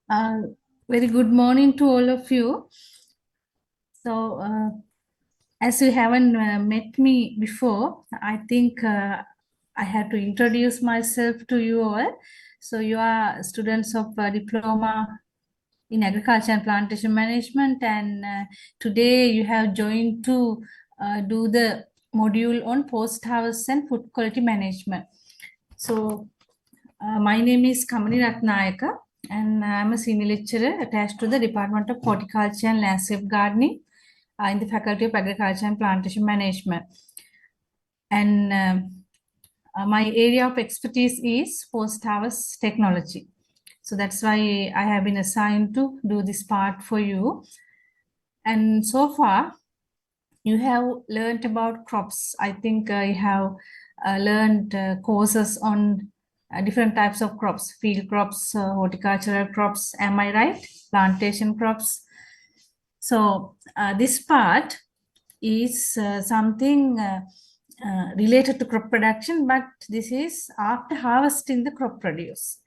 Uh, Very good morning to all of you. So, as you haven't met me before, I think I have to introduce myself to you all. So, you are students of Diploma in Agriculture and Plantation Management, and today you have joined to do the module on post-harvest and food quality management. So, my name is Kamini Ratnayaka, and I'm a senior lecturer attached to the Department of Horticulture and Landscape Gardening in the Faculty of Agriculture and Plantation Management. And my area of expertise is post-harvest technology. So that's why I have been assigned to do this part for you. And so far, you have learned about crops. I think you have learned courses on different types of crops, field crops, horticultural crops. Am I right? Plantation crops. So this part is something related to crop production, but this is after harvesting the crop produce.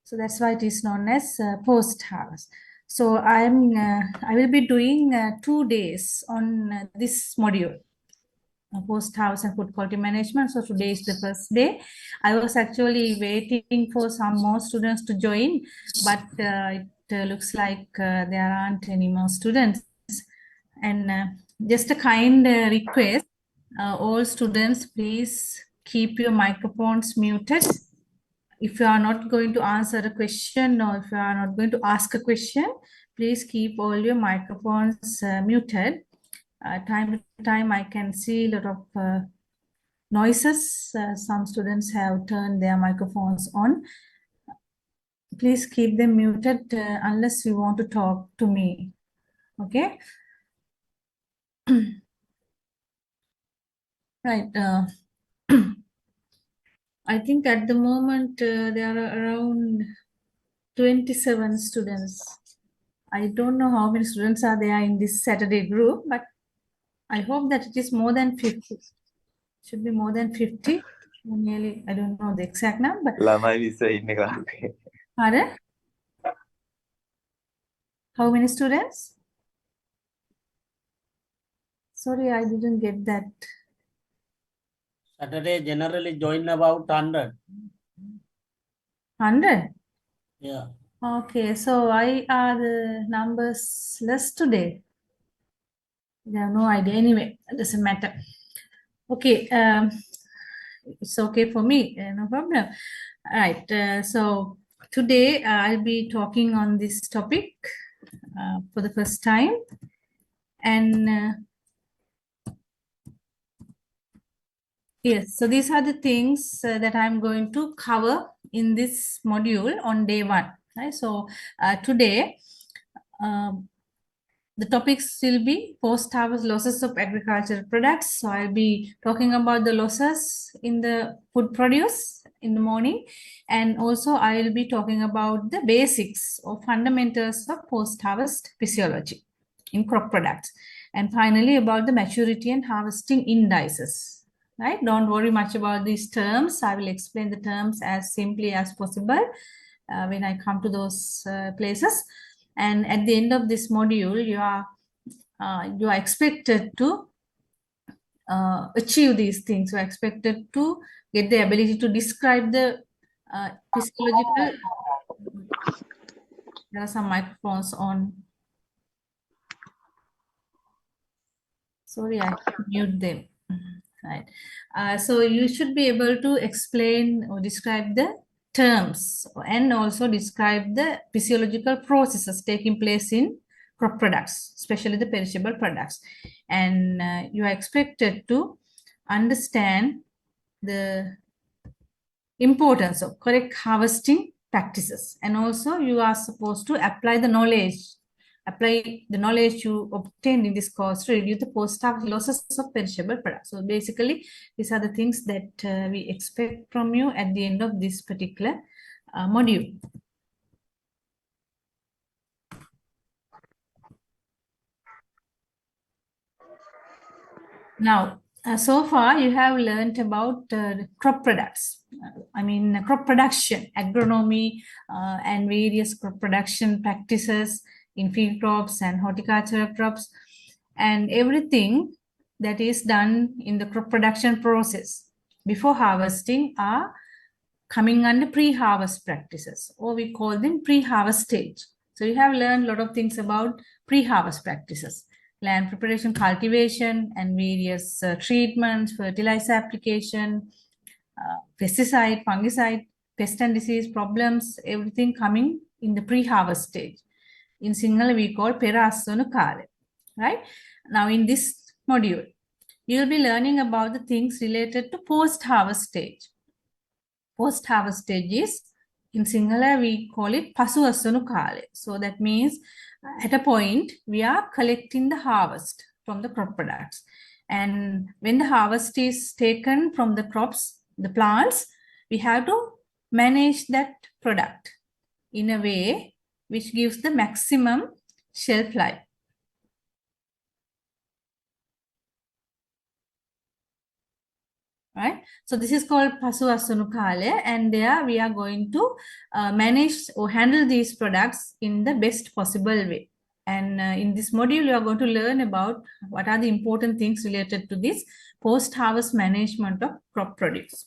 So that's why it is known as post-harvest. So I will be doing 2 days on this module, post-harvest and food quality management. So today is the first day. I was actually waiting for some more students to join, but it looks like there aren't any more students. And just a kind request, all students, please keep your microphones muted. If you are not going to answer a question or if you are not going to ask a question, please keep all your microphones muted. Time to time, I can see a lot of noises. Some students have turned their microphones on. Please keep them muted unless you want to talk to me. Okay? Right. I think at the moment there are around 27 students. I don't know how many students are there in this Saturday group, but I hope that it is more than 50. Should be more than 50. Nearly, I don't know the exact number. ළමයි 20 ඉන්න කාලේ. Pardon? How many students? Sorry, I didn't get that. Saturday generally join about 100. 100? Yeah. Okay, so why are the numbers less today? I have no idea. Anyway, it doesn't matter. Okay, it's okay for me, no problem. All right, so today I'll be talking on this topic for the first time. And yes, so these are the things that I'm going to cover in this module on day one. Right? So today, the topics will be post-harvest losses of agricultural products. So I'll be talking about the losses in the food produce in the morning. And also I'll be talking about the basics or fundamentals of post-harvest physiology in crop products. And finally, about the maturity and harvesting indices. Right? Don't worry much about these terms. I will explain the terms as simply as possible when I come to those places. And at the end of this module, you are expected to achieve these things. You are expected to get the ability to describe the physiological. There are some microphones on. Sorry, I mute them. Right. So you should be able to explain or describe the terms and also describe the physiological processes taking place in crop products, especially the perishable products. And you are expected to understand the importance of correct harvesting practices. And also you are supposed to apply the knowledge you obtained in this course to reduce the post-harvest losses of perishable products. So basically, these are the things that we expect from you at the end of this particular module. Now, so far you have learned about crop products. crop production, agronomy, and various crop production practices in field crops and horticultural crops, and everything that is done in the crop production process before harvesting are coming under pre-harvest practices, or we call them pre-harvest stage. So you have learned a lot of things about pre-harvest practices, land preparation, cultivation, and various treatments, fertilizer application, pesticide, fungicide, pest and disease problems, everything coming in the pre-harvest stage. In Sinhala, we call pera assonu kale, right? Now, in this module, you will be learning about the things related to post-harvest stage. Post-harvest stage is, in Sinhala, we call it pasu assanu kale. So that means at a point, we are collecting the harvest from the crop products. And when the harvest is taken from the crops, the plants, we have to manage that product in a way which gives the maximum shelf life. Right? So this is called pasu assanu kale, and there we are going to manage or handle these products in the best possible way. And in this module, you are going to learn about what are the important things related to this post-harvest management of crop produce.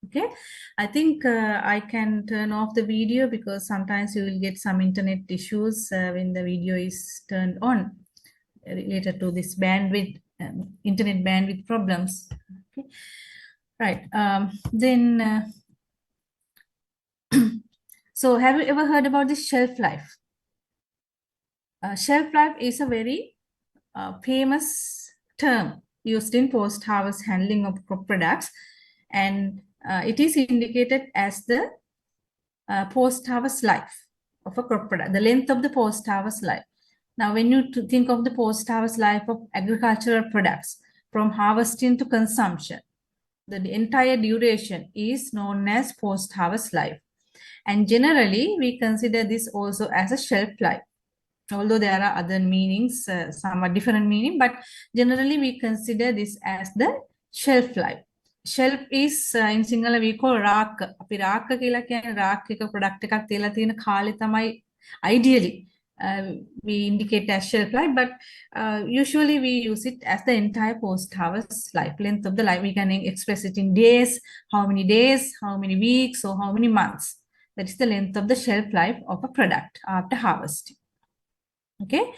Okay, I think I can turn off the video because sometimes you will get some internet issues when the video is turned on related to this bandwidth, internet bandwidth problems. Okay, right. So have you ever heard about this shelf life? Shelf life is a very famous term used in post-harvest handling of crop products, and it is indicated as the post-harvest life of a crop product, the length of the post-harvest life. Now, when you think of the post-harvest life of agricultural products from harvesting to consumption, the entire duration is known as post-harvest life. And generally, we consider this also as a shelf life. Although there are other meanings, somewhat different meaning, but generally we consider this as the shelf life. Shelf is in Sinhala we call raaka. අපි රාක්ක කියලා කියන්නේ රාක් එක product එකක් තියලා තියෙන කාලේ තමයි ideally we indicate as shelf life, but usually we use it as the entire post-harvest life, length of the life. We can express it in days, how many days, how many weeks, or how many months. That is the length of the shelf life of a product after harvesting. Okay,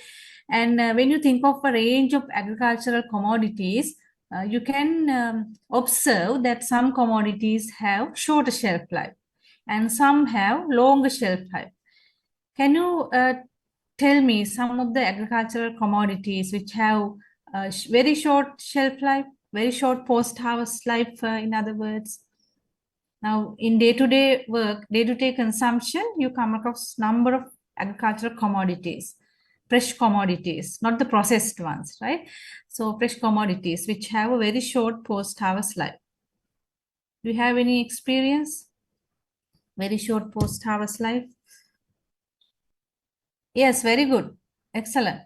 and when you think of a range of agricultural commodities, you can observe that some commodities have shorter shelf life and some have longer shelf life. Can you tell me some of the agricultural commodities which have very short shelf life, very short post-harvest life, in other words? Now, in day-to-day work, day-to-day consumption, you come across number of agricultural commodities. Fresh commodities, not the processed ones, right? So fresh commodities which have a very short post-harvest life. Do you have any experience? Very short post-harvest life? Yes, very good. Excellent.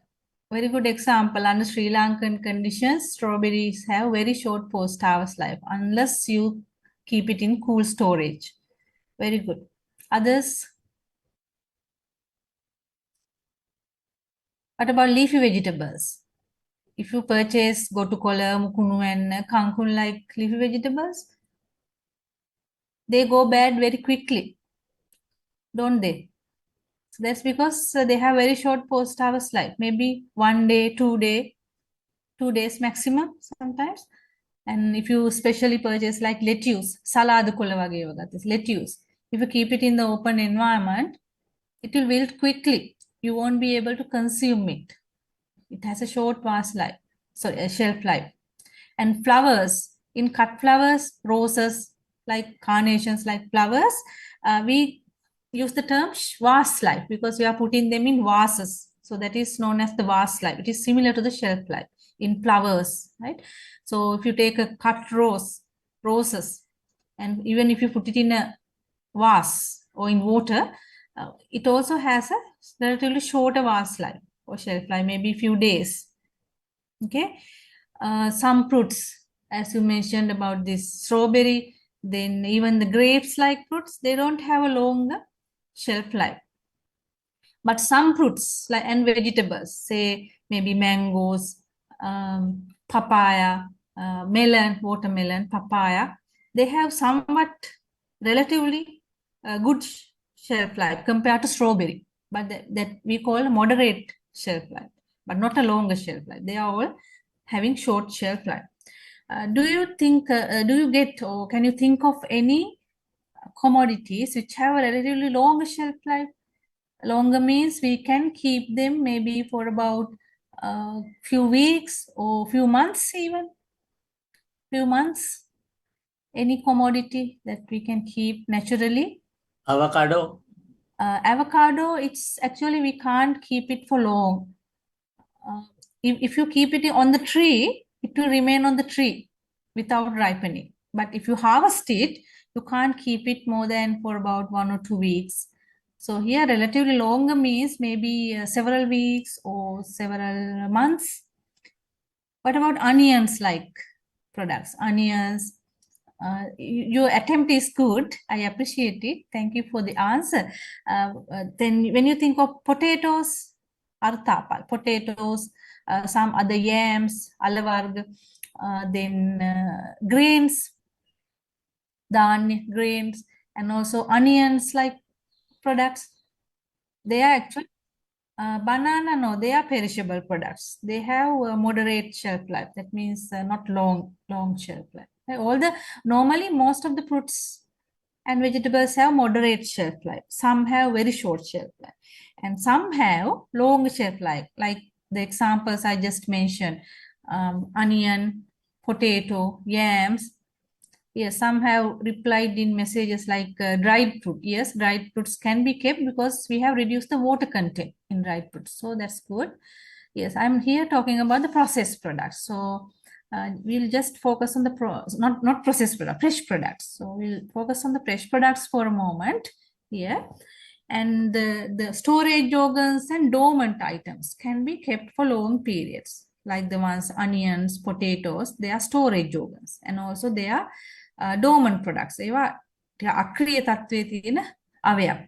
Very good example. Under Sri Lankan conditions, strawberries have very short post-harvest life unless you keep it in cool storage. Very good. Others? What about leafy vegetables? If you purchase gotukola, mukunu, and kankun like leafy vegetables, they go bad very quickly, don't they? So that's because they have very short post-harvest life, maybe 1 day, 2 days maximum sometimes. And if you specially purchase like lettuce, salad lettuce, if you keep it in the open environment, it will wilt quickly. You won't be able to consume it. It has a short shelf life. And flowers, in cut flowers, roses, like carnations, like flowers, we use the term vase life because we are putting them in vases. So that is known as the vase life. It is similar to the shelf life in flowers, right? So if you take a cut roses, and even if you put it in a vase or in water, it also has a relatively shorter vase life or shelf life, maybe a few days. Okay, some fruits, as you mentioned about this strawberry, Then even the grapes-like fruits, they don't have a longer shelf life. But some fruits like and vegetables, say maybe mangoes, papaya, melon, watermelon, papaya, they have somewhat relatively good shelf life compared to strawberry, but that we call a moderate shelf life, but not a longer shelf life. They are all having short shelf life. Do you think, do you get, or can you think of any commodities which have a relatively longer shelf life? Longer means we can keep them maybe for about a few weeks or few months even. Few months. Any commodity that we can keep naturally. Avocado. Avocado, it's actually we can't keep it for long. If you keep it on the tree, it will remain on the tree without ripening. But if you harvest it, you can't keep it more than for about 1 or 2 weeks. So here relatively longer means maybe several weeks or several months. What about onions like products? Onions, your attempt is good. I appreciate it. Thank you for the answer. Then when you think of potatoes, arthapal, potatoes, some other yams, alavarg, then grains, grains, and also onions like products. They are actually banana, no, they are perishable products. They have a moderate shelf life. That means not long shelf life. Normally most of the fruits and vegetables have moderate shelf life. Some have very short shelf life, and some have long shelf life. Like the examples I just mentioned: onion, potato, yams. Yes, some have replied in messages like dried fruit. Yes, dried fruits can be kept because we have reduced the water content in dried fruits. So that's good. Yes, I'm here talking about the processed products. So we'll just focus on the not processed products, fresh products. So we'll focus on the fresh products for a moment here. And the storage organs and dormant items can be kept for long periods, like the ones onions, potatoes. They are storage organs, and also they are dormant products. ඒවා අක්‍රිය තත්ත්වයේ තියෙන අවයව.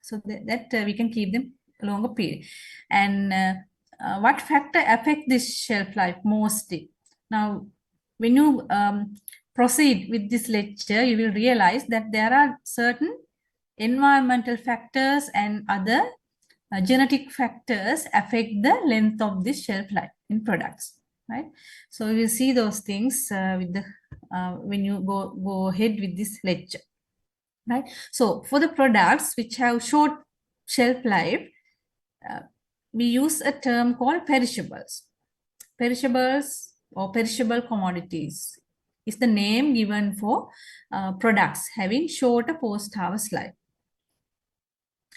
So that we can keep them a longer period. And what factor affect this shelf life mostly? Now, when you proceed with this lecture, you will realize that there are certain environmental factors and other genetic factors affect the length of this shelf life in products, right? So we will see those things with the when you go ahead with this lecture, right? So for the products which have short shelf life, we use a term called perishables. Perishables or perishable commodities is the name given for products having shorter post-harvest life.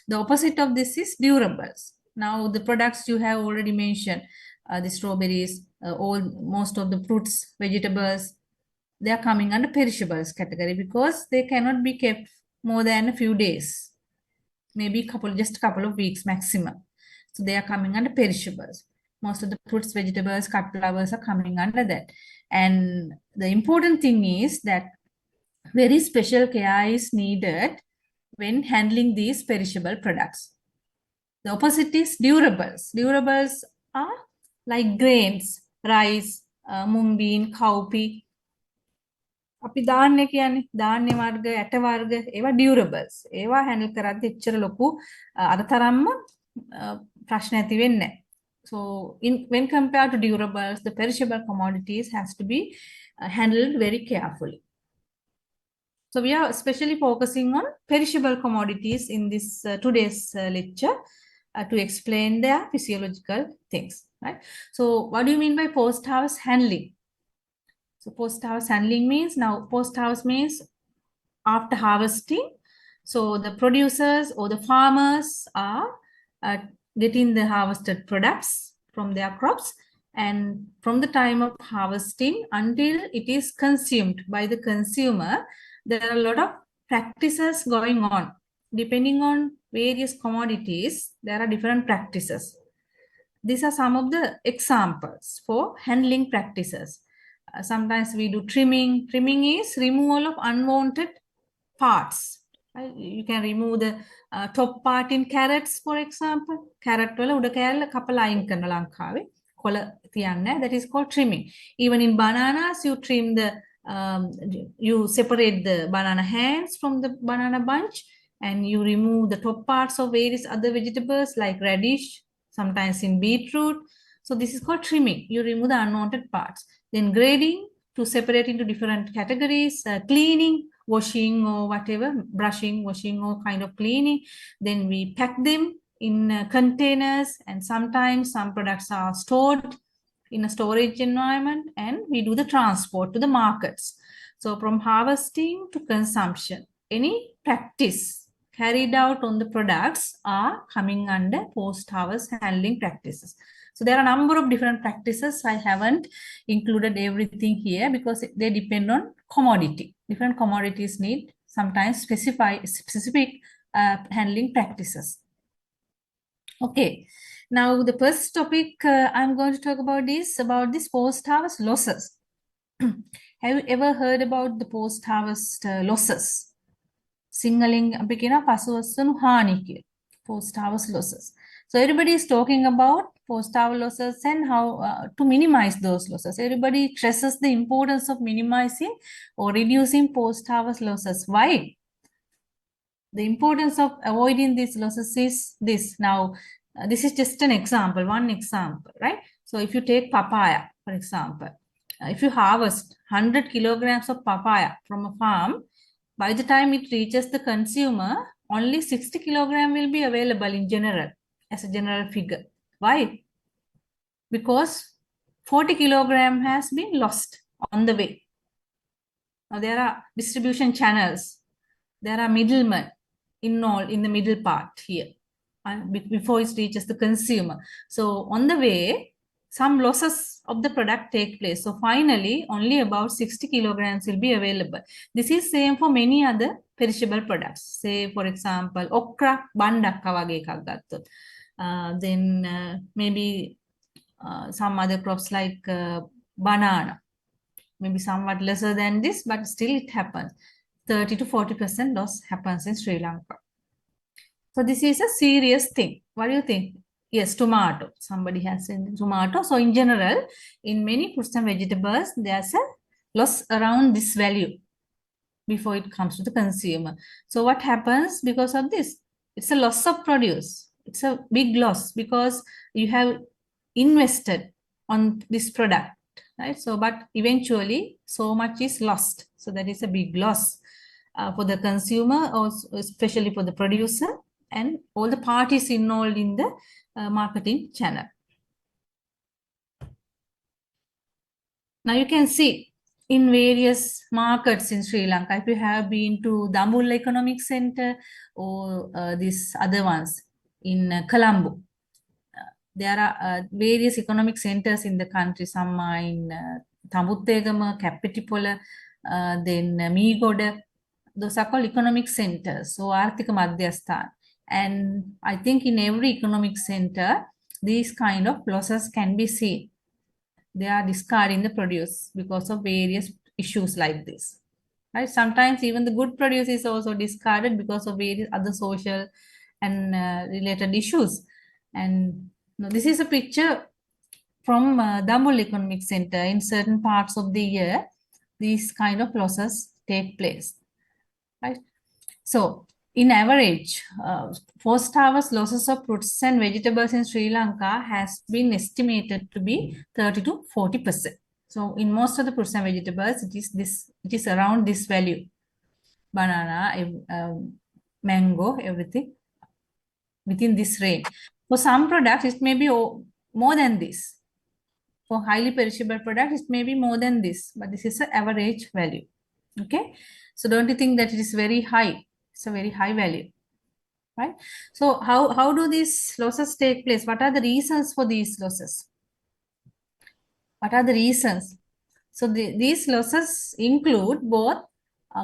The opposite of this is durables. Now the products you have already mentioned, the strawberries, most of the fruits, vegetables, they are coming under perishables category because they cannot be kept more than a few days, maybe just a couple of weeks maximum. So they are coming under perishables. Most of the fruits, vegetables, cut flowers are coming under that. And the important thing is that very special care is needed when handling these perishable products. The opposite is durables. Durables are like grains, rice, mung bean, cowpea. අපි ධාන්‍ය කියන්නේ ධාන්‍ය වර්ග, ඇට වර්ග, ඒවා ඩියුරබල්ස්. ඒවා handle කරද්දී එච්චර ලොකු අර තරම්ම ප්‍රශ්න ඇති වෙන්නේ නැහැ. So when compared to durables, the perishable commodities has to be handled very carefully. So we are especially focusing on perishable commodities in this today's lecture to explain their physiological things, right? So what do you mean by post-harvest handling? So post-harvest handling means, now post-harvest means after harvesting. So the producers or the farmers are getting the harvested products from their crops, and from the time of harvesting until it is consumed by the consumer, there are a lot of practices going on. Depending on various commodities, there are different practices. These are some of the examples for handling practices. Sometimes we do trimming. Trimming is removal of unwanted parts. You can remove the top part in carrots, for example. Carrot වල උඩ කෑල්ල කපලා අයින් කරන ලංකාවේ. කොළ තියන්නේ. That is called trimming. Even in bananas, you trim the, you separate the banana hands from the banana bunch, and you remove the top parts of various other vegetables like radish, sometimes in beetroot. So this is called trimming. You remove the unwanted parts. Then grading, to separate into different categories. Cleaning, washing or whatever, brushing, washing or kind of cleaning. Then we pack them in containers, and sometimes some products are stored in a storage environment, and we do the transport to the markets. So from harvesting to consumption, any practice carried out on the products are coming under post-harvest handling practices. So there are a number of different practices. I haven't included everything here because they depend on commodity. Different commodities need sometimes specific handling practices. Okay, now the first topic I'm going to talk about is about this post-harvest losses. Have you ever heard about the post-harvest losses? Singaling අපි කියන පසුවස්සනු හානි කියලා. Post-harvest losses. So everybody is talking about post-harvest losses and how to minimize those losses. Everybody stresses the importance of minimizing or reducing post-harvest losses. Why? The importance of avoiding these losses is this. Now, this is just an example, one example, right? So if you take papaya, for example, if you harvest 100 kilograms of papaya from a farm, by the time it reaches the consumer, only 60 kilograms will be available in general, as a general figure. Why? Because 40 kilograms has been lost on the way. Now there are distribution channels. There are middlemen in the middle part here before it reaches the consumer. So on the way, some losses of the product take place. So finally, only about 60 kilograms will be available. This is same for many other perishable products. Say, for example, okra, bandakka wage එකක් ගත්තොත්. Then maybe some other crops like banana, maybe somewhat lesser than this, but still it happens. 30 to 40% loss happens in Sri Lanka. So this is a serious thing. What do you think? Yes, tomato. Somebody has said tomato. So in general, in many fruits and vegetables, there's a loss around this value before it comes to the consumer. So what happens because of this? It's a loss of produce. It's a big loss because you have invested on this product, right? So, but eventually so much is lost. So that is a big loss for the consumer, or especially for the producer and all the parties involved in the marketing channel. Now you can see in various markets in Sri Lanka, if you have been to Dambulla Economic Center or these other ones in Colombo, there are various economic centers in the country. Some are in Tambutegama, Kapitipola, then Meegoda. Those are called economic centers. So Arthika Madhyasthan. And I think in every economic center, these kind of losses can be seen. They are discarding the produce because of various issues like this. Right? Sometimes even the good produce is also discarded because of various other social and related issues. And this is a picture from Dambulla Economic Center. In certain parts of the year, these kind of losses take place. Right? So, in average, post-harvest losses of fruits and vegetables in Sri Lanka has been estimated to be 30 to 40%. So, in most of the fruits and vegetables, it is around this value. Banana, mango, everything within this range. For some products, it may be more than this. For highly perishable products, it may be more than this, but this is an average value. Okay, so don't you think that it is very high? It's a very high value, right? So how do these losses take place? What are the reasons for these losses? What are the reasons? So these losses include both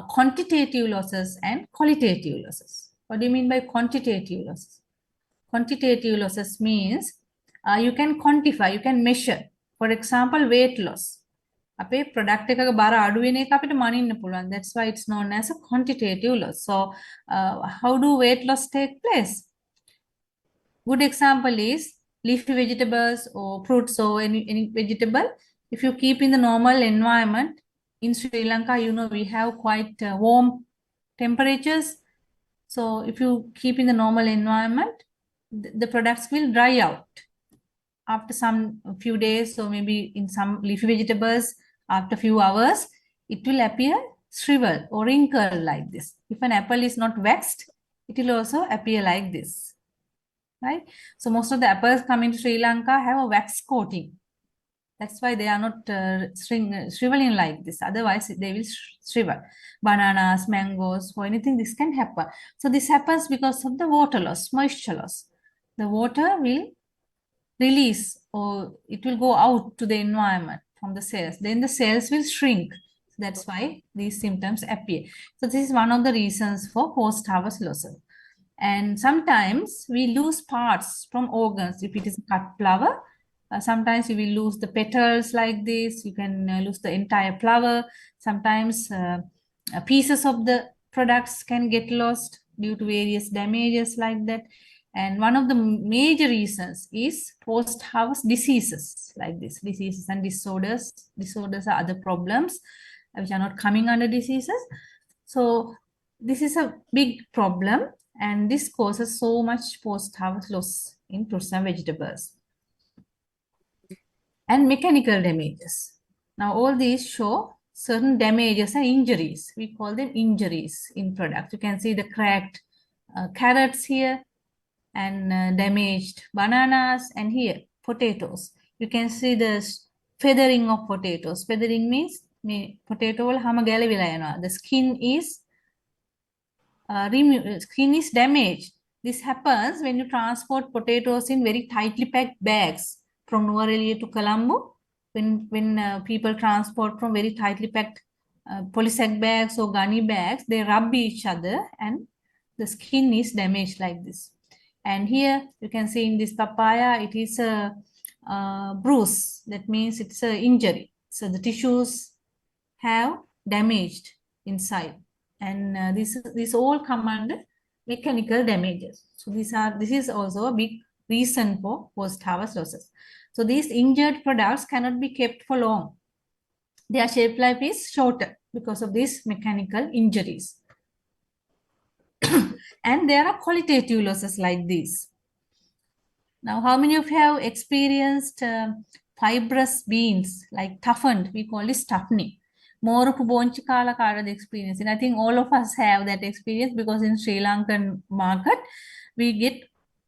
quantitative losses and qualitative losses. What do you mean by quantitative losses? Quantitative losses means you can quantify, you can measure. For example, weight loss. අපේ product එකක බර අඩු වෙන එක අපිට මනින්න පුළුවන්. That's why it's known as a quantitative loss. So how do weight loss take place? Good example is leafy vegetables or fruits or any vegetable. If you keep in the normal environment, in Sri Lanka, you know, we have quite warm temperatures. So if you keep in the normal environment, the products will dry out. After some few days, or maybe in some leafy vegetables, after few hours, it will appear shrivel or wrinkle like this. If an apple is not waxed, it will also appear like this, right? So most of the apples coming to Sri Lanka have a wax coating. That's why they are not shriveling like this. Otherwise, they will shrivel. Bananas, mangoes, or anything, this can happen. So this happens because of the water loss, moisture loss. The water will release, or it will go out to the environment from the cells. Then the cells will shrink. That's why these symptoms appear. So this is one of the reasons for post-harvest losses. And sometimes we lose parts from organs. If it is cut flower, sometimes you will lose the petals like this. You can lose the entire flower. Sometimes pieces of the products can get lost due to various damages like that. And one of the major reasons is post-harvest diseases like this. Diseases and disorders. Disorders are other problems which are not coming under diseases. So this is a big problem, and this causes so much post-harvest loss in fruits and vegetables. And mechanical damages. Now all these show certain damages and injuries. We call them injuries in products. You can see the cracked carrots here, and damaged bananas, and here potatoes. You can see the feathering of potatoes. Feathering means potato වල හැම ගැලවිලා යනවා. The skin is damaged. This happens when you transport potatoes in very tightly packed bags from Nuwara to Colombo. When people transport from very tightly packed polysac bags or gunny bags, they rub each other and the skin is damaged like this. And here you can see in this papaya, it is a bruise. That means it's an injury. So the tissues have damaged inside. And this all come under mechanical damages. So this is also a big reason for post-harvest losses. So these injured products cannot be kept for long. Their shelf life is shorter because of these mechanical injuries. And there are qualitative losses like this. Now, how many of you have experienced fibrous beans, like toughened? We call it toughening. More of bonchi kala kada experience. And I think all of us have that experience because in Sri Lankan market, we get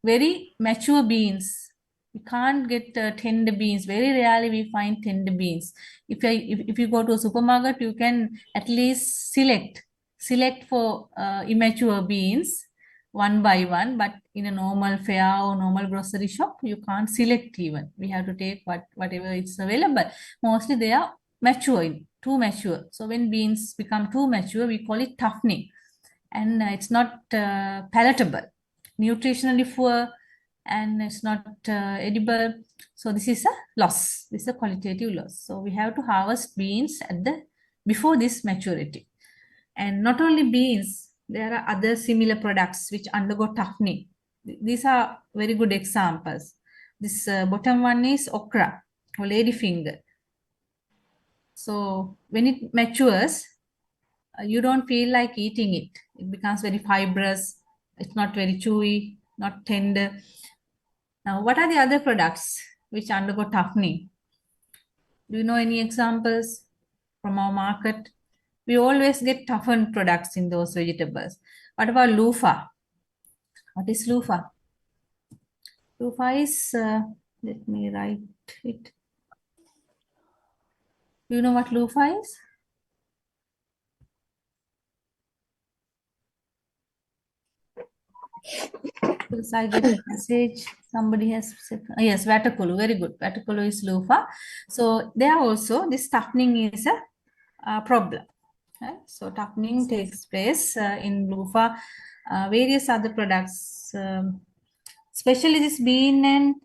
very mature beans. We can't get tender beans. Very rarely we find tender beans. If you go to a supermarket, you can at least select for immature beans one by one, but in a normal fair or normal grocery shop, you can't select even. We have to take whatever is available. Mostly they are mature, too mature. So when beans become too mature, we call it toughening. And it's not palatable, nutritionally poor, and it's not edible. So this is a loss. This is a qualitative loss. So we have to harvest beans before this maturity. And not only beans, there are other similar products which undergo toughening. These are very good examples. This bottom one is okra or ladyfinger. So when it matures, you don't feel like eating it. It becomes very fibrous. It's not very chewy, not tender. Now, what are the other products which undergo toughening? Do you know any examples from our market? We always get toughened products in those vegetables. What about loofah? What is loofah? Loofah is, let me write it. Do you know what loofah is? Because I get a message, somebody has said, yes, Vatakulu, very good. Vatakulu is loofah. So there also, this toughening is a problem. Right? So toughening takes place in loofah, various other products, especially this bean and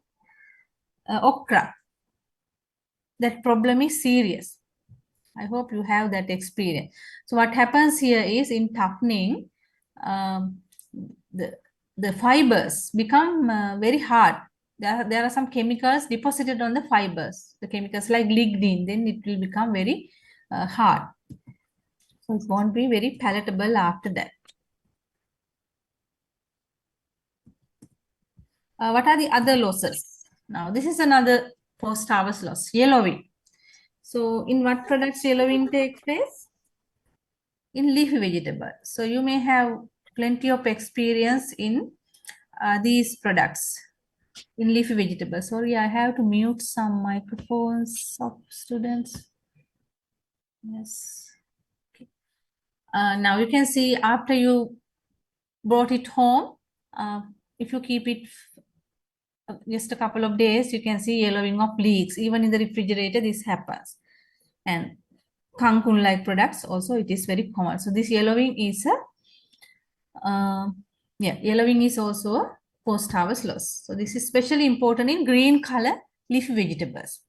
okra. That problem is serious. I hope you have that experience. So what happens here is in toughening, um, the fibers become very hard. There are some chemicals deposited on the fibers. The chemicals like lignin, then it will become very hard. So it won't be very palatable after that. What are the other losses? Now, this is another post-harvest loss, yellowing. So in what products yellowing takes place? In leafy vegetables. So you may have plenty of experience in these products in leafy vegetables. Sorry, I have to mute some microphones of students. Yes. Okay. Now you can see after you brought it home, if you keep it just a couple of days, you can see yellowing of leeks. Even in the refrigerator, this happens. And Cancun-like products also, it is very common. So this yellowing is a yellowing is also a post-harvest loss. So this is especially important in green color leafy vegetables.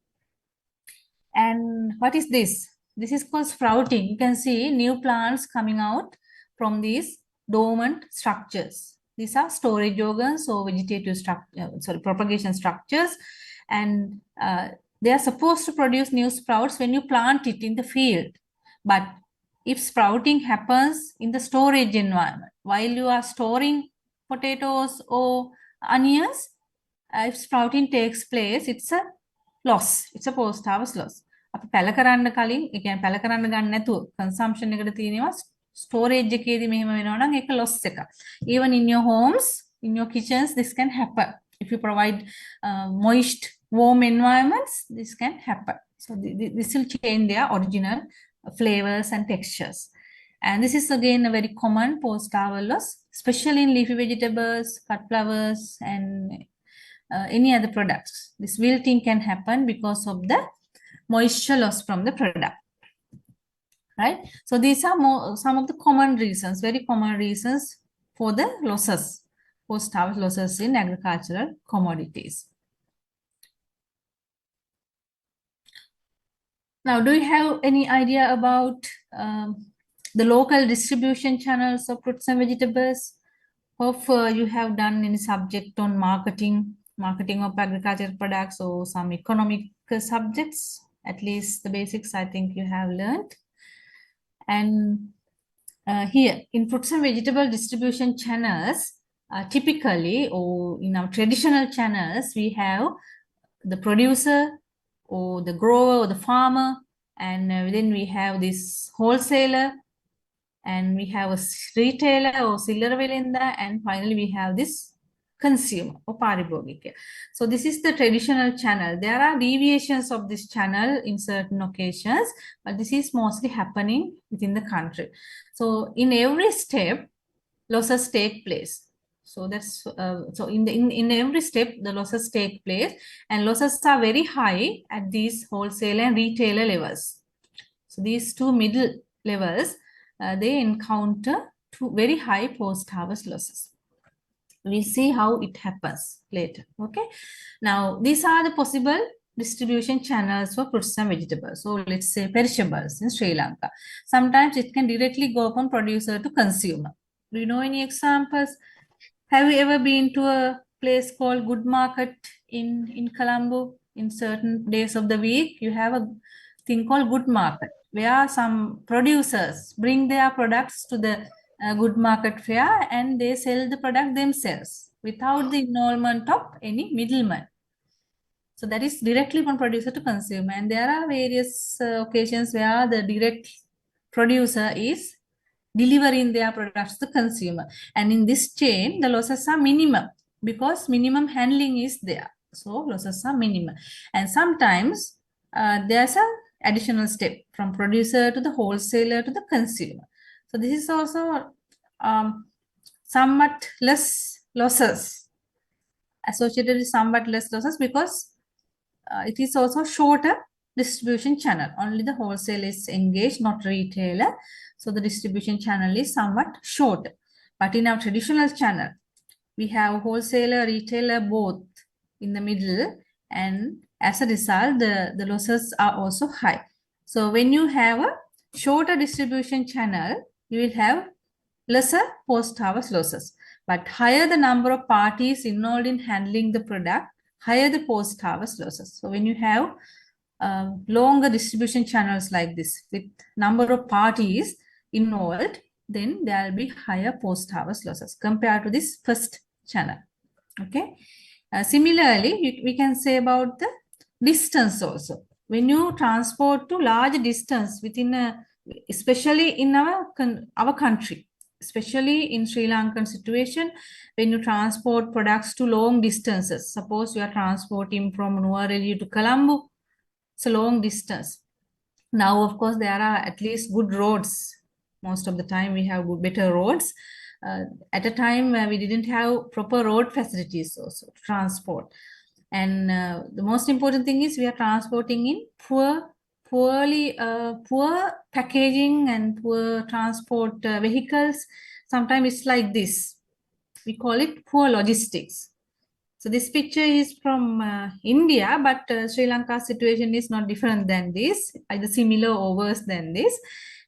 And what is this? This is called sprouting. You can see new plants coming out from these dormant structures. These are storage organs or vegetative propagation structures, and they are supposed to produce new sprouts when you plant it in the field. But if sprouting happens in the storage environment, while you are storing potatoes or onions, if sprouting takes place, it's a loss. It's a post-harvest loss. අපි පැල කරන්න කලින් ඒ කියන්නේ පැල කරන්න ගන්න නැතුව consumption එකට තියෙනවා storage එකේදී මෙහෙම වෙනවා නම් ඒක loss එක. Even in your homes, in your kitchens, this can happen. If you provide moist, warm environments, this can happen. So this will change their original flavors and textures. And this is again a very common post-harvest loss, especially in leafy vegetables, cut flowers, and any other products. This wilting can happen because of the moisture loss from the product, right? So these are some of the common reasons, very common reasons for the losses, post-harvest losses in agricultural commodities. Now, do you have any idea about the local distribution channels of fruits and vegetables? Hope you have done any subject on marketing of agricultural products or some economic subjects. At least the basics I think you have learned. And here in fruits and vegetable distribution channels, typically or in our traditional channels, we have the producer or the grower or the farmer, and then we have this wholesaler, and we have a retailer or silverwelinda, and finally we have this consumer or paribogika. So this is the traditional channel. There are deviations of this channel in certain occasions, but this is mostly happening within the country. So in every step, losses take place. So that's so in every step the losses take place, and losses are very high at these wholesale and retailer levels. So these two middle levels, they encounter two very high post-harvest losses. We'll see how it happens later. Okay. Now, these are the possible distribution channels for fruits and vegetables. So let's say perishables in Sri Lanka. Sometimes it can directly go from producer to consumer. Do you know any examples? Have you ever been to a place called Good Market in Colombo? In certain days of the week, you have a thing called Good Market, where some producers bring their products to the Good Market fair and they sell the product themselves without the involvement of any middleman. So that is directly from producer to consumer. And there are various occasions where the direct producer is delivering their products to the consumer. And in this chain, the losses are minimum because minimum handling is there. So losses are minimum. And sometimes there's an additional step from producer to the wholesaler to the consumer. So this is also somewhat less losses, associated with somewhat less losses because it is also shorter distribution channel. Only the wholesale is engaged, not retailer. So the distribution channel is somewhat shorter. But in our traditional channel, we have wholesaler, retailer, both in the middle. And as a result, the losses are also high. So when you have a shorter distribution channel, you will have lesser post-harvest losses. But higher the number of parties involved in handling the product, higher the post-harvest losses. So when you have longer distribution channels like this with number of parties involved, then there will be higher post-harvest losses compared to this first channel. Okay. Similarly, we can say about the distance also. When you transport to large distance within a, especially in our country, especially in Sri Lankan situation, when you transport products to long distances, suppose you are transporting from Nuwara to Colombo, it's a long distance. Now, of course, there are at least good roads. Most of the time we have better roads. At a time we didn't have proper road facilities also to transport. And the most important thing is we are transporting in poor packaging and poor transport vehicles. Sometimes it's like this. We call it poor logistics. So this picture is from India, but Sri Lanka's situation is not different than this, either similar or worse than this.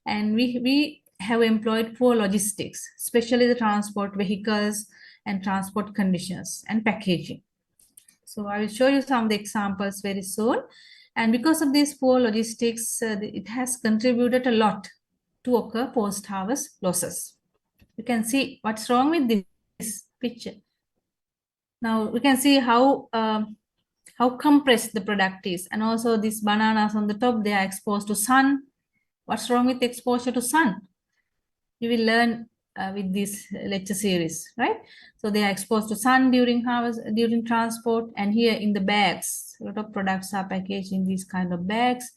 And we have employed poor logistics, especially the transport vehicles and transport conditions and packaging. So I will show you some of the examples very soon. And because of these poor logistics, it has contributed a lot to occur post-harvest losses. You can see what's wrong with this picture. Now we can see how compressed the product is, and also these bananas on the top, they are exposed to sun. What's wrong with exposure to sun? You will learn with this lecture series, right? So they are exposed to sun during harvest, during transport, and here in the bags, a lot of products are packaged in these kind of bags,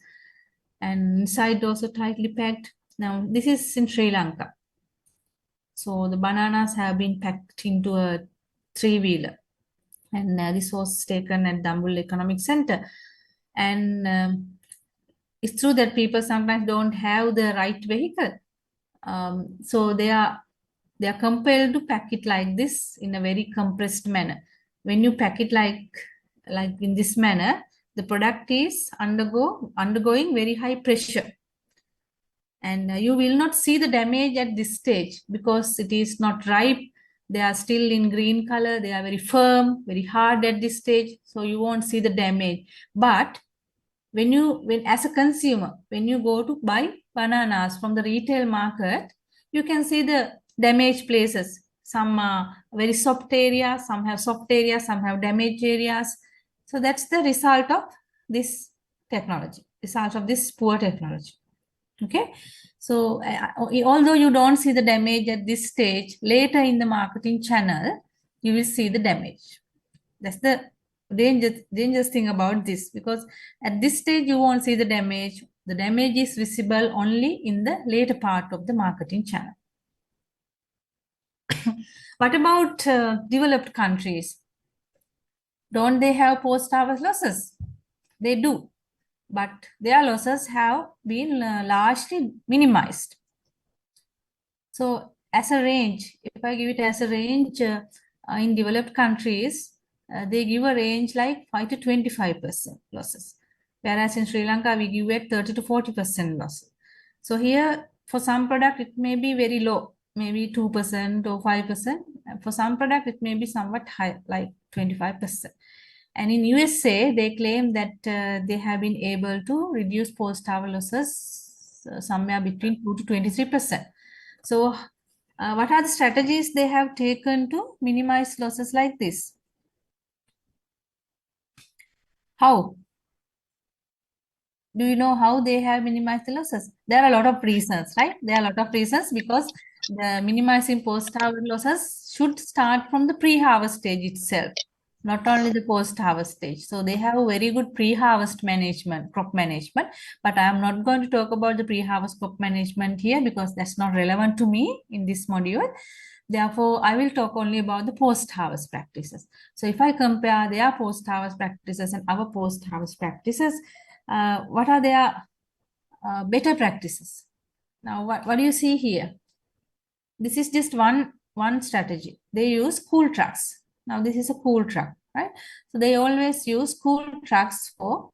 and inside also tightly packed. Now this is in Sri Lanka. So the bananas have been packed into a three-wheeler. And this was taken at Dambulla Economic Center. And it's true that people sometimes don't have the right vehicle. So they are compelled to pack it like this in a very compressed manner. When you pack it like in this manner, the product is undergoing very high pressure. And you will not see the damage at this stage because it is not ripe. They are still in green color. They are very firm, very hard at this stage. So you won't see the damage. But when as a consumer, when you go to buy bananas from the retail market, you can see the damaged places. Some are very soft areas, some have soft areas, some have damaged areas. So that's the result of this technology, result of this poor technology. Okay. So although you don't see the damage at this stage, later in the marketing channel, you will see the damage. That's the dangerous thing about this, because at this stage, you won't see the damage. The damage is visible only in the later part of the marketing channel. What about developed countries? Don't they have post-harvest losses? They do. But their losses have been largely minimized. So as a range, if I give it as a range in developed countries, they give a range like 5 to 25% losses. Whereas in Sri Lanka, we give it 30 to 40% loss. So here, for some product, it may be very low, maybe 2% or 5%. For some product, it may be somewhat high, like 25%. And in USA, they claim that they have been able to reduce post-harvest losses somewhere between 2 to 23%. So what are the strategies they have taken to minimize losses like this? How? Do you know how they have minimized the losses? There are a lot of reasons, right? There are a lot of reasons, because the minimizing post-harvest losses should start from the pre-harvest stage itself, not only the post-harvest stage. So they have a very good pre-harvest management, crop management, but I am not going to talk about the pre-harvest crop management here because that's not relevant to me in this module. Therefore, I will talk only about the post-harvest practices. So if I compare their post-harvest practices and our post-harvest practices, what are their better practices? Now, what do you see here? This is just one strategy. They use cool trucks. Now, this is a cool truck, right? So they always use cool trucks for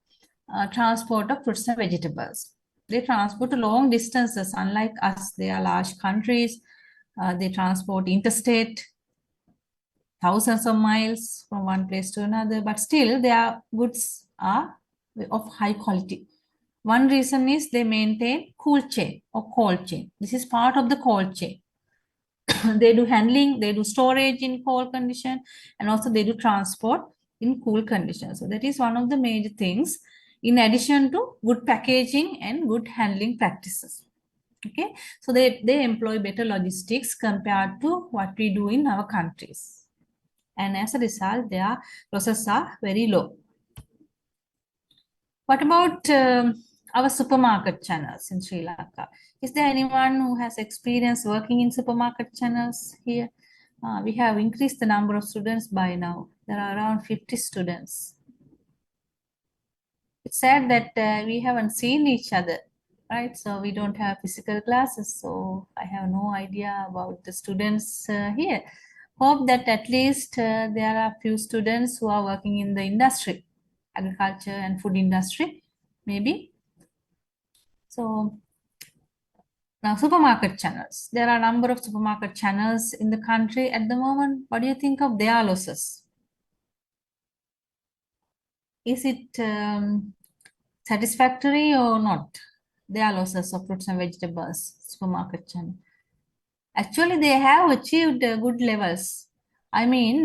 transport of fruits and vegetables. They transport to long distances. Unlike us, they are large countries. They transport interstate, thousands of miles from one place to another, but still their goods are of high quality. One reason is they maintain cool chain or cold chain. This is part of the cold chain. They do handling, they do storage in cold condition, and also they do transport in cool conditions. So that is one of the major things, in addition to good packaging and good handling practices. Okay, so they employ better logistics compared to what we do in our countries. And as a result, their losses are very low. What about our supermarket channels in Sri Lanka? Is there anyone who has experience working in supermarket channels here? We have increased the number of students by now. There are around 50 students. It's sad that we haven't seen each other, right? So we don't have physical classes. So I have no idea about the students here. Hope that at least there are few students who are working in the industry, agriculture and food industry, maybe. So now supermarket channels. There are a number of supermarket channels in the country at the moment. What do you think of their losses? Is it satisfactory or not? Their losses of fruits and vegetables, supermarket channel. Actually, they have achieved good levels. I mean,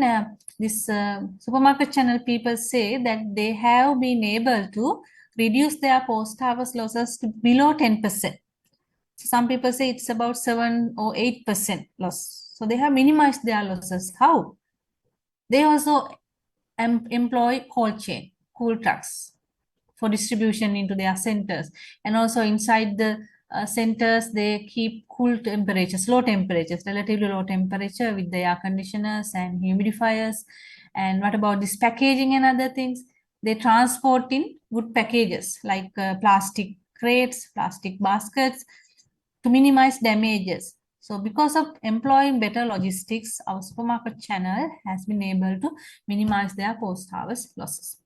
this supermarket channel people say that they have been able to reduce their post-harvest losses to below 10%. Some people say it's about 7 or 8% loss. So they have minimized their losses. How? They also employ cold chain, cool trucks for distribution into their centers. And also inside the centers, they keep cool temperatures, low temperatures, relatively low temperature with the air conditioners and humidifiers. And what about this packaging and other things? They transport in good packages like plastic crates, plastic baskets to minimize damages. So because of employing better logistics, our supermarket channel has been able to minimize their post-harvest losses.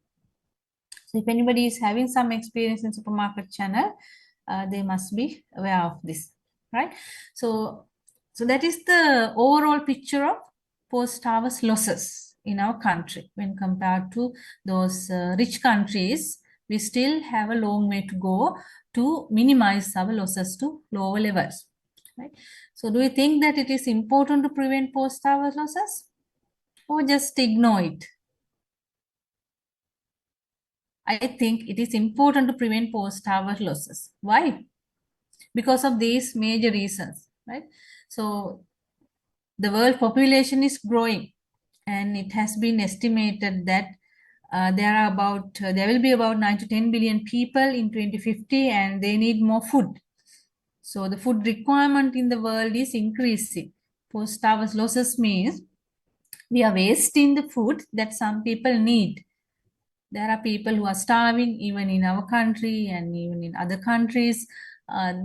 So if anybody is having some experience in supermarket channel, they must be aware of this, right? So that is the overall picture of post-harvest losses in our country. When compared to those rich countries, we still have a long way to go to minimize our losses to lower levels, right? So do you think that it is important to prevent post-harvest losses or just ignore it? I think it is important to prevent post-harvest losses. Why? Because of these major reasons, right? So the world population is growing, and it has been estimated that there will be about 9 to 10 billion people in 2050, and they need more food. So the food requirement in the world is increasing. Post-harvest losses means we are wasting the food that some people need. There are people who are starving even in our country and even in other countries.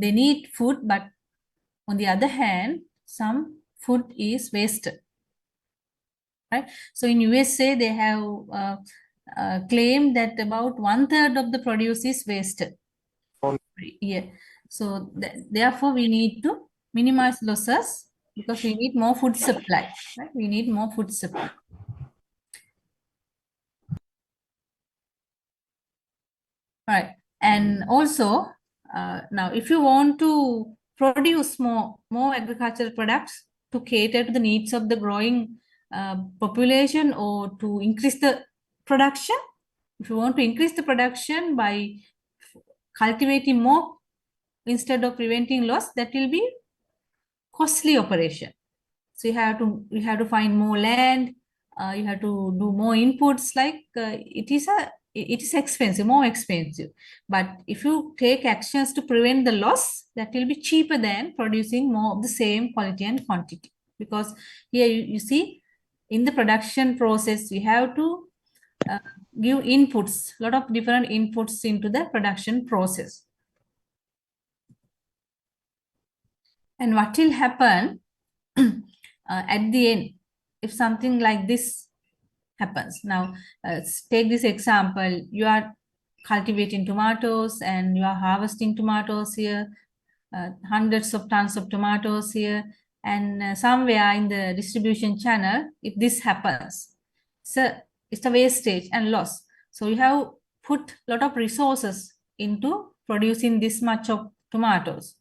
They need food, but on the other hand, some food is wasted, right? So in USA, they have claimed that about 1/3 of the produce is wasted. Yeah. So therefore, we need to minimize losses because we need more food supply, right? We need more food supply. Right. And also, now if you want to produce more agricultural products to cater to the needs of the growing population, or to increase the production, if you want to increase the production by cultivating more instead of preventing loss, that will be costly operation. So you have to find more land, you have to do more inputs, like it is expensive, more expensive. But if you take actions to prevent the loss, that will be cheaper than producing more of the same quality and quantity. Because here you see, in the production process, we have to give inputs, a lot of different inputs into the production process. And what will happen at the end if something like this happens? Now, take this example. You are cultivating tomatoes and you are harvesting tomatoes here, hundreds of tons of tomatoes here, and somewhere in the distribution channel, if this happens, so it's a wastage and loss. So you have put a lot of resources into producing this much of tomatoes.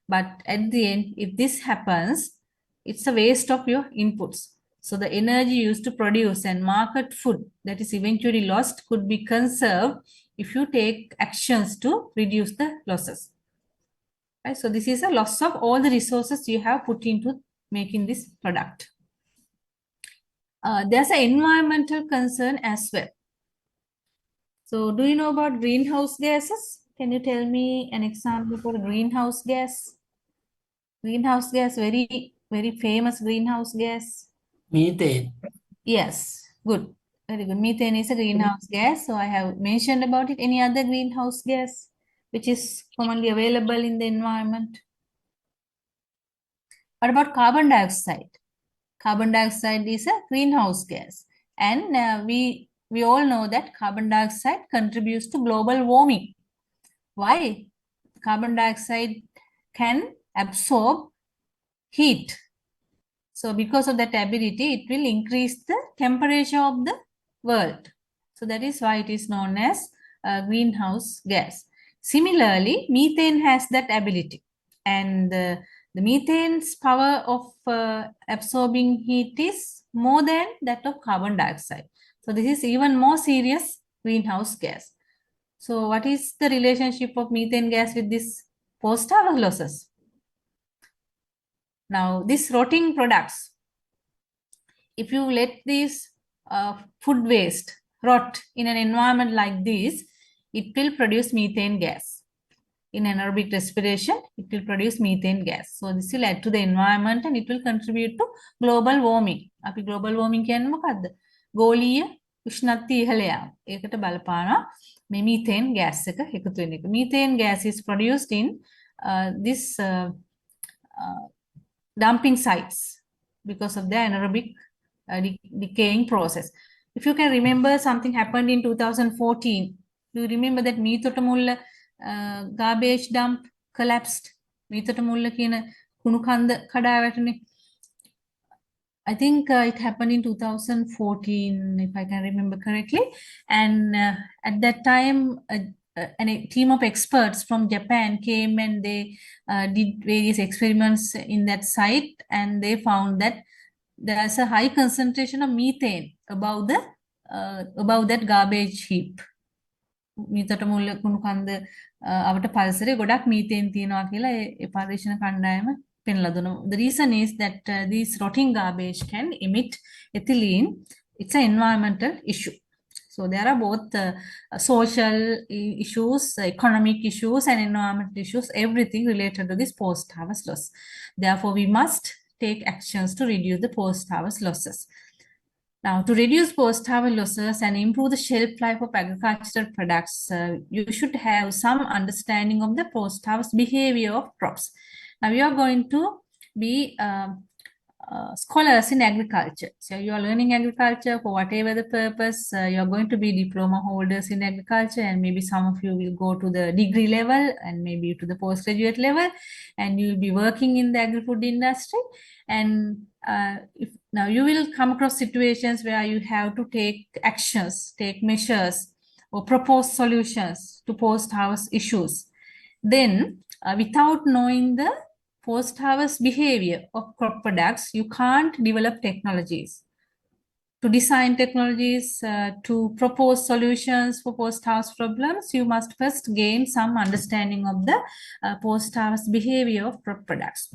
But at the end, if this happens, it's a waste of your inputs. So the energy used to produce and market food that is eventually lost could be conserved if you take actions to reduce the losses. Right? So this is a loss of all the resources you have put into making this product. There's an environmental concern as well. So do you know about greenhouse gases? Can you tell me an example for greenhouse gas? Greenhouse gas, very, very famous greenhouse gas. Methane. Yes, good. Very good. Methane is a greenhouse gas. So I have mentioned about it. Any other greenhouse gas which is commonly available in the environment? What about carbon dioxide? Carbon dioxide is a greenhouse gas. And we all know that carbon dioxide contributes to global warming. Why? Carbon dioxide can absorb heat. So because of that ability, it will increase the temperature of the world. So that is why it is known as greenhouse gas. Similarly, methane has that ability. And the methane's power of absorbing heat is more than that of carbon dioxide. So this is even more serious greenhouse gas. So what is the relationship of methane gas with this post-harvest losses? Now, these rotting products, if you let these food waste rot in an environment like this, it will produce methane gas. In anaerobic respiration, it will produce methane gas. So this will add to the environment and it will contribute to global warming. අපි global warming කියන්නේ මොකද්ද? ගෝලීය උෂ්ණත්වය ඉහළ යාම. ඒකට බලපානවා මේ methane gas එක එකතු වෙන එක. Methane gas is produced in this dumping sites because of the anaerobic decaying process. If you can remember, something happened in 2014. Do you remember that Meetotamulla garbage dump collapsed? Meetotamulla කියන කුණු කන්ද කඩා වැටුනේ. I think it happened in 2014, if I can remember correctly. And at that time, a team of experts from Japan came and they did various experiments in that site, and they found that there's a high concentration of methane above that garbage heap. මීතටමුල්ල කුණු කන්ද අවට පරිසරේ ගොඩක් methane තියෙනවා කියලා ඒ පරීක්ෂණ කණ්ඩායම පෙන්ලා දුන්නා. The reason is that these rotting garbage can emit ethylene. It's an environmental issue. So there are both social issues, economic issues, and environmental issues, everything related to this post-harvest loss. Therefore, we must take actions to reduce the post-harvest losses. Now, to reduce post-harvest losses and improve the shelf life of agricultural products, you should have some understanding of the post-harvest behavior of crops. Now, you are going to be scholars in agriculture. So, you are learning agriculture for whatever the purpose. You are going to be diploma holders in agriculture, and maybe some of you will go to the degree level and maybe to the postgraduate level, and you will be working in the agri-food industry. And now you will come across situations where you have to take actions, take measures, or propose solutions to post-harvest issues. Then, without knowing the post-harvest behavior of crop products, you can't develop technologies. To design technologies, to propose solutions for post-harvest problems, you must first gain some understanding of the post-harvest behavior of crop products.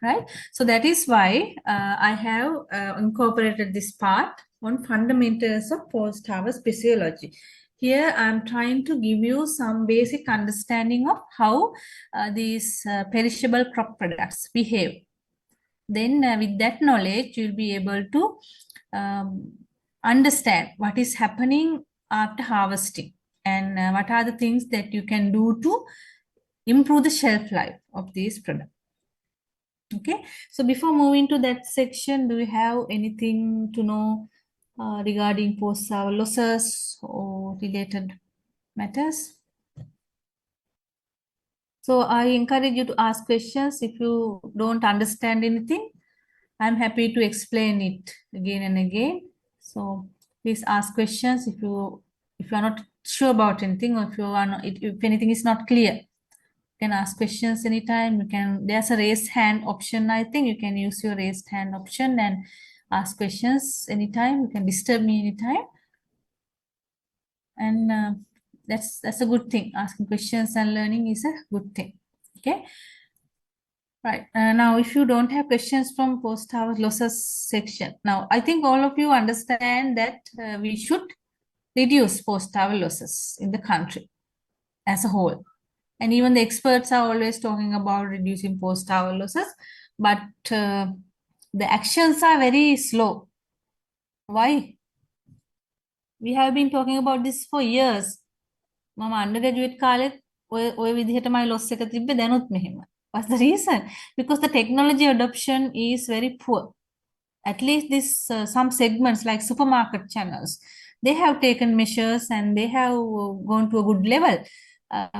Right? So that is why I have incorporated this part on fundamentals of post-harvest physiology. Here I'm trying to give you some basic understanding of how these perishable crop products behave. Then with that knowledge, you'll be able to understand what is happening after harvesting and what are the things that you can do to improve the shelf life of these products. Okay, so before moving to that section, do you have anything to know regarding post-harvest losses or related Matters? So I encourage you to ask questions if you don't understand anything. I'm happy to explain it again and again. So please ask questions if you are not sure about anything, or if you are not, if anything is not clear. You can ask questions anytime. You can, there's a raise hand option. I think you can use your raised hand option and ask questions anytime. You can disturb me anytime. And that's a good thing. Asking questions and learning is a good thing. Okay. Right. Now, if you don't have questions from post-harvest losses section, now I think all of you understand that we should reduce post-harvest losses in the country as a whole. And even the experts are always talking about reducing post-harvest losses, but the actions are very slow. Why? We have been talking about this for years. මම undergraduate කාලෙත් ඔය විදිහටමයි loss එක තිබ්බේ දැනුත් මෙහෙම. What's the reason? Because the technology adoption is very poor. At least this some segments like supermarket channels, they have taken measures and they have gone to a good level.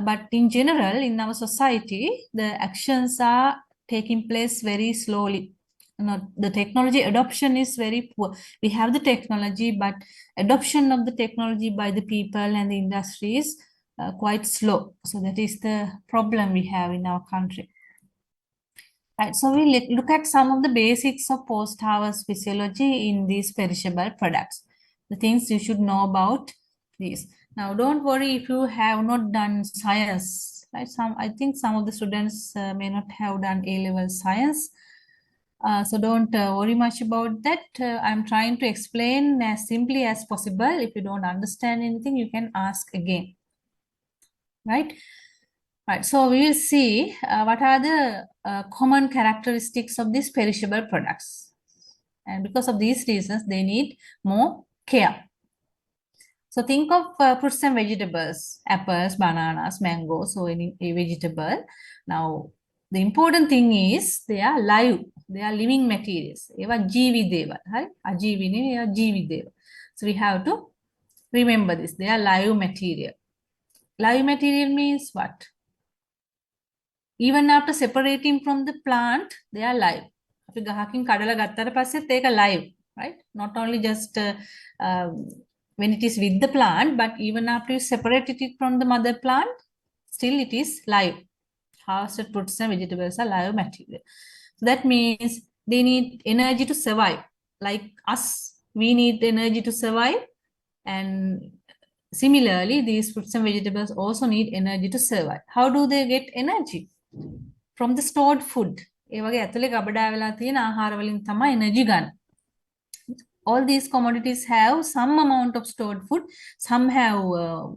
But in general, in our society, the actions are taking place very slowly. The technology adoption is very poor. We have the technology, but adoption of the technology by the people and the industry is quite slow. So that is the problem we have in our country. Right, so we look at some of the basics of post-harvest physiology in these perishable products. The things you should know about these. Now, don't worry if you have not done science. Right, I think some of the students may not have done A-level science. So don't worry much about that. I'm trying to explain as simply as possible. If you don't understand anything, you can ask again. Right? Right, so we will see what are the common characteristics of these perishable products. And because of these reasons, they need more care. So think of fruits and vegetables, apples, bananas, mangoes, so any a vegetable. Now, the important thing is they are live, they are living materials. ඒවා ජීවි දේවල්, හරි? අජීවි නෙවෙයි, ඒවා ජීවි දේවල්. So we have to remember this. They are live material. Live material means what? Even after separating from the plant, they are live. අපි ගහකින් කඩලා ගත්තට පස්සෙත් ඒක live, right? Not only just when it is with the plant, but even after you separated it from the mother plant, still it is live. Harvested fruits and vegetables are live material. So that means they need energy to survive. Like us, we need energy to survive. And similarly, these fruits and vegetables also need energy to survive. How do they get energy? From the stored food. ඒ වගේ ඇතුලේ ගබඩා වෙලා තියෙන ආහාර වලින් තමයි energy ගන්න. All these commodities have some amount of stored food. Some have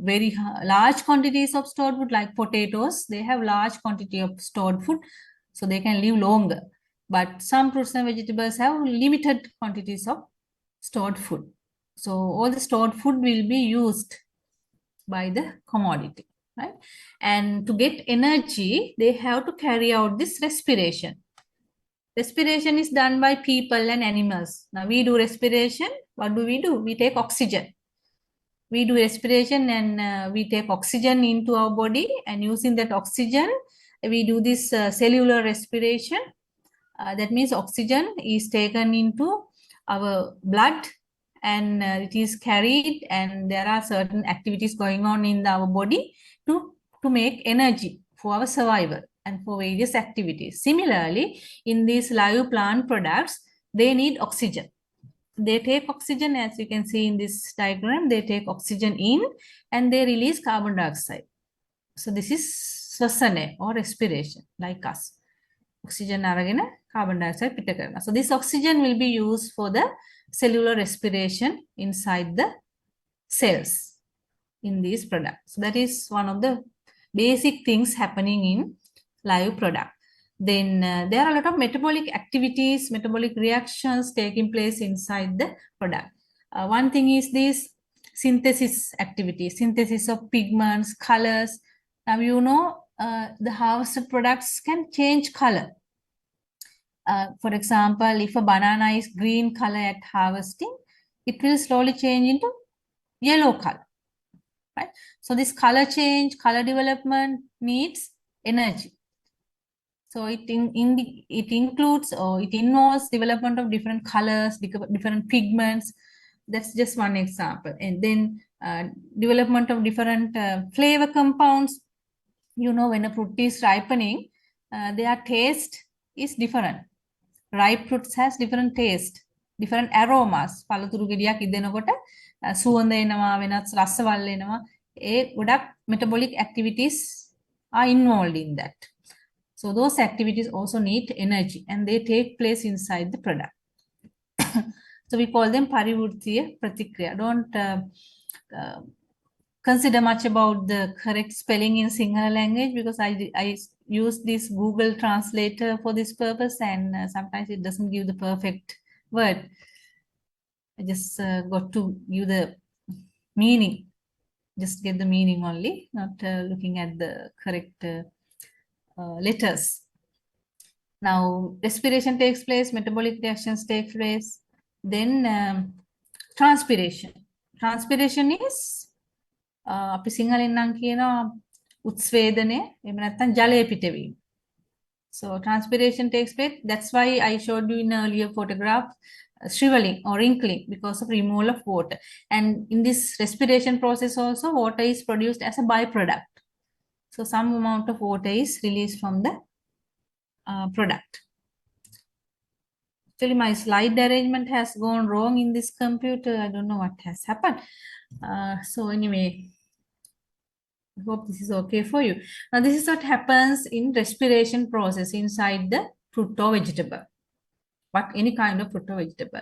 very large quantities of stored food, like potatoes. They have large quantity of stored food, so they can live longer. But some fruits and vegetables have limited quantities of stored food. So all the stored food will be used by the commodity, right? And to get energy, they have to carry out this respiration. Respiration is done by people and animals. Now we do respiration. What do? We take oxygen. We do respiration and we take oxygen into our body, and using that oxygen, we do this cellular respiration. That means oxygen is taken into our blood and it is carried, and there are certain activities going on in our body to make energy for our survival and for various activities. Similarly, in these live plant products, they need oxygen. They take oxygen, as you can see in this diagram, they take oxygen in and they release carbon dioxide. So this is swasana or respiration, like us. Oxygen aragena carbon dioxide pitta karana. So this oxygen will be used for the cellular respiration inside the cells in these products. So that is one of the basic things happening in live product. Then there are a lot of metabolic activities, metabolic reactions taking place inside the product. One thing is this synthesis activity, synthesis of pigments, colors. Now you know the harvested products can change color. For example, if a banana is green color at harvesting, it will slowly change into yellow color. right? So this color change, color development needs energy. So it includes or it involves development of different colors, different pigments. That's just one example. And then development of different flavor compounds. You know, when a fruit is ripening, their taste is different. Ripe fruits has different taste, different aromas. පළතුරු ගෙඩියක් ඉදෙනකොට සුවඳ එනවා, වෙනත් රසවල් එනවා. ඒ ගොඩක් metabolic activities are involved in that. So those activities also need energy and they take place inside the product. So we call them parivurtiya pratikriya. Don't consider much about the correct spelling in Sinhala language because I use this Google translator for this purpose and sometimes it doesn't give the perfect word. I just got to give the meaning, just get the meaning only, not looking at the correct letters. Now respiration takes place, metabolic reactions take place, then transpiration. Transpiration is අපි සිංහලෙන් නම් කියනවා උත්ස්වේදනය එහෙම නැත්නම් ජලය පිටවීම. So transpiration takes place. That's why I showed you in an earlier photograph shriveling or wrinkling because of removal of water. And in this respiration process also water is produced as a byproduct. So some amount of water is released from the product. Actually, my slide arrangement has gone wrong in this computer. I don't know what has happened. So anyway, I hope this is okay for you. Now, this is what happens in respiration process inside the fruit or vegetable, but any kind of fruit or vegetable.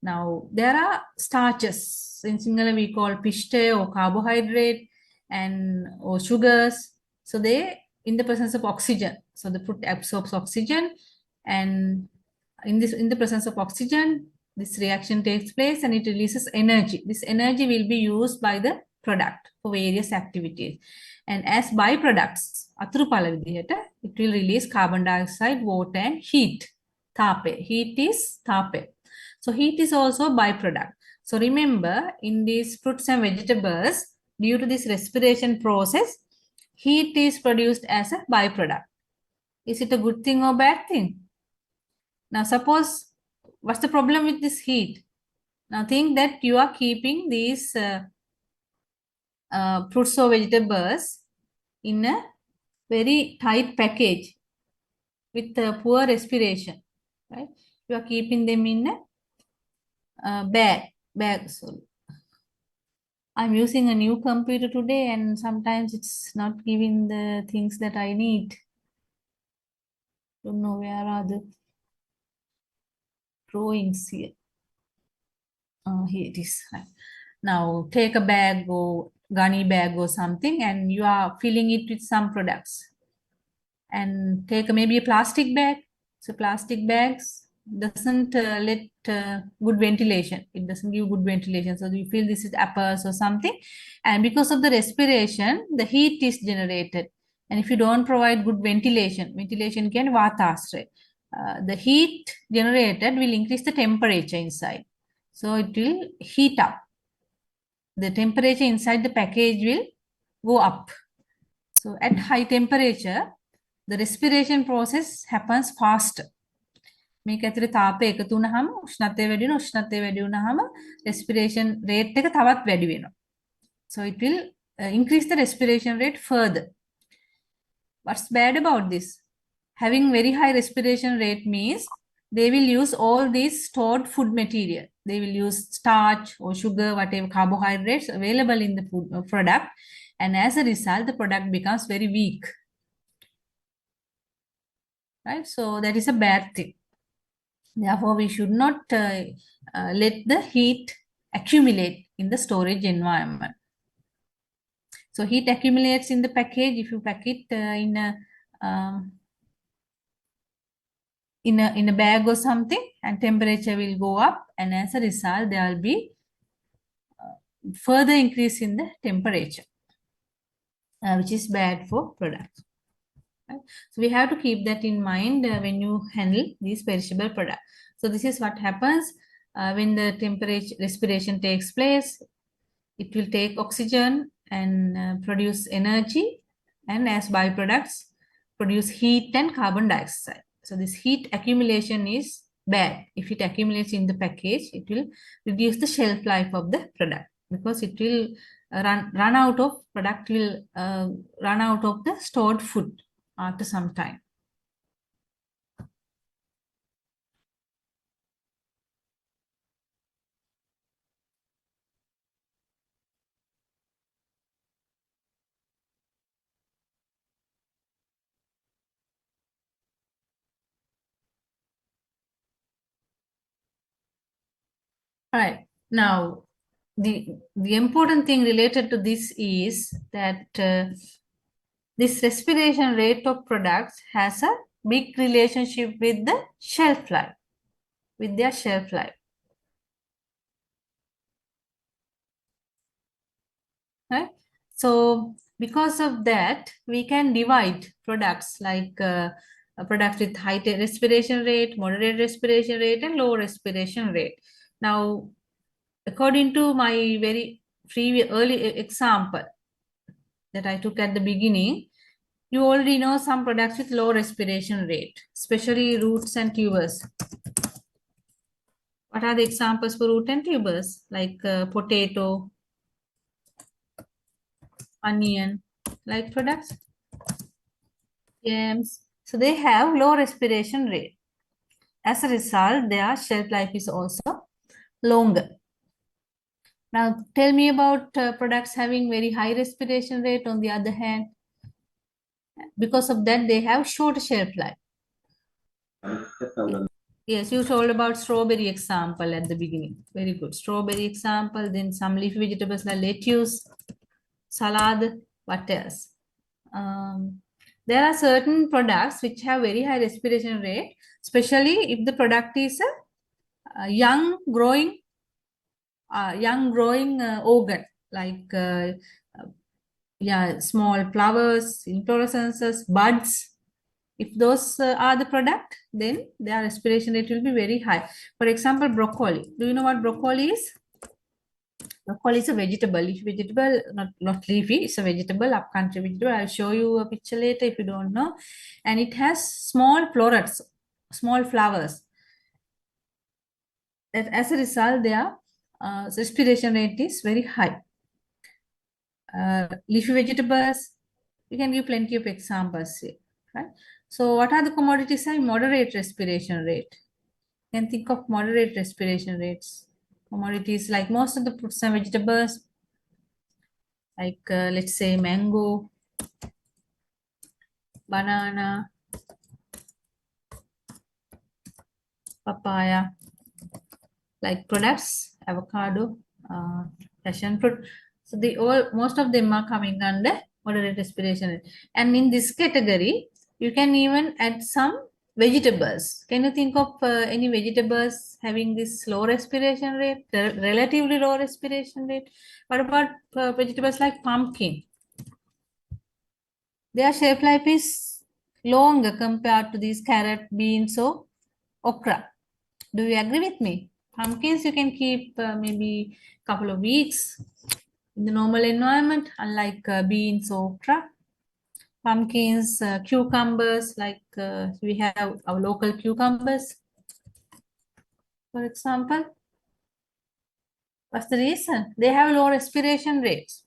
Now, there are starches. In Sinhala, we call pishte or carbohydrate and or sugars. So they in the presence of oxygen. So the fruit absorbs oxygen, and in the presence of oxygen, this reaction takes place and it releases energy. This energy will be used by the product for various activities. And as byproducts, අතුරුඵල විදිහට it will release carbon dioxide, water and heat. Tape. Heat is tape. So heat is also a byproduct. So remember, in these fruits and vegetables, due to this respiration process, heat is produced as a byproduct. Is it a good thing or bad thing? Now suppose, what's the problem with this heat? Now think that you are keeping these fruits or vegetables in a very tight package with poor respiration, right? You are keeping them in a bag. Sorry. I'm using a new computer today and sometimes it's not giving the things that I need. Don't know where are the drawings here. Here it is. Now take a bag or gunny bag or something and you are filling it with some products. And take maybe a plastic bag. So plastic bags doesn't let good ventilation. It doesn't give good ventilation. So you feel this is apples or something. And because of the respiration, the heat is generated. And if you don't provide good ventilation can vatasre. The heat generated will increase the temperature inside. So it will heat up. The temperature inside the package will go up. So at high temperature, the respiration process happens faster. මේක ඇතුලේ තාපය එකතු වුණාම උෂ්ණත්වය වැඩි වුණාම respiration rate එක තවත් වැඩි වෙනවා. So it will increase the respiration rate further. What's bad about this? Having very high respiration rate means they will use all these stored food material. They will use starch or sugar, whatever carbohydrates available in the food product. And as a result, the product becomes very weak. Right? So that is a bad thing. Therefore, we should not let the heat accumulate in the storage environment. So heat accumulates in the package. If you pack it in a bag or something, and temperature will go up, and as a result, there will be further increase in the temperature, which is bad for products. Right? So we have to keep that in mind when you handle these perishable products. So this is what happens when the temperature respiration takes place. It will take oxygen and produce energy, and as byproducts produce heat and carbon dioxide. So this heat accumulation is bad. If it accumulates in the package, it will reduce the shelf life of the product, because it will run out of product, will run out of the stored food after some time. Right. Now, the important thing related to this is that this respiration rate of products has a big relationship with the shelf life, with their shelf life. Right? So because of that, we can divide products like a product with high respiration rate, moderate respiration rate, and low respiration rate. Now, according to my very early example that I took at the beginning, you already know some products with low respiration rate, especially roots and tubers. What are the examples for root and tubers? Like potato, onion, like products, yams. So they have low respiration rate. As a result, their shelf life is also longer. Now, tell me about products having very high respiration rate. On the other hand, because of that, they have short shelf life. Yes, you told about strawberry example at the beginning. Very good. Strawberry example. Then some leafy vegetables like lettuce, salad. What else? There are certain products which have very high respiration rate, especially if the product is a young growing organ, like small flowers, inflorescences, buds. If those are the product, then their respiration rate will be very high. For example, broccoli. Do you know what broccoli is? Broccoli is a vegetable. Leafy vegetable, not leafy, it's a vegetable, upcountry vegetable. I'll show you a picture later if you don't know. And it has small florets, small flowers. That as a result, their respiration rate is very high. Leafy vegetables, you can give plenty of examples here, right? So what are the commodities having moderate respiration rate? You can think of moderate respiration rates. Commodities like most of the fruits and vegetables, like let's say mango, banana, papaya, like products, avocado, passion fruit. So most of them are coming under moderate respiration rate. And in this category, you can even add some vegetables. Can you think of any vegetables having this low respiration rate, relatively low respiration rate? What about vegetables like pumpkin? Their shelf life is longer compared to these carrot, beans, or okra. Do you agree with me? Pumpkins you can keep maybe a couple of weeks in the normal environment, unlike beans or okra. Pumpkins, cucumbers, like we have our local cucumbers, for example. What's the reason? They have low respiration rates.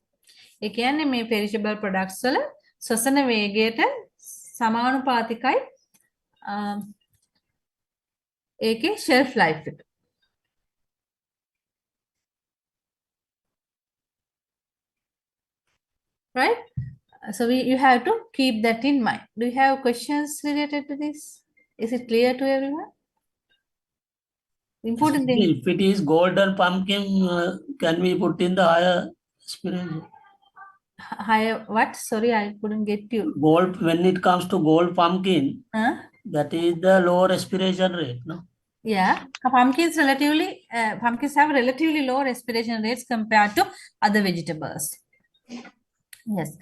ඒ කියන්නේ මේ perishable products වල ශ්වසන වේගයට සමානුපාතිකයි ඒකේ shelf life එක. Right? So you have to keep that in mind. Do you have questions related to this? Is it clear to everyone? Important thing. If it is golden pumpkin, can we put in the higher respiration? Higher what? Sorry, I couldn't get you. Gold, when it comes to gold pumpkin, that is the low respiration rate, no? Yeah, pumpkins have relatively low respiration rates compared to other vegetables. Yes,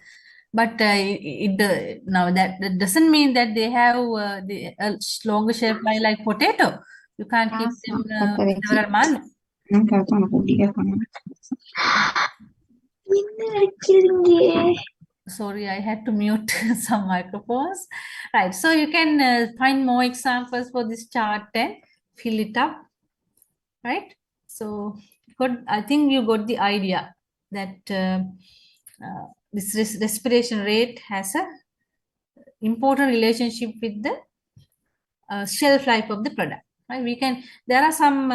but now that doesn't mean that they have the longer shelf life like potato. You can't keep them several months. Sorry, I had to mute some microphones. Right, so you can find more examples for this chart and fill it up, right? So I think you got the idea that this respiration rate has a important relationship with the shelf life of the product, right? There are some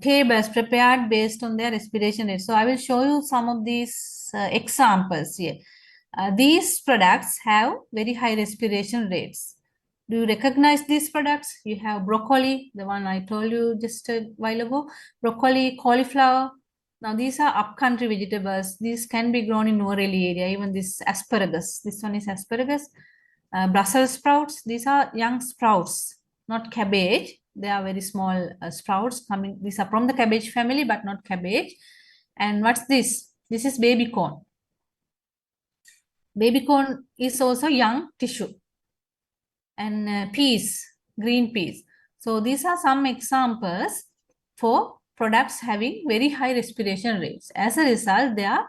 tables prepared based on their respiration rate. So I will show you some of these examples here. These products have very high respiration rates. Do you recognize these products? You have broccoli, the one I told you just a while ago, broccoli, cauliflower. Now these are upcountry vegetables. These can be grown in Norelli area, even this asparagus. This one is asparagus. Brussels sprouts, these are young sprouts, not cabbage. They are very small sprouts coming. These are from the cabbage family, but not cabbage. And what's this? This is baby corn. Baby corn is also young tissue. And peas, green peas. So these are some examples for products having very high respiration rates. As a result, their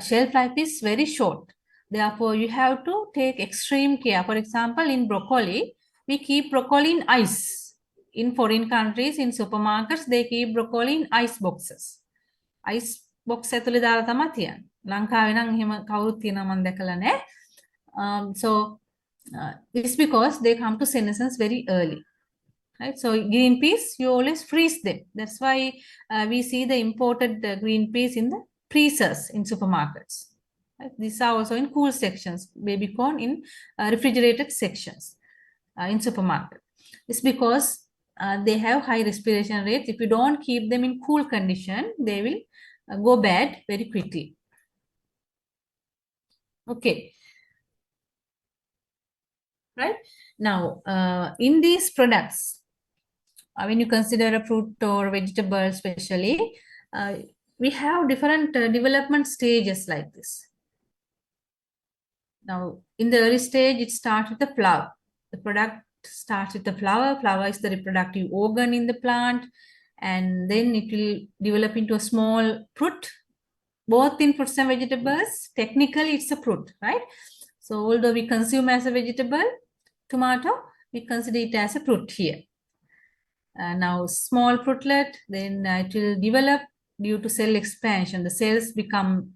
shelf life is very short. Therefore, you have to take extreme care. For example, in broccoli, we keep broccoli in ice. In foreign countries, in supermarkets, they keep broccoli in ice boxes. Ice box ඇතුලේ දාලා තමයි තියන්නේ. ලංකාවේ නම් එහෙම කවුරුත් තියනවා මම දැකලා නැහැ. So it's because they come to senescence very early. Right? So green peas, you always freeze them. That's why we see the imported green peas in the freezers in supermarkets. Right? These are also in cool sections, baby corn in refrigerated sections in supermarket. It's because they have high respiration rates. If you don't keep them in cool condition, they will go bad very quickly. Okay. Right? Now, in these products, when you consider a fruit or vegetable especially, we have different development stages like this. Now, in the early stage, it starts with the flower. The product starts with the flower. Flower is the reproductive organ in the plant. And then it will develop into a small fruit. Both in fruits and vegetables, technically it's a fruit, right? So although we consume as a vegetable, tomato, we consider it as a fruit here. Now small fruitlet, then it will develop due to cell expansion. The cells become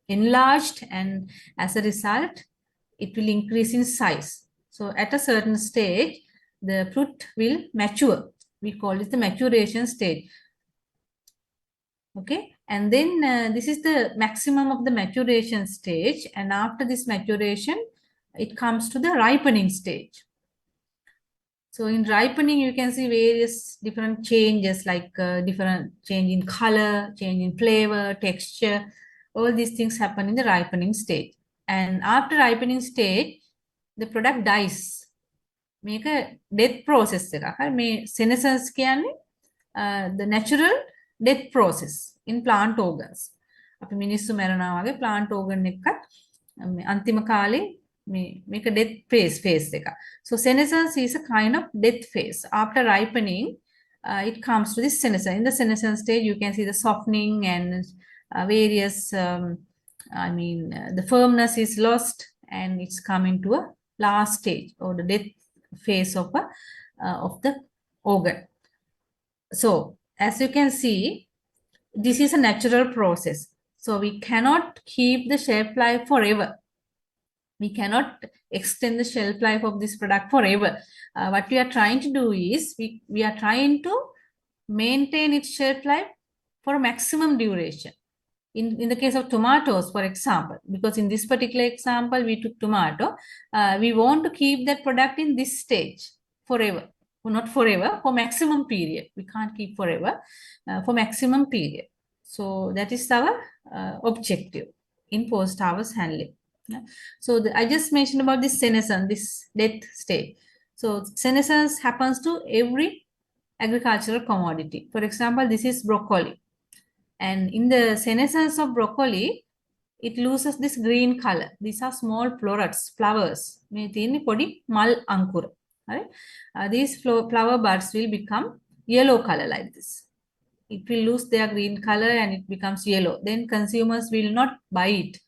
enlarged, and as a result, it will increase in size. So at a certain stage, the fruit will mature. We call it the maturation stage. Okay, and then this is the maximum of the maturation stage. And after this maturation, it comes to the ripening stage. So in ripening, you can see various different changes, like different change in color, change in flavor, texture. All these things happen in the ripening stage. And after ripening stage, the product dies. Make a death process. May senescence the natural death process in plant organs. අපි මිනිස්සු මරනවා වගේ plant organ එකත් අන්තිම කාලේ make a death phase එක. So senescence is a kind of death phase. After ripening, it comes to this senescence. In the senescence stage, you can see the softening and various, the firmness is lost, and it's coming to a last stage or the death phase of the organ. So as you can see, this is a natural process. So we cannot keep the shelf life forever. We cannot extend the shelf life of this product forever. What we are trying to do is we are trying to maintain its shelf life for a maximum duration. In the case of tomatoes, for example, because in this particular example, we took tomato, we want to keep that product in this stage forever. Well, not forever, for maximum period. We can't keep forever, for maximum period. So that is our objective in post-harvest handling. Yeah. So I just mentioned about this senescence, this death stage. So senescence happens to every agricultural commodity. For example, this is broccoli. And in the senescence of broccoli, it loses this green color. These are small flowers. Right? These flower buds will become yellow color like this. it will lose their green color and it becomes yellow. Then consumers will not buy it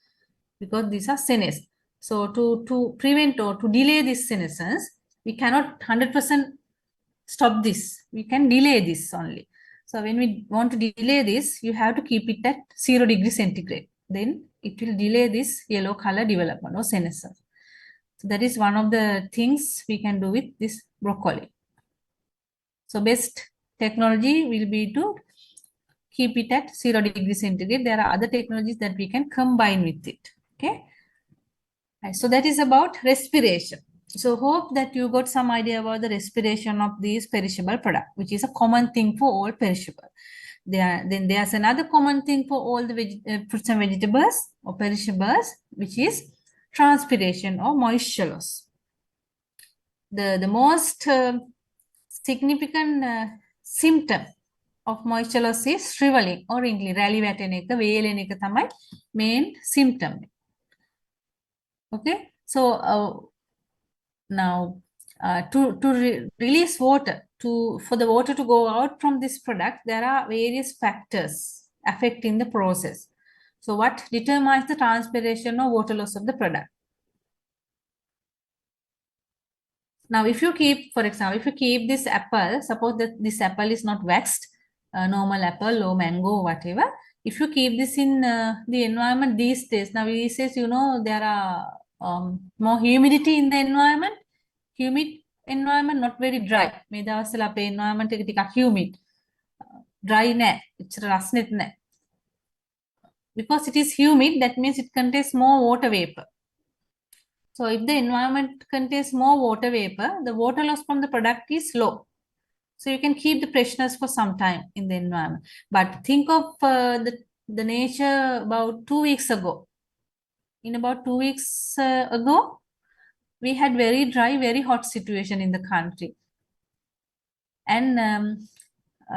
because these are senescent. So to prevent or to delay this senescence, we cannot 100% stop this. We can delay this only. So when we want to delay this, you have to keep it at 0 degree centigrade. Then it will delay this yellow color development or senescence. So that is one of the things we can do with this broccoli. So best technology will be to keep it at 0 degree centigrade. There are other technologies that we can combine with it. Okay. Right, so that is about respiration. So hope that you got some idea about the respiration of these perishable products, which is a common thing for all perishable. Then there's another common thing for all the fruits and vegetables or perishables, which is transpiration or moisture loss. The most significant symptom of moisture loss is shriveling or wrinkling. Rally වැටෙන එක, වේලෙන එක තමයි main symptom. Okay, so now to release water, for the water to go out from this product, there are various factors affecting the process. So what determines the transpiration or water loss of the product? Now, if you keep, for example, if you keep this apple, suppose that this apple is not waxed, normal apple or mango, whatever. If you keep this in the environment these days, now these days, you know, there are more humidity in the environment. Humid environment, not very dry. මේ දවස්වල අපේ environment එක ටිකක් humid. Dry නෑ. එච්චර රස්නෙත් නෑ. Because it is humid, that means it contains more water vapor. So if the environment contains more water vapor, the water loss from the product is low. So you can keep the freshness for some time in the environment. But think of the nature about 2 weeks ago. In about 2 weeks ago, we had very dry, very hot situation in the country. And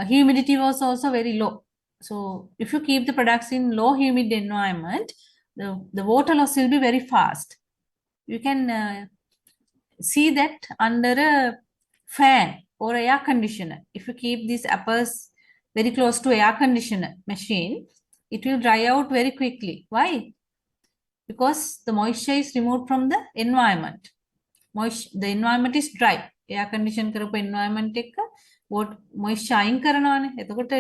humidity was also very low. So if you keep the products in low humid environment, the water loss will be very fast. You can see that under a fan or air conditioner. If you keep these apples very close to air conditioner machine, it will dry out very quickly. Why? Because the moisture is removed from the environment. The environment is dry. Air condition කරපු environment එක moisture අයින් කරනවානේ. එතකොට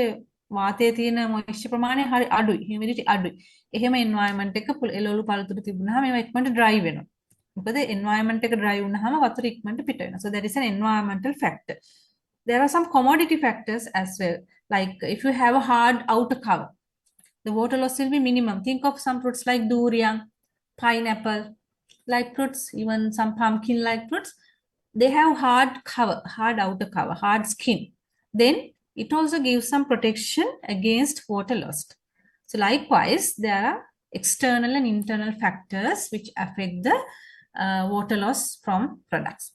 වාතයේ තියෙන moisture ප්‍රමාණය හරි අඩුයි. humidity අඩුයි. එහෙම environment එක එළවලු පළතුරු තිබුණාම ඒවා ඉක්මනට dry වෙනවා. මොකද environment එක dry වුණාම වතුර ඉක්මනට පිට වෙනවා. So that is an environmental factor. There are some commodity factors as well. Like if you have a hard outer cover, the water loss will be minimum. Think of some fruits like durian, pineapple, like fruits, even some pumpkin-like fruits. They have hard cover, hard outer cover, hard skin. Then it also gives some protection against water loss. So likewise, there are external and internal factors which affect the water loss from products.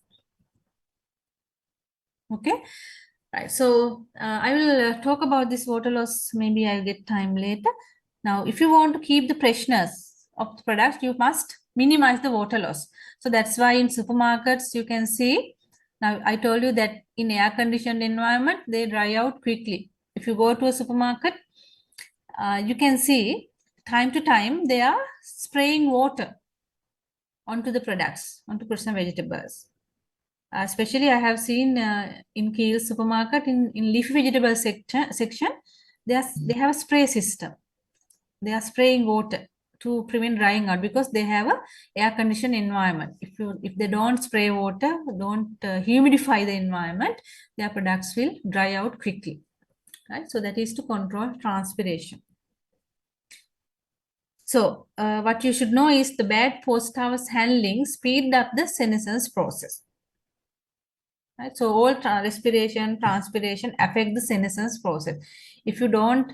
Okay, right. So I will talk about this water loss. Maybe I'll get time later. Now, if you want to keep the freshness of the product, you must minimize the water loss. So that's why in supermarkets you can see. Now I told you that in air-conditioned environment they dry out quickly. If you go to a supermarket, you can see time to time they are spraying water onto the products, onto fruits and vegetables. Especially I have seen in Kiel supermarket in leafy vegetable section, they have a spray system. They are spraying water to prevent drying out because they have a air-conditioned environment. If they don't spray water, don't humidify the environment, their products will dry out quickly. Right? So that is to control transpiration. So what you should know is the bad post-harvest handling speed up the senescence process. Right? So all respiration, transpiration affect the senescence process. If you don't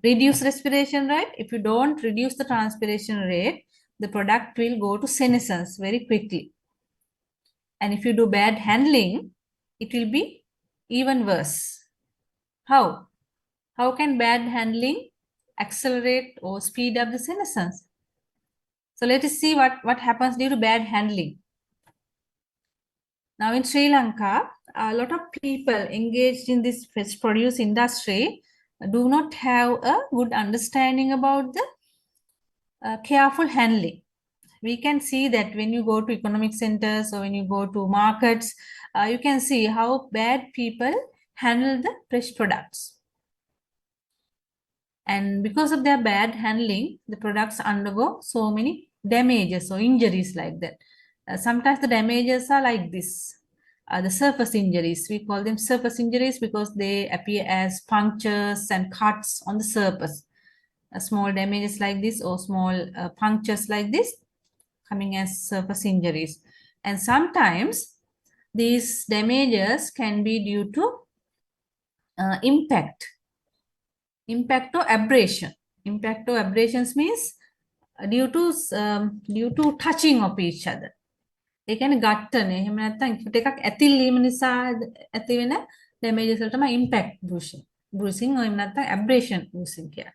reduce respiration rate, if you don't reduce the transpiration rate, the product will go to senescence very quickly. And if you do bad handling, it will be even worse. How? How can bad handling accelerate or speed up the senescence? So let us see what happens due to bad handling. Now in Sri Lanka, a lot of people engaged in this fish produce industry, do not have a good understanding about the careful handling. We can see that when you go to economic centers or when you go to markets, you can see how bad people handle the fresh products. And because of their bad handling, the products undergo so many damages or injuries like that. Sometimes the damages are like this. The surface injuries, we call them surface injuries because they appear as punctures and cuts on the surface. Small damages like this or small punctures like this coming as surface injuries. And sometimes these damages can be due to impact or abrasion. Impact or abrasions means due to touching of each other. ඒ කියන්නේ ගත්තනේ එහෙම නැත්නම් ටිකක් ඇතිල්ලීම නිසා ඇති වෙන damages වලට තමයි impact bruising or එහෙම නැත්නම් abrasion bruising කියන්නේ.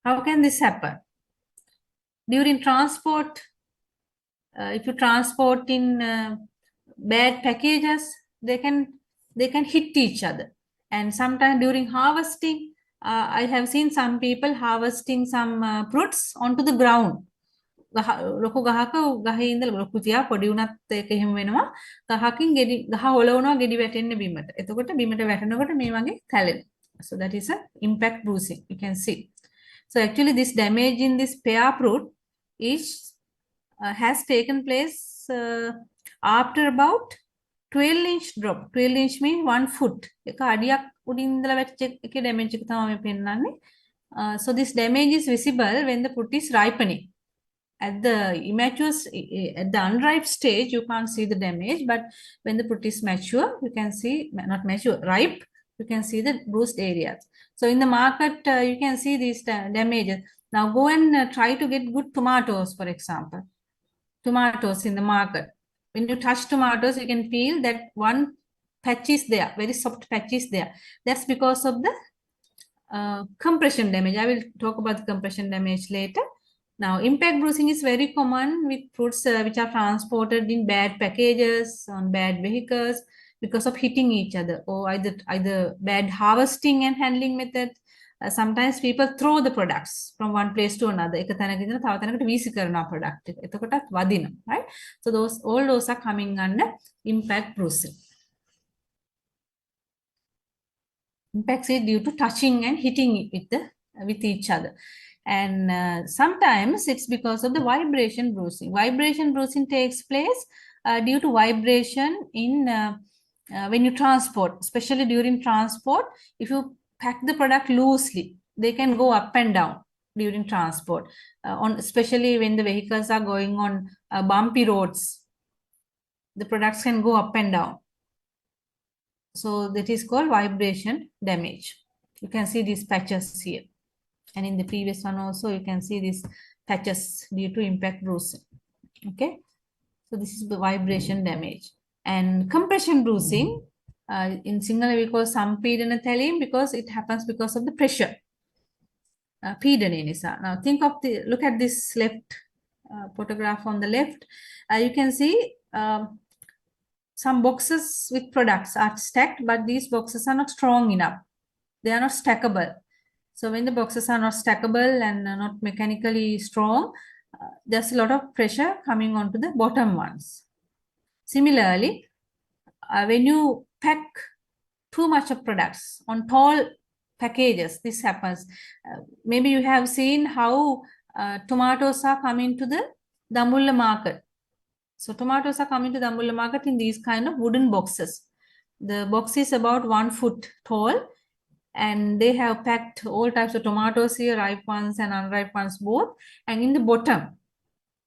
How can this happen? During transport, if you transport in bad packages, they can hit each other. And sometimes during harvesting, I have seen some people harvesting some fruits onto the ground. ලොකු ගහක ගහේ ඉඳලා ලොකු තියා පොඩි උනත් ඒක එහෙම වෙනවා. ගහකින් ගෙඩි ගහ හොලවනවා ගෙඩි වැටෙන්න බිමට. එතකොට බිමට වැටෙනකොට මේ වගේ තැලෙනවා. So that is a impact bruising. You can see. So actually this damage in this pear fruit has taken place after about 12-inch drop. 12-inch means 1 foot. එක අඩියක් උඩින් ඉඳලා වැටිච්ච එකේ damage එක තමයි මේ පෙන්නන්නේ. So this damage is visible when the fruit is ripening. At the immature, at the unripe stage, you can't see the damage, but when the fruit is mature, you can see, not mature, ripe, you can see the bruised areas. So in the market, you can see these damages. Now go and try to get good tomatoes, for example. Tomatoes in the market. When you touch tomatoes, you can feel that one patch is there, very soft patch is there. That's because of the compression damage. I will talk about the compression damage later. Now, impact bruising is very common with fruits which are transported in bad packages on bad vehicles because of hitting each other or either bad harvesting and handling method. Sometimes people throw the products from one place to another. එක තැනක ඉඳලා තව තැනකට වීසි කරනවා product එක. එතකොටත් වදිනවා, right? So all those are coming under impact bruising. Impacts is due to touching and hitting with each other. And sometimes it's because of the vibration bruising. Vibration bruising takes place due to vibration in when you transport, especially during transport. If you pack the product loosely, they can go up and down during transport, especially when the vehicles are going on bumpy roads. The products can go up and down. So that is called vibration damage. You can see these patches here. And in the previous one also, you can see these patches due to impact bruising. Okay. So this is the vibration damage. And compression bruising, in Sinhala we call sampidana thalim because it happens because of the pressure. Pidana nisa. Now think of look at this left photograph on the left. You can see some boxes with products are stacked, but these boxes are not strong enough. They are not stackable. So when the boxes are not stackable and not mechanically strong, there's a lot of pressure coming onto the bottom ones. Similarly, when you pack too much of products on tall packages, this happens. Maybe you have seen how tomatoes are coming to the Dambulla market. So tomatoes are coming to the Dambulla market in these kind of wooden boxes. The box is about 1 foot tall. And they have packed all types of tomatoes here, ripe ones and unripe ones both. And in the bottom,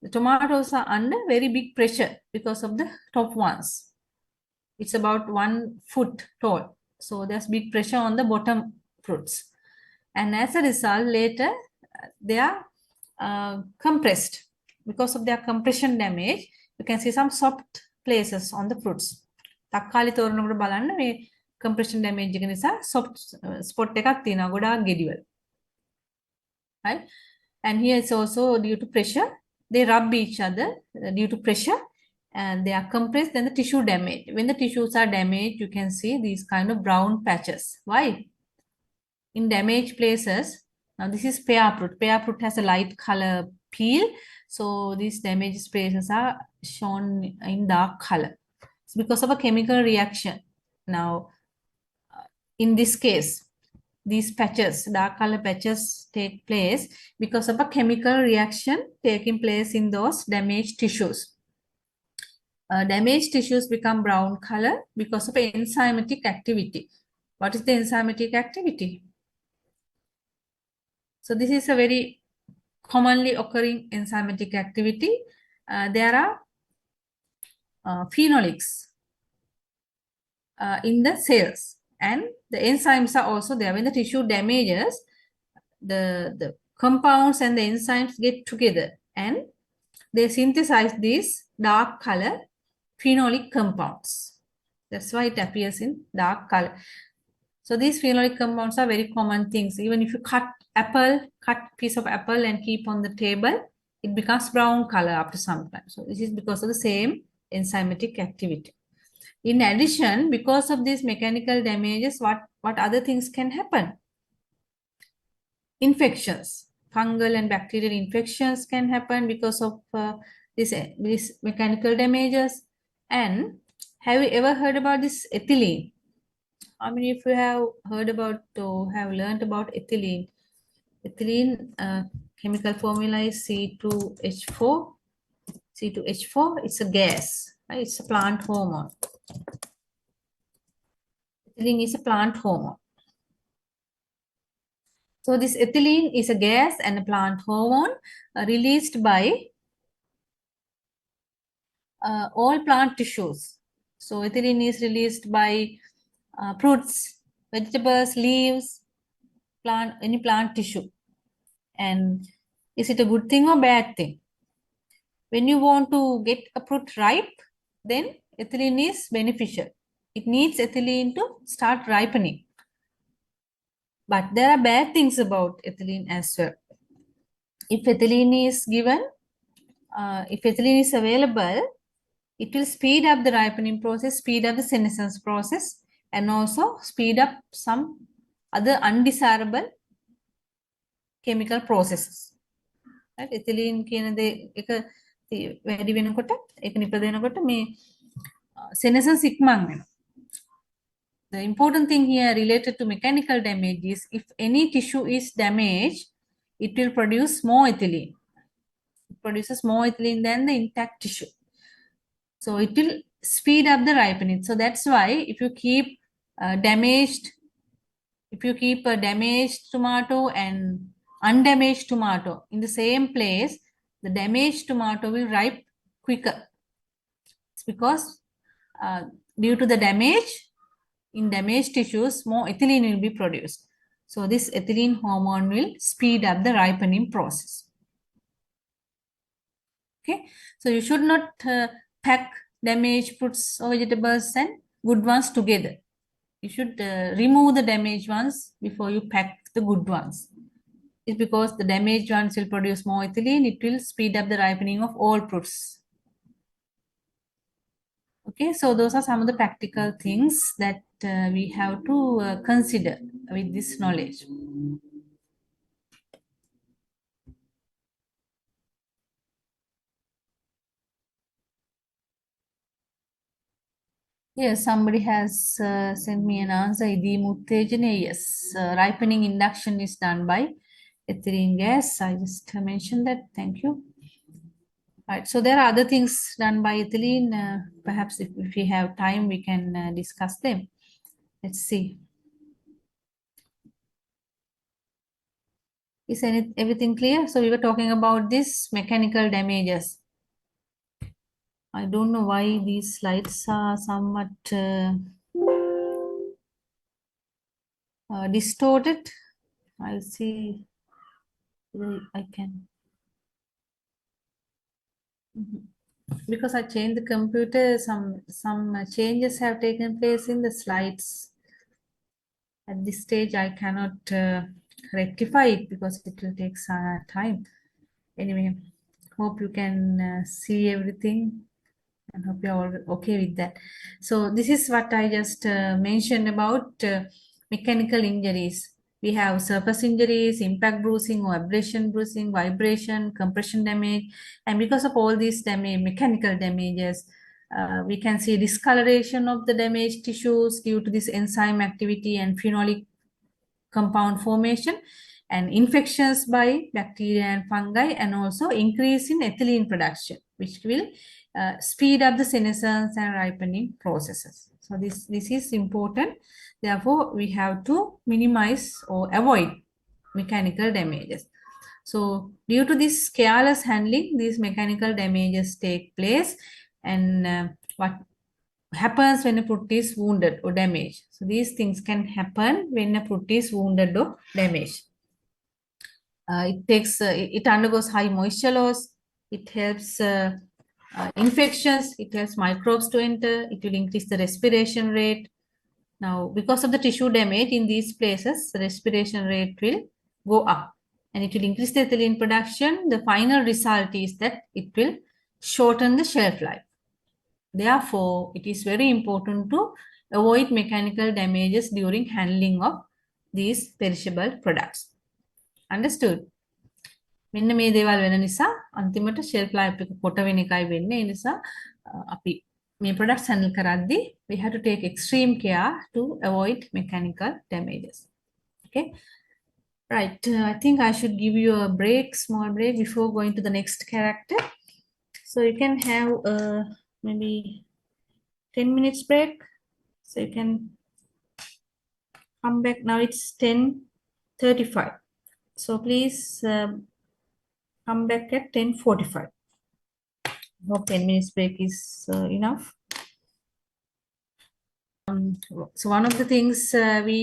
the tomatoes are under very big pressure because of the top ones. It's about 1 foot tall. So there's big pressure on the bottom fruits. And as a result, later, they are compressed. Because of their compression damage, you can see some soft places on the fruits. තක්කාලි තෝරනකොට බලන්න මේ compression damage එක නිසා soft spot එකක් තියෙනවා ගොඩාක් ගෙඩිවල. Right? And here it's also due to pressure. They rub each other due to pressure and they are compressed. Then the tissue damage. When the tissues are damaged, you can see these kind of brown patches. Why? in damaged places. Now this is pear fruit. Pear fruit has a light color peel. So these damaged places are shown in dark color. It's because of a chemical reaction. Now, in this case, these patches, dark color patches take place because of a chemical reaction taking place in those damaged tissues. Damaged tissues become brown color because of enzymatic activity. What is the enzymatic activity? So this is a very commonly occurring enzymatic activity. There are phenolics in the cells, and the enzymes are also there. When the tissue damages, the compounds and the enzymes get together and they synthesize these dark color phenolic compounds. That's why it appears in dark color. So these phenolic compounds are very common things. Even if you cut piece of apple and keep on the table, it becomes brown color after some time. So this is because of the same enzymatic activity. In addition, because of these mechanical damages, what other things can happen? Infections, fungal and bacterial infections can happen because of these mechanical damages. And have you ever heard about this ethylene? How many of you have heard about or have learned about ethylene? Ethylene chemical formula is C2H4. C2H4, it's a gas, right? It's a plant hormone. Ethylene is a plant hormone. So this ethylene is a gas and a plant hormone released by all plant tissues. So ethylene is released by fruits, vegetables, leaves, any plant tissue. And is it a good thing or bad thing? When you want to get a fruit ripe, then ethylene is beneficial. It needs ethylene to start ripening. But there are bad things about ethylene as well. If ethylene is given, if ethylene is available, it will speed up the ripening process, speed up the senescence process, and also speed up some other undesirable chemical processes. Right? Ethylene කියන දේ එක වැඩි වෙනකොට ඒක නිපද වෙනකොට මේ senescence ඉක්මන් වෙනවා. The important thing here related to mechanical damage is if any tissue is damaged, it will produce more ethylene. It produces more ethylene than the intact tissue. So it will speed up the ripening. So that's why if you keep a damaged tomato and undamaged tomato in the same place, the damaged tomato will ripe quicker. It's because due to the damage, in damaged tissues, more ethylene will be produced. So this ethylene hormone will speed up the ripening process. Okay, so you should not pack damaged fruits or vegetables and good ones together. You should remove the damaged ones before you pack the good ones. It's because the damaged ones will produce more ethylene. It will speed up the ripening of all fruits. Okay, so those are some of the practical things that we have to consider with this knowledge. Yes, somebody has sent me an answer. Yes, ripening induction is done by ethylene gas. I just mentioned that. Thank you. Right, so there are other things done by ethylene. Perhaps if we have time, we can discuss them. Let's see. Is everything clear? So we were talking about this mechanical damages. I don't know why these slides are somewhat distorted. I'll see. I can. Because I changed the computer, some changes have taken place in the slides. At this stage, I cannot rectify it because it will take some time. Anyway, hope you can see everything and hope you're all okay with that. So this is what I just mentioned about mechanical injuries. We have surface injuries, impact bruising or abrasion bruising, vibration, compression damage. And because of all these damage, mechanical damages, we can see discoloration of the damaged tissues due to this enzyme activity and phenolic compound formation, and infections by bacteria and fungi, and also increase in ethylene production, which will speed up the senescence and ripening processes. So this is important. Therefore, we have to minimize or avoid mechanical damages. So due to this careless handling, these mechanical damages take place, and what happens when a fruit is wounded or damaged. So these things can happen when a fruit is wounded or damaged. It undergoes high moisture loss. It helps infections. It helps microbes to enter. It will increase the respiration rate. Now, because of the tissue damage in these places, the respiration rate will go up, and it will increase the ethylene production. The final result is that it will shorten the shelf life. Therefore, it is very important to avoid mechanical damages during handling of these perishable products. Understood? මෙන්න මේ දේවල් වෙන නිසා අන්තිමට shelf life එක කොට වෙන එකයි වෙන්නේ. ඒ නිසා අපි මේ products handle කරද්දී we have to take extreme care to avoid mechanical damages. Okay? Right. I think I should give you a break, small break, before going to the next character. So you can have maybe 10 minutes break. So you can come back. Now it's 10:35. So please come back at 10:45. I hope 10 minutes break is enough. So one of the things we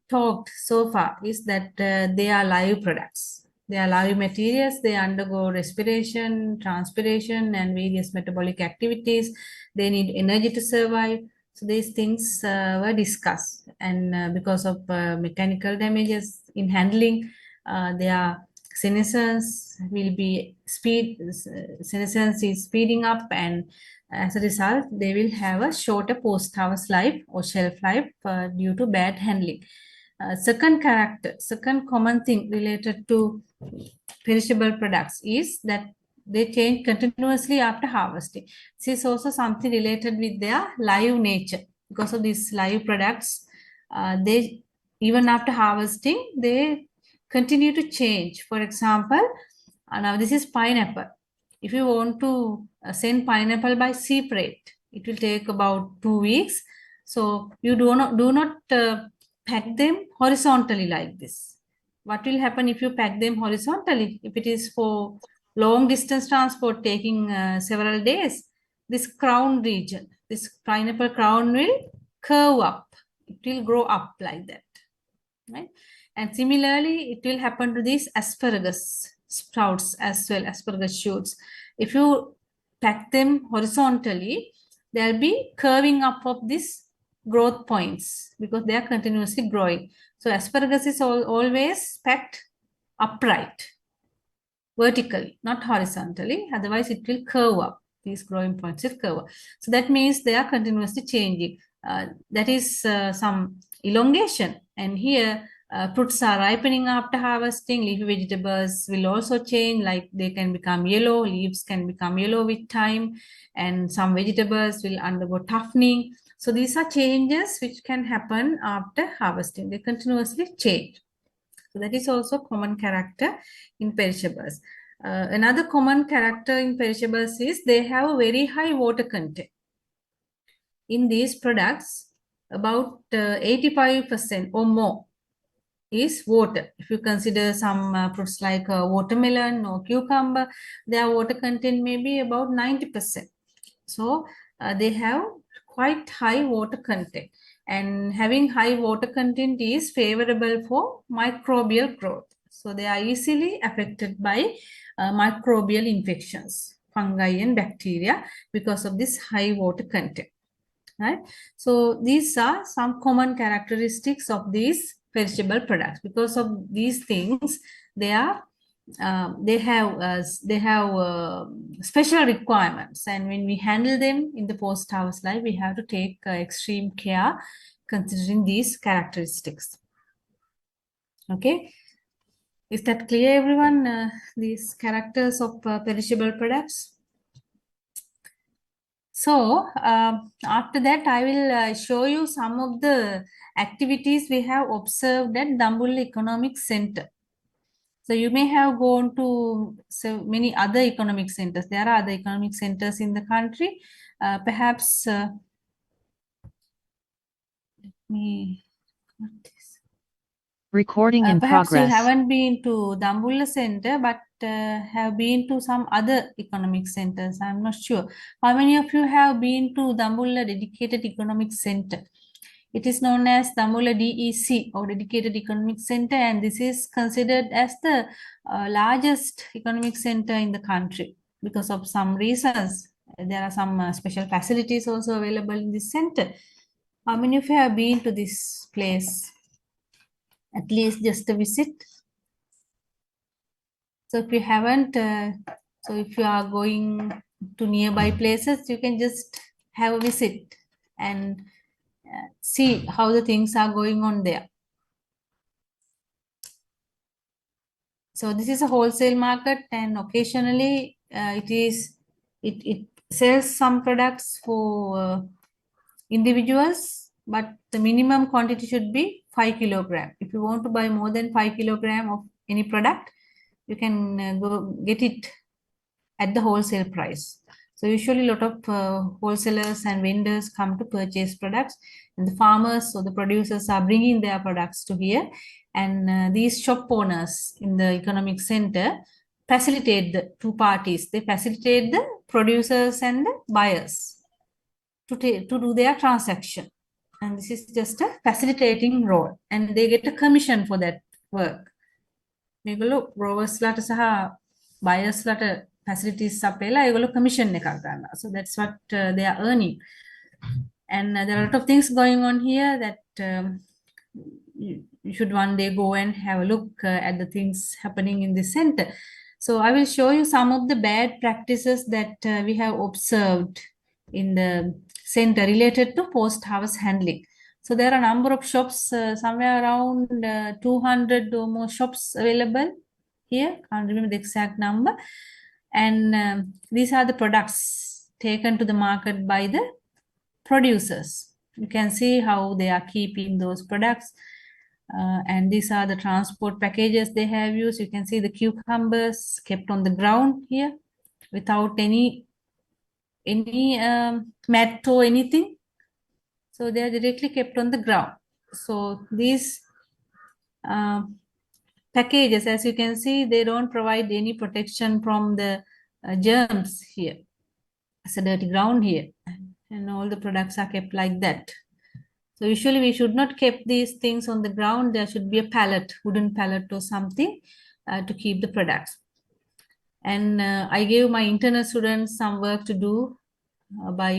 talked so far is that they are live products. They are live materials. They undergo respiration, transpiration, and various metabolic activities. They need energy to survive. So these things were discussed. And because of mechanical damages in handling, their senescence is speeding up, and as a result, they will have a shorter post-harvest life or shelf life due to bad handling. Second common thing related to perishable products is that they change continuously after harvesting. This is also something related with their live nature. Because of these live products, they even after harvesting, they continue to change. For example, now this is pineapple. If you want to send pineapple by sea freight, it will take about 2 weeks. So you do not pack them horizontally like this. What will happen if you pack them horizontally? If it is for long distance transport taking several days, this crown region, this pineapple crown will curve up. It will grow up like that, right? And similarly, it will happen to these asparagus sprouts as well, asparagus shoots. If you pack them horizontally, they'll be curving up of this growth points because they are continuously growing. So asparagus is always packed upright, vertically, not horizontally. Otherwise, it will curve up. These growing points will curve up. So that means they are continuously changing. That is some elongation. And here, fruits are ripening after harvesting. Leafy vegetables will also change, like they can become yellow. Leaves can become yellow with time. And some vegetables will undergo toughening. So these are changes which can happen after harvesting. They continuously change. So that is also common character in perishables. Another common character in perishables is they have a very high water content. In these products, about 85% or more is water. If you consider some fruits like watermelon or cucumber, their water content may be about 90%. So they have quite high water content, and having high water content is favorable for microbial growth. So they are easily affected by microbial infections, fungi and bacteria, because of this high water content, right? So these are some common characteristics of these perishable products. Because of these things, they have special requirements, and when we handle them in the post-harvest life, we have to take extreme care considering these characteristics. Okay, is that clear, everyone? These characters of perishable products. So after that, I will show you some of the activities we have observed at Dambulla Economic Center. So you may have gone to so many other economic centers. There are other economic centers in the country. Perhaps let me. Recording in Perhaps you progress. haven't been to Dambulla Center, but have been to some other economic centers. I'm not sure. How many of you have been to Dambulla Dedicated Economic Center? It is known as Dambulla DEC or Dedicated Economic Center, and this is considered as the largest economic center in the country because of some reasons. There are some special facilities also available in this center. How many of you have been to this place? At least just a visit. So if you haven't, so if you are going to nearby places, you can just have a visit and see how the things are going on there. So this is a wholesale market, and occasionally it sells some products for individuals, but the minimum quantity should be 5 kilogram. If you want to buy more than 5 kilogram of any product, you can go get it at the wholesale price. So usually a lot of wholesalers and vendors come to purchase products, and the farmers or the producers are bringing their products to here, and these shop owners in the economic center facilitate the two parties. They facilitate the producers and the buyers to do their transaction, and this is just a facilitating role, and they get a commission for that work. මේගොල්ලෝ growers ලට සහ buyers ලට facilities සපයලා ඒගොල්ලෝ commission එකක් ගන්නවා. So that's what they are earning. And there are a lot of things going on here that you should one day go and have a look at the things happening in the center. So I will show you some of the bad practices that we have observed in the center related to post-harvest handling. So there are a number of shops, somewhere around 200 or more shops available here. Can't remember the exact number. And these are the products taken to the market by the producers. You can see how they are keeping those products. And these are the transport packages they have used. You can see the cucumbers kept on the ground here without any mat or anything. So they are directly kept on the ground. So these packages, as you can see, they don't provide any protection from the germs here. It's a dirty ground here, and all the products are kept like that. So usually we should not keep these things on the ground. There should be a pallet, wooden pallet or something to keep the products. And I gave my internal students some work to do by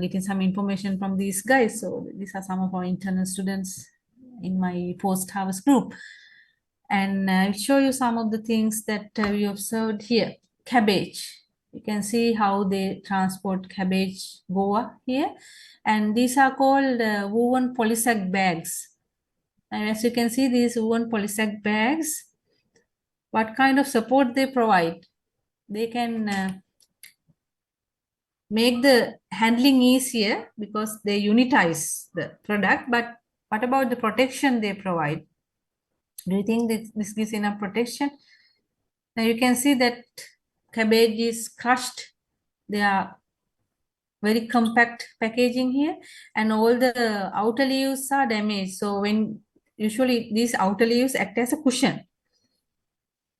getting some information from these guys. So these are some of our internal students in my post-harvest group. And I'll show you some of the things that we observed here. Cabbage. You can see how they transport cabbage Goa here. And these are called woven polysac bags. And as you can see, these woven polysac bags, what kind of support they provide? They can make the handling easier because they unitize the product. But what about the protection they provide? Do you think this gives enough protection? Now you can see that cabbage is crushed. They are very compact packaging here, and all the outer leaves are damaged. So when usually these outer leaves act as a cushion.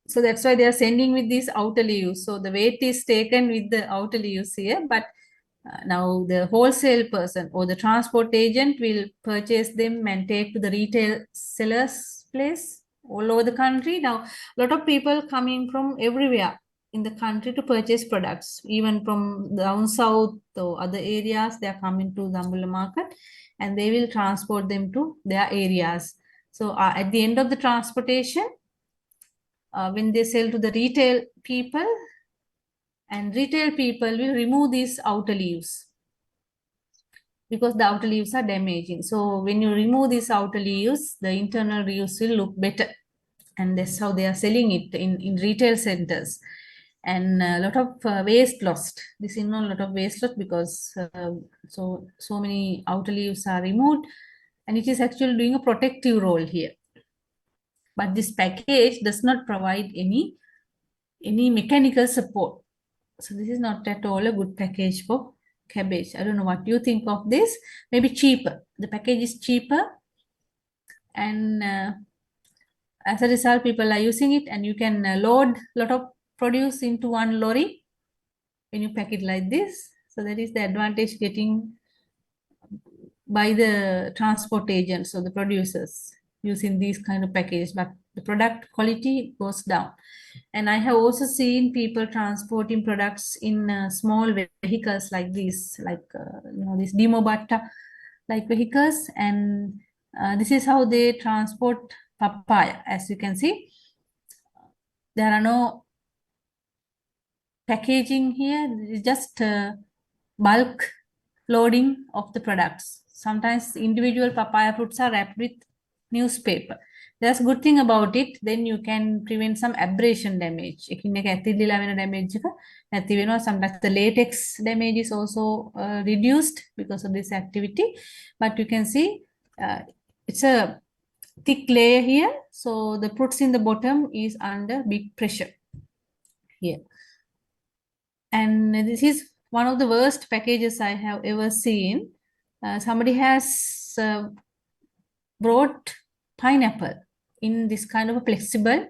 So that's why they are sending with these outer leaves. So the weight is taken with the outer leaves here, but now the wholesale person or the transport agent will purchase them and take to the retail sellers place all over the country. Now, a lot of people coming from everywhere in the country to purchase products, even from down south or other areas, they are coming to Dambulla market and they will transport them to their areas. So at the end of the transportation, when they sell to the retail people, and retail people will remove these outer leaves because the outer leaves are damaging. So when you remove these outer leaves, the internal leaves will look better. and that's how they are selling it in retail centers. And a lot of waste lost. This is not a lot of waste lost because so many outer leaves are removed, and it is actually doing a protective role here. But this package does not provide any mechanical support. So this is not at all a good package for cabbage. I don't know what you think of this. Maybe cheaper. The package is cheaper, and as a result, people are using it, and you can load a lot of produce into one lorry when you pack it like this. So that is the advantage getting by the transport agents or the producers using these kind of packages, but the product quality goes down. And I have also seen people transporting products in small vehicles like this, like this Dimobata like vehicles, and this is how they transport papaya. As you can see, there are no packaging here. It's just bulk loading of the products. Sometimes individual papaya fruits are wrapped with newspaper. There's a good thing about it. Then you can prevent some abrasion damage. Damage. Sometimes the latex damage is also reduced because of this activity. But you can see it's a thick layer here. So the fruits in the bottom is under big pressure here. And this is one of the worst packages I have ever seen. Somebody has brought pineapple in this kind of a flexible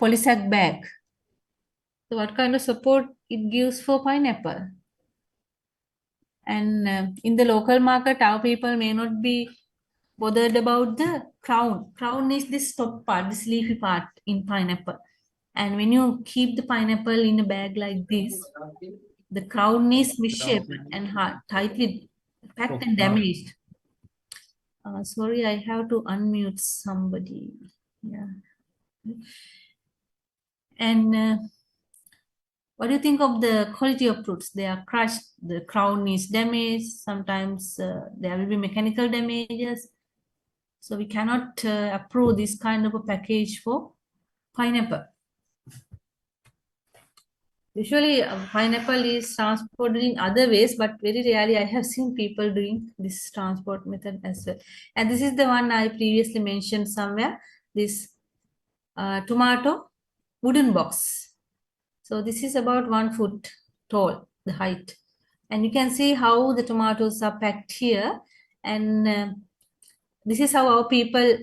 polysac bag. So what kind of support it gives for pineapple? And in the local market, our people may not be bothered about the crown. Crown is this top part, this leafy part in pineapple. And when you keep the pineapple in a bag like this, the crown is misshapen and hard, tightly packed and damaged. Sorry, I have to unmute somebody. Yeah. And what do you think of the quality of fruits? They are crushed, the crown is damaged, sometimes there will be mechanical damages. So we cannot approve this kind of a package for pineapple. Usually pineapple is transported in other ways, but very rarely I have seen people doing this transport method as well. And this is the one I previously mentioned somewhere, this tomato wooden box. So this is about 1 foot tall, the height. And you can see how the tomatoes are packed here. And this is how our people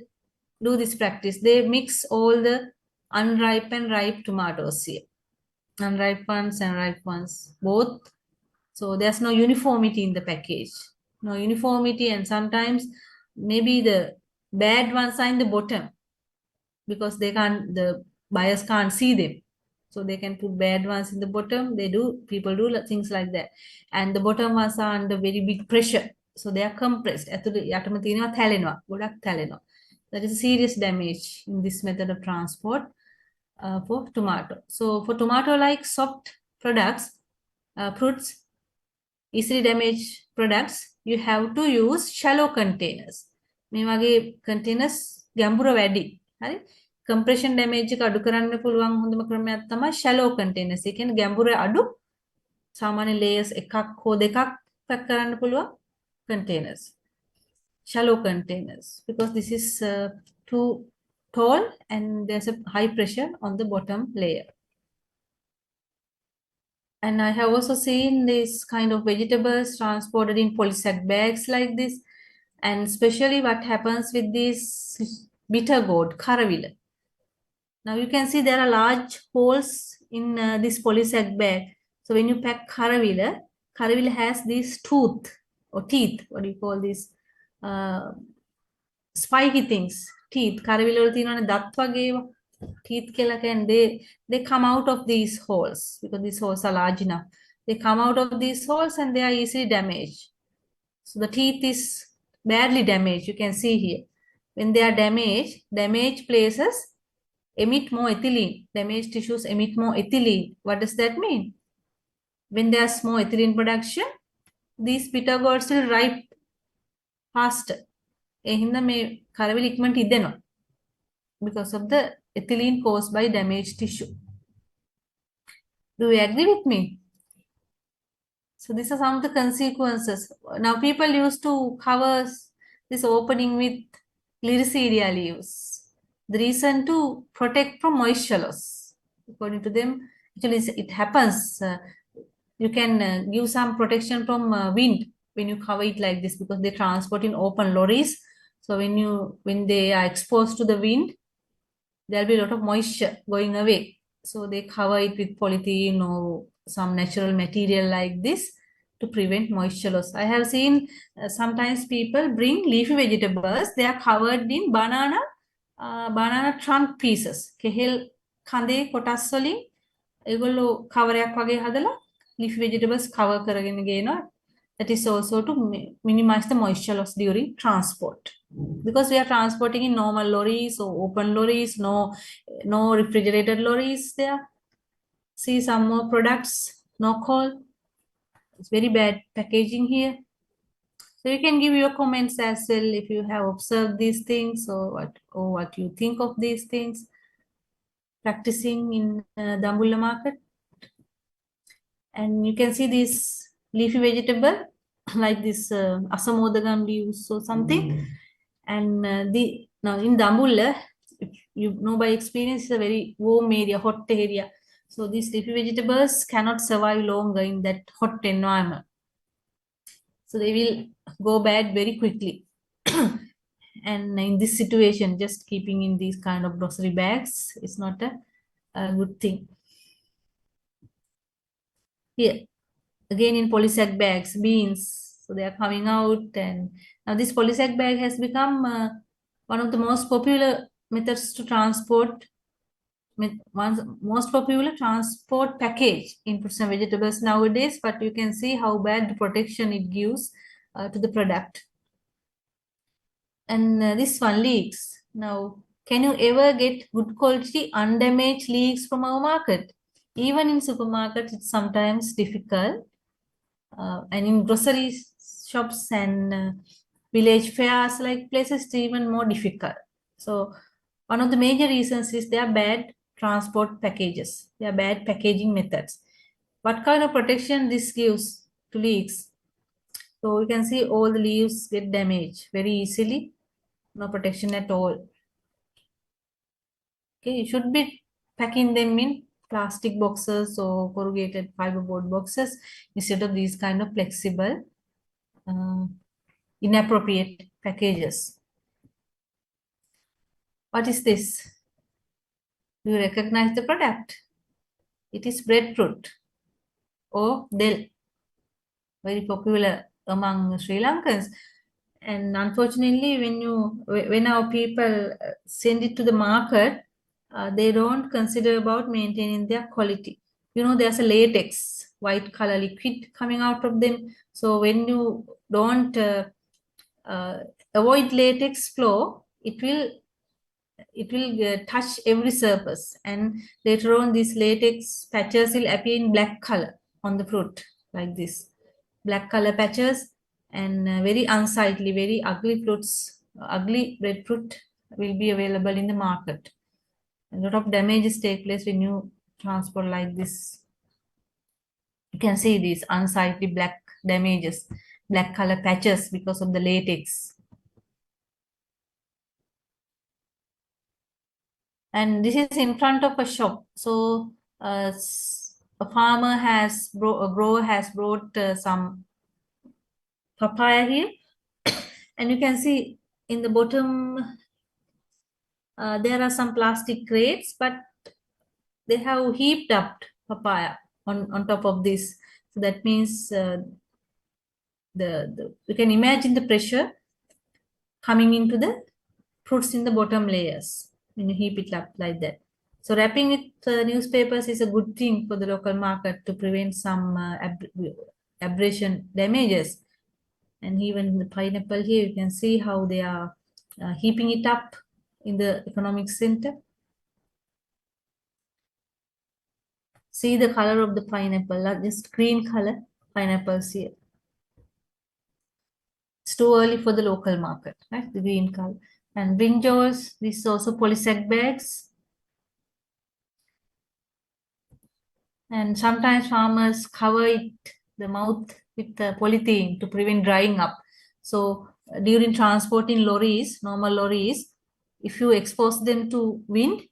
do this practice. They mix all the unripe and ripe tomatoes here. Unripe ones and ripe ones, both. So there's no uniformity in the package. No uniformity, and sometimes maybe the bad ones are in the bottom because the buyers can't see them. So they can put bad ones in the bottom. People do things like that. And the bottom ones are under very big pressure. So they are compressed. That is a serious damage in this method of transport for tomato. So for tomato-like soft products, fruits, easily damaged products, you have to use shallow containers. මේ වගේ containers ගැඹුර වැඩි. හරි? Compression damage එක අඩු කරන්න පුළුවන් හොඳම ක්‍රමයක් තමයි shallow containers. ඒ කියන්නේ ගැඹුර අඩු සාමාන්‍ය layers එකක් හෝ දෙකක් pack කරන්න පුළුවන් containers. Shallow containers, because this is too tall and there's a high pressure on the bottom layer. And I have also seen this kind of vegetables transported in polysac bags like this. And especially what happens with this bitter gourd, karavila. Now you can see there are large holes in this polysac bag. So when you pack karavila, karavila has this tooth or teeth, what do you call this? Spiky things, teeth. Karavila වල තියෙනවනේ දත් වගේ teeth කියලා කියන්නේ they come out of these holes because these holes are large enough. They come out of these holes and they are easily damaged. So the teeth is badly damaged. You can see here. When they are damaged places emit more ethylene. Damaged tissues emit more ethylene. What does that mean? When there's more ethylene production, these bitter gourds will ripe faster. Because of the ethylene caused by damaged tissue. Do you agree with me? So these are some of the consequences. Now people used to cover this opening with Lyriceria leaves. The reason to protect from moisture loss. According to them, actually it happens. You can give some protection from wind when you cover it like this, because they transport in open lorries. So when they are exposed to the wind, there'll be a lot of moisture going away. So they cover it with polythene or some natural material like this to prevent moisture loss. I have seen sometimes people bring leafy vegetables. They are covered in banana trunk pieces. කෙහෙල් කඳේ කොටස් වලින් ඒගොල්ලෝ කවරයක් වගේ හදලා leafy vegetables cover කරගෙන ගේනවා. That is also to minimize the moisture loss during transport. Because we are transporting in normal lorries or open lorries, no refrigerated lorries there. See some more products, no coal. It's very bad packaging here. So you can give your comments as well if you have observed these things or what you think of these things. Practicing in Dambulla market. And you can see this leafy vegetable like this asamodagam leaves or something. And now in Dambulla, you know by experience, it's a very warm area, hot area. So these leafy vegetables cannot survive longer in that hot environment. So they will go bad very quickly. And in this situation, just keeping in these kind of grocery bags is not a good thing. Here, again in polysac bags, beans. So they are coming out, and now this polysac bag has become one of the most popular methods to transport, most popular transport package in fruits and vegetables nowadays. But you can see how bad the protection it gives to the product. And this one, leeks. Now, can you ever get good quality undamaged leeks from our market? Even in supermarkets, it's sometimes difficult. And in grocery shops and village fairs like places, it's even more difficult. So one of the major reasons is they are bad transport packages. They are bad packaging methods. What kind of protection this gives to leeks? So you can see all the leaves get damaged very easily. No protection at all. Okay, you should be packing them in plastic boxes or corrugated fiberboard boxes instead of these kind of flexible, inappropriate packages. What is this? Do you recognize the product? It is breadfruit or del, very popular among Sri Lankans. And unfortunately, when our people send it to the market, they don't consider about maintaining their quality. You know, there's a latex, white color liquid coming out of them. So when you don't avoid latex flow, it will touch every surface, and later on these latex patches will appear in black color on the fruit like this, black color patches, and very unsightly, very ugly fruits, ugly breadfruit will be available in the market. A lot of damages take place when you transport like this. You can see these unsightly black damages, black color patches because of the latex. And this is in front of a shop. So a farmer has, a grower has brought some papaya here. And you can see in the bottom, there are some plastic crates, but they have heaped up papaya on top of this. So that means you can imagine the pressure coming into the fruits in the bottom layers when you heap it up like that. So wrapping with newspapers is a good thing for the local market to prevent some abrasion damages. And even the pineapple here, you can see how they are heaping it up in the economic center. See the color of the pineapple, just green color pineapples here. It's too early for the local market, right? The green color. And brinjols, this is also polysac bags. And sometimes farmers cover the mouth with polythene to prevent drying up. So during transporting lorries, normal lorries, if you expose them to wind,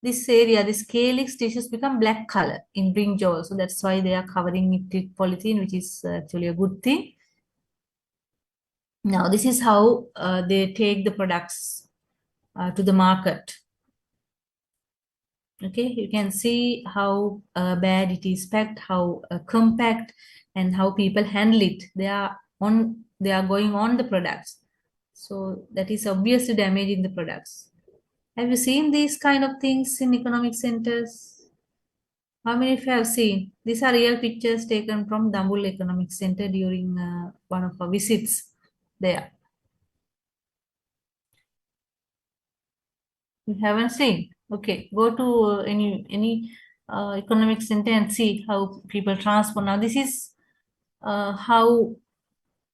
this area, this calyx tissues become black color in brinjal. So that's why they are covering it with polythene, which is actually a good thing. Now, this is how they take the products to the market. Okay, you can see how bad it is packed, how compact, and how people handle it. They are going on the products. So that is obviously damaging the products. Have you seen these kind of things in economic centers? How many of you have seen? These are real pictures taken from Dambul Economic Center during one of our visits there. You haven't seen? Okay, go to any economic center and see how people transport. Now this is how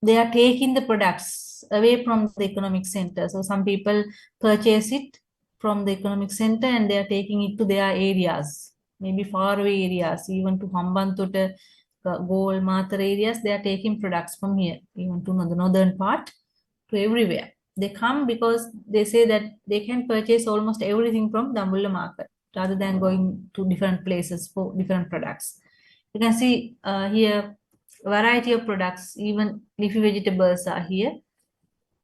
they are taking the products away from the economic center. So some people purchase it from the economic center and they are taking it to their areas, maybe faraway areas, even to Hambantota, Gol, Mathur areas. They are taking products from here, even to the northern part, to everywhere. They come because they say that they can purchase almost everything from Dambulla market rather than going to different places for different products. You can see here variety of products, even leafy vegetables are here.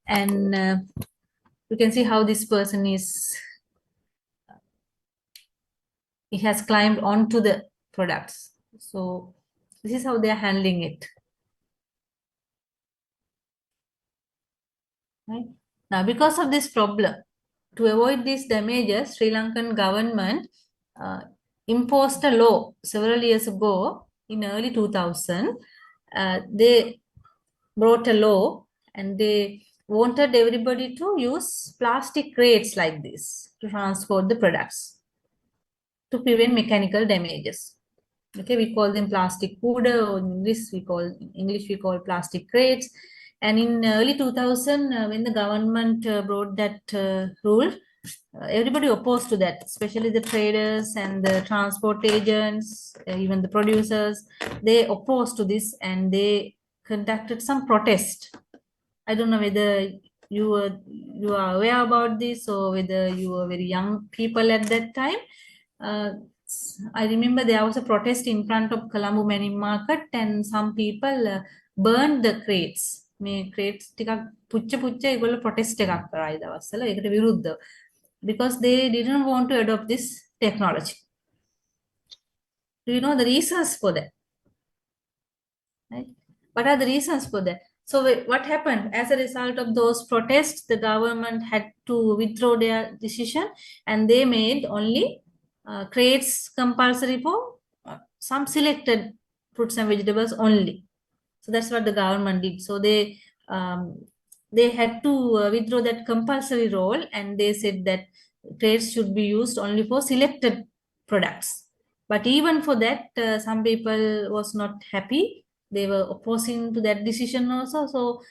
And you can see how this person he has climbed onto the products. So this is how they are handling it. Right? Now, because of this problem, to avoid these damages, Sri Lankan government imposed a law several years ago in early 2000. They brought a law and they wanted everybody to use plastic crates like this to transport the products to prevent mechanical damages. Okay, we call them plastic kuda, or in English we call plastic crates. And in early 2000, when the government brought that rule, everybody opposed to that, especially the traders and the transport agents, even the producers. They opposed to this and they conducted some protest. I don't know whether you are aware about this or whether you were very young people at that time. I remember there was a protest in front of Colombo Manin Market and some people burned the crates. මේ crates ටිකක් පුච්ච පුච්ච ඒගොල්ලෝ protest එකක් කරා ඒ දවස්වල ඒකට විරුද්ධව because they didn't want to adopt this technology. Do you know the reasons for that? Right? What are the reasons for that? So what happened as a result of those protests? The government had to withdraw their decision and they made only crates compulsory for some selected fruits and vegetables only. So that's what the government did. So they had to withdraw that compulsory role and they said that crates should be used only for selected products. But even for that, some people was not happy. They were opposing to that decision also. So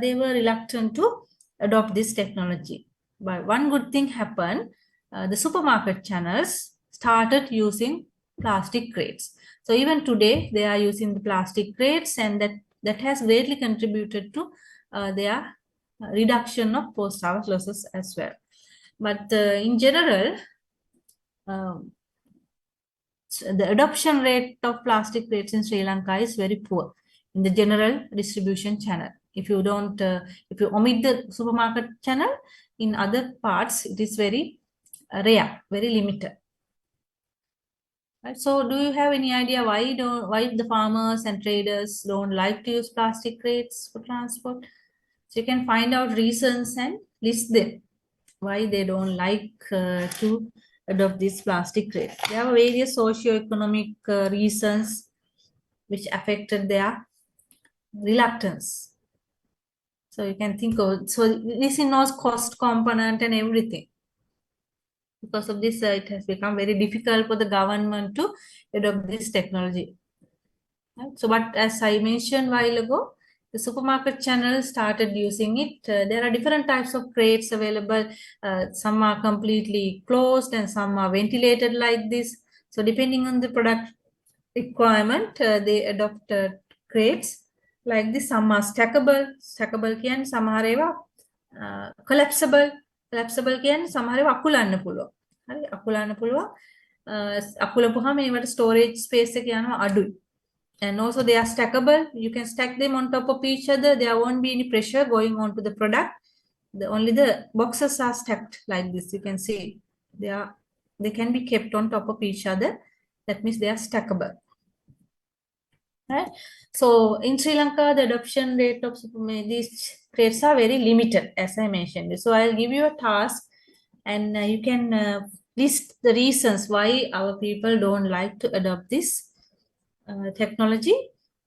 they were reluctant to adopt this technology. But one good thing happened. The supermarket channels started using plastic crates. So even today, they are using the plastic crates and that has greatly contributed to their reduction of post-harvest losses as well. But in general, the adoption rate of plastic crates in Sri Lanka is very poor in the general distribution channel. If you don't, if you omit the supermarket channel, in other parts, it is very rare, very limited. Right? So do you have any idea why the farmers and traders don't like to use plastic crates for transport? So you can find out reasons and list them why they don't like to adopt these plastic crates. There are various socio-economic reasons which affected their reluctance. So you can think of, so this involves cost component and everything. Because of this, it has become very difficult for the government to adopt this technology. Right? So, but as I mentioned a while ago, the supermarket channel started using it. There are different types of crates available. Some are completely closed and some are ventilated like this. So depending on the product requirement, they adopted crates like this. Some are stackable කියන්නේ සමහර ඒවා collapsible කියන්නේ සමහර ඒවා අකුලන්න පුළුවන්. හරි අකුලන්න පුළුවන්. අකුලපුවාම ඒවට storage space එක යනවා අඩුයි. And also they are stackable. You can stack them on top of each other. There won't be any pressure going on to the product. Only the boxes are stacked like this. You can see they can be kept on top of each other. That means they are stackable. Right? So in Sri Lanka, the adoption rate of these crates are very limited, as I mentioned. So I'll give you a task, and you can list the reasons why our people don't like to adopt this technology,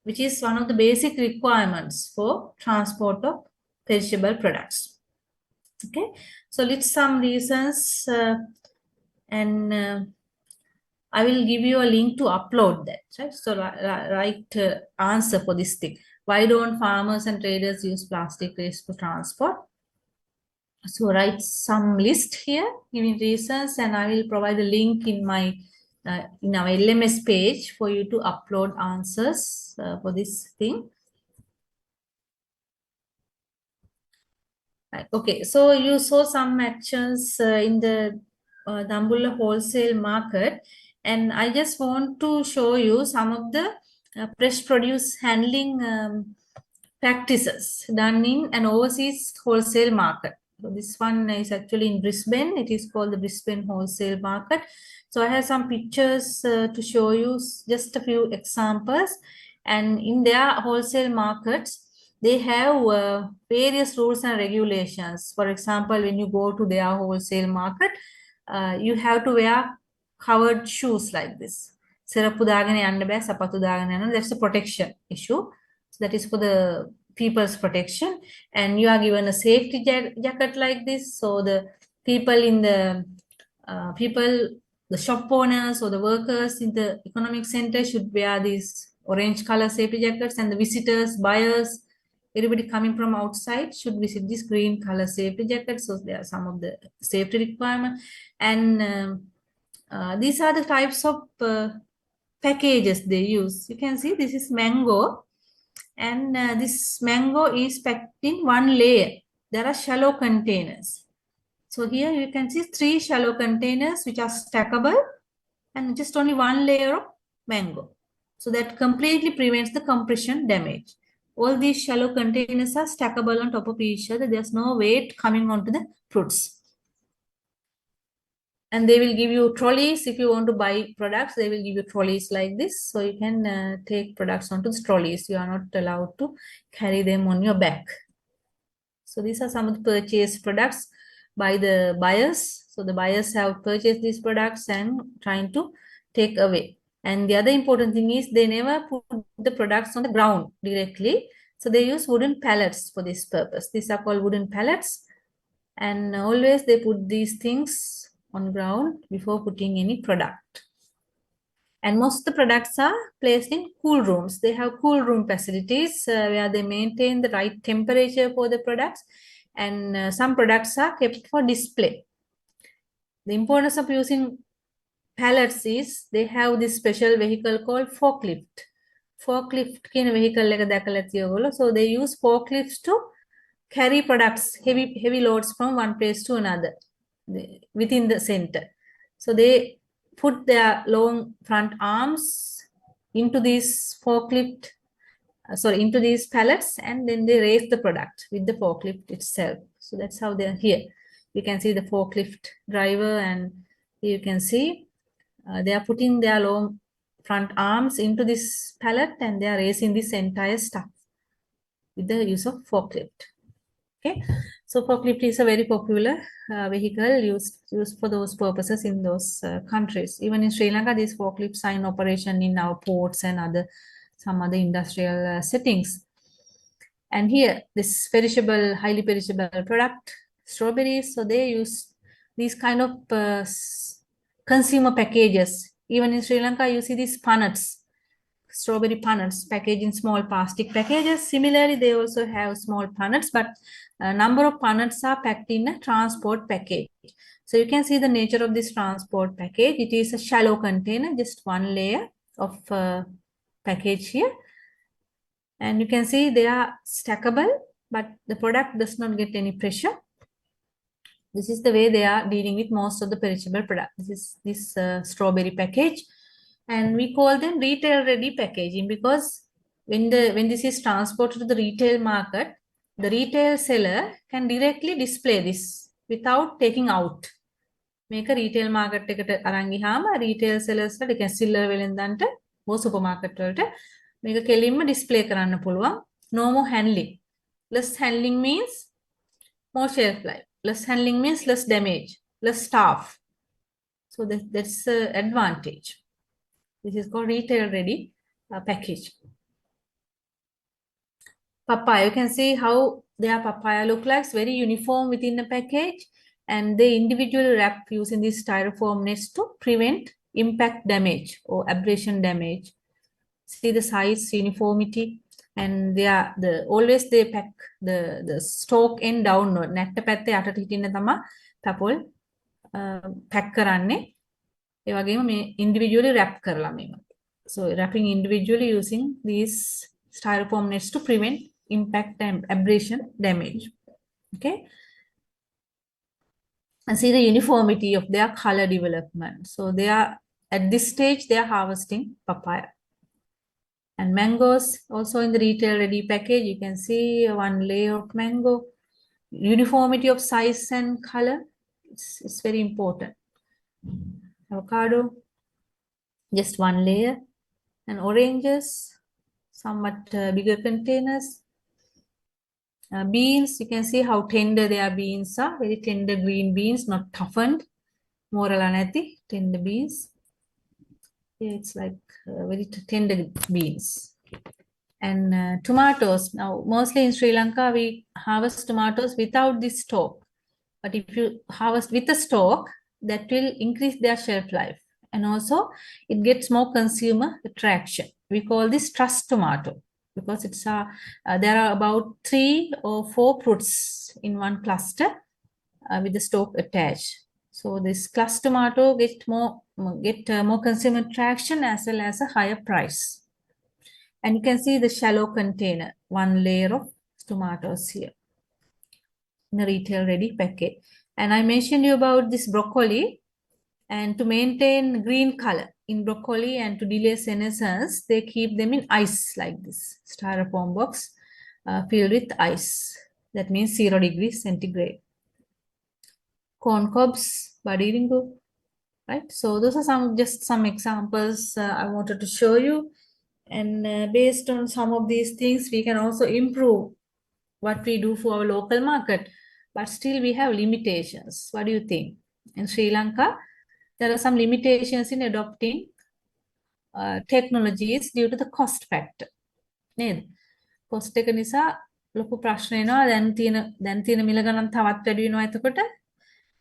which is one of the basic requirements for transport of perishable products. Okay, so list some reasons, and I will give you a link to upload that. Right? So write answer for this thing. Why don't farmers and traders use plastic waste for transport? So write some list here, giving reasons, and I will provide a link in my in our LMS page for you to upload answers for this thing. Okay, so you saw some actions in the Dambulla wholesale market, and I just want to show you some of the fresh produce handling practices done in an overseas wholesale market. So this one is actually in Brisbane. It is called the Brisbane wholesale market. So I have some pictures to show you just a few examples. And in their wholesale markets, they have various rules and regulations. For example, when you go to their wholesale market, you have to wear covered shoes like this. That's a protection issue. So that is for the people's protection. And you are given a safety jacket like this. So the people in the the shop owners or the workers in the economic center should wear these orange color safety jackets, and the visitors, buyers, everybody coming from outside should visit this green color safety jacket. So there are some of the safety requirements. And these are the types of packages they use. You can see this is mango, and this mango is packed in one layer. There are shallow containers. So here you can see 3 shallow containers which are stackable, and just only one layer of mango. So that completely prevents the compression damage. All these shallow containers are stackable on top of each other. There's no weight coming onto the fruits. And they will give you trolleys. If you want to buy products, they will give you trolleys like this. So you can take products onto the trolleys. You are not allowed to carry them on your back. So these are some of the purchased products by the buyers. So the buyers have purchased these products and trying to take away. And the other important thing is they never put the products on the ground directly. So they use wooden pallets for this purpose. These are called wooden pallets. And always they put these things on ground before putting any product. And most of the products are placed in cool rooms. They have cool room facilities where they maintain the right temperature for the products. And some products are kept for display. The importance of using pallets is they have this special vehicle called forklift. Forklift කියන vehicle එක දැකලා තියෙවල. So they use forklifts to carry products, heavy loads from one place to another within the center. So they put their long front arms into these forklift, into these pallets, and then they raise the product with the forklift itself. So that's how they're here. You can see the forklift driver, and you can see they are putting their long front arms into this pallet, and they are raising this entire stuff with the use of forklift. Okay, so forklift is a very popular vehicle used for those purposes in those countries. Even in Sri Lanka, these forklifts are in operation in our ports and some other industrial settings. And here, this perishable, highly perishable product, strawberries. So they use these kind of consumer packages. Even in Sri Lanka, you see these punnets, strawberry punnets packaged in small plastic packages. Similarly, they also have small punnets, but a number of punnets are packed in a transport package. So you can see the nature of this transport package. It is a shallow container, just one layer of package here. And you can see they are stackable, but the product does not get any pressure. This is the way they are dealing with most of the perishable product. This is this strawberry package, and we call them retail ready packaging because when this is transported to the retail market, the retail seller can directly display this without taking out. Make a retail market එකට අරන් ගියාම retail sellers ලා නිකන් සිල්ලර් වෙලෙන්දන්ට බෝ super market වලට මේක කෙලින්ම display කරන්න පුළුවන්. No more handling. Less handling means more shelf life. Less handling means less damage, less staff. So that's an advantage. This is called retail ready package. Papaya, you can see how their papaya look like. It's very uniform within the package, and they individually wrap using these styrofoam nets to prevent impact damage or abrasion damage. See the size, uniformity, and always they pack the stalk end downward. නැට්ට පැත්තේ යටට හිටින්න තමයි තපොල් pack කරන්නේ. ඒ වගේම මේ individually wrap කරලා මේක. So wrapping individually using these styrofoam nets to prevent impact and abrasion damage. Okay. And see the uniformity of their color development. So they are at this stage they are harvesting papaya. And mangoes also in the retail ready package. You can see one layer of mango. Uniformity of size and color. It's very important. Avocado, just one layer. And oranges, somewhat bigger containers. Beans, you can see how tender their beans are. Very tender green beans, not toughened. Morala nati, tender beans. Yeah, it's like very tender beans. And tomatoes. Now, mostly in Sri Lanka, we harvest tomatoes without this stalk. But if you harvest with a stalk, that will increase their shelf life. And also, it gets more consumer attraction. We call this trust tomato because there are about 3 or 4 fruits in one cluster with the stalk attached. So this cluster tomato get more consumer attraction as well as a higher price. And you can see the shallow container, one layer of tomatoes here in a retail ready package. And I mentioned you about this broccoli. And to maintain green color in broccoli and to delay senescence, they keep them in ice like this styrofoam box filled with ice. That means 0 degrees centigrade. Corn cobs, badiringo, right? So those are just some examples I wanted to show you. And based on some of these things, we can also improve what we do for our local market. But still we have limitations. What do you think? In Sri Lanka, there are some limitations in adopting technologies due to the cost factor. නේද? cost එක නිසා ලොකු ප්‍රශ්න එනවා. දැන් තියෙන මිල ගණන් තවත් වැඩි වෙනවා. එතකොට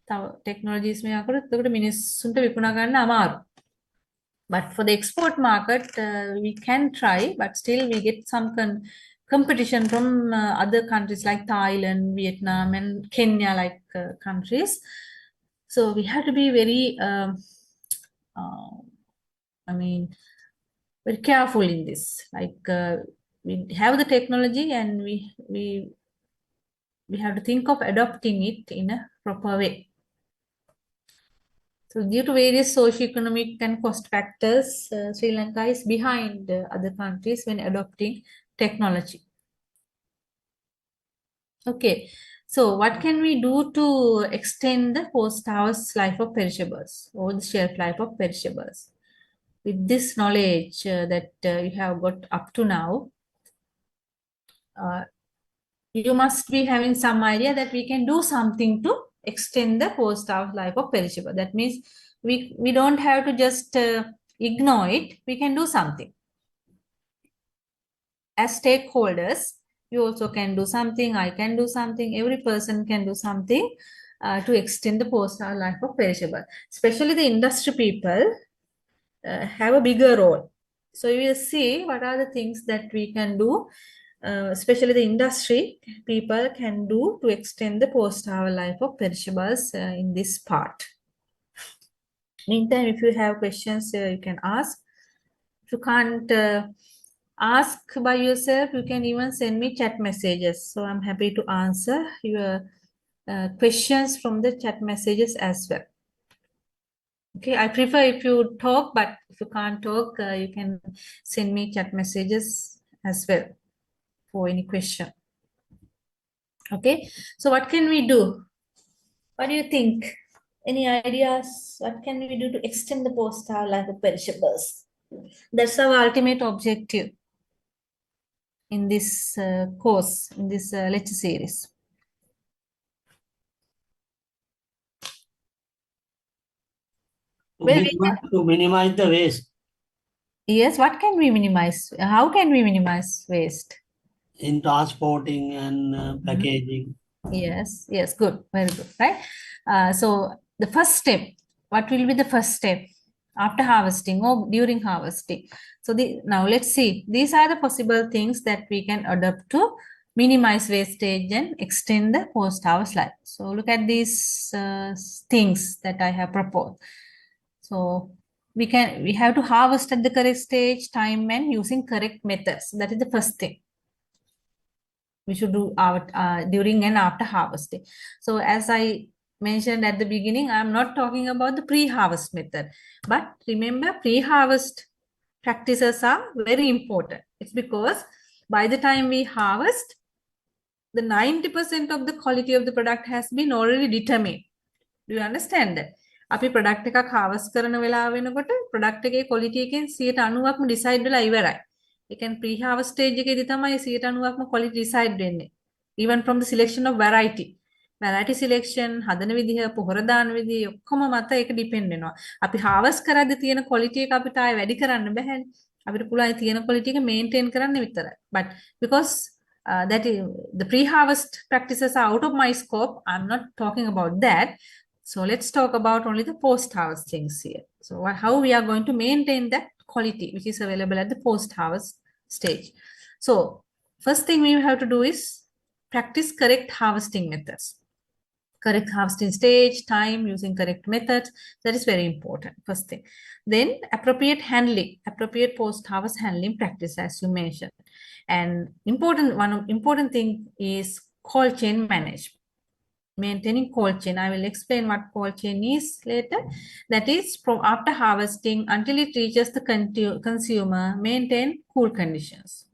තව technologies මේවා කරොත් එතකොට මිනිස්සුන්ට විකුණා ගන්න අමාරු. But for the export market, we can try, but still we get some competition from other countries like Thailand, Vietnam, and Kenya, like countries. So we have to be very, very careful in this. Like we have the technology, and we have to think of adopting it in a proper way. So due to various socio-economic and cost factors, Sri Lanka is behind other countries when adopting technology. Okay, so what can we do to extend the post-harvest life of perishables or the shelf life of perishables? With this knowledge that you have got up to now, you must be having some idea that we can do something to extend the post-harvest life of perishable. That means we don't have to just ignore it. We can do something. As stakeholders, you also can do something. I can do something. Every person can do something to extend the post-harvest life of perishable. Especially the industry people have a bigger role. So you will see what are the things that we can do. Especially the industry people can do to extend the post-harvest life of perishables in this part. Meantime, if you have questions, you can ask. If you can't ask by yourself, you can even send me chat messages. So I'm happy to answer your questions from the chat messages as well. Okay, I prefer if you talk, but if you can't talk, you can send me chat messages as well for any question. Okay, so what can we do? What do you think? Any ideas? What can we do to extend the post-harvest life of perishables? That's our ultimate objective in this course, in this lecture series. To minimize the waste. Yes, what can we minimize? How can we minimize waste? In transporting and packaging. Yes, yes, good, very good, right? So the first step, what will be the first step after harvesting or during harvesting? So now let's see, these are the possible things that we can adopt to minimize wastage and extend the post-harvest life. So look at these things that I have proposed. So we have to harvest at the correct stage, time, and using correct methods. That is the first thing we should do during and after harvesting. So as I mentioned at the beginning, I'm not talking about the pre-harvest method, but remember, pre-harvest practices are very important. It's because by the time we harvest, the 90% of the quality of the product has been already determined. Do you understand that? අපි product එකක් harvest කරන වෙලාව වෙනකොට product එකේ quality එකෙන් 90%ක්ම decide වෙලා ඉවරයි. ඒ කියන්නේ pre harvest stage එකේදී තමයි 90%ක්ම quality decide වෙන්නේ. Even from the selection of variety. Variety selection, හදන විදිහ, පොහොර දාන විදිහ ඔක්කොම මත ඒක depend වෙනවා. අපි harvest කරද්දී තියෙන quality එක අපිට ආයෙ වැඩි කරන්න බෑනේ. අපිට පුළුවන් තියෙන quality එක maintain කරන්න විතරයි. But because that is, the pre-harvest practices are out of my scope, I'm not talking about that. So let's talk about only the post-harvest things here. So how we are going to maintain that quality which is available at the post-harvest stage. So first thing we have to do is practice correct harvesting methods. Correct harvesting stage, time, using correct methods. That is very important, first thing. Then appropriate handling, appropriate post-harvest handling practice, as you mentioned. And one important thing is cold chain management. Maintaining cold chain. I will explain what cold chain is later. That is, from after harvesting until it reaches the consumer, maintain cool conditions.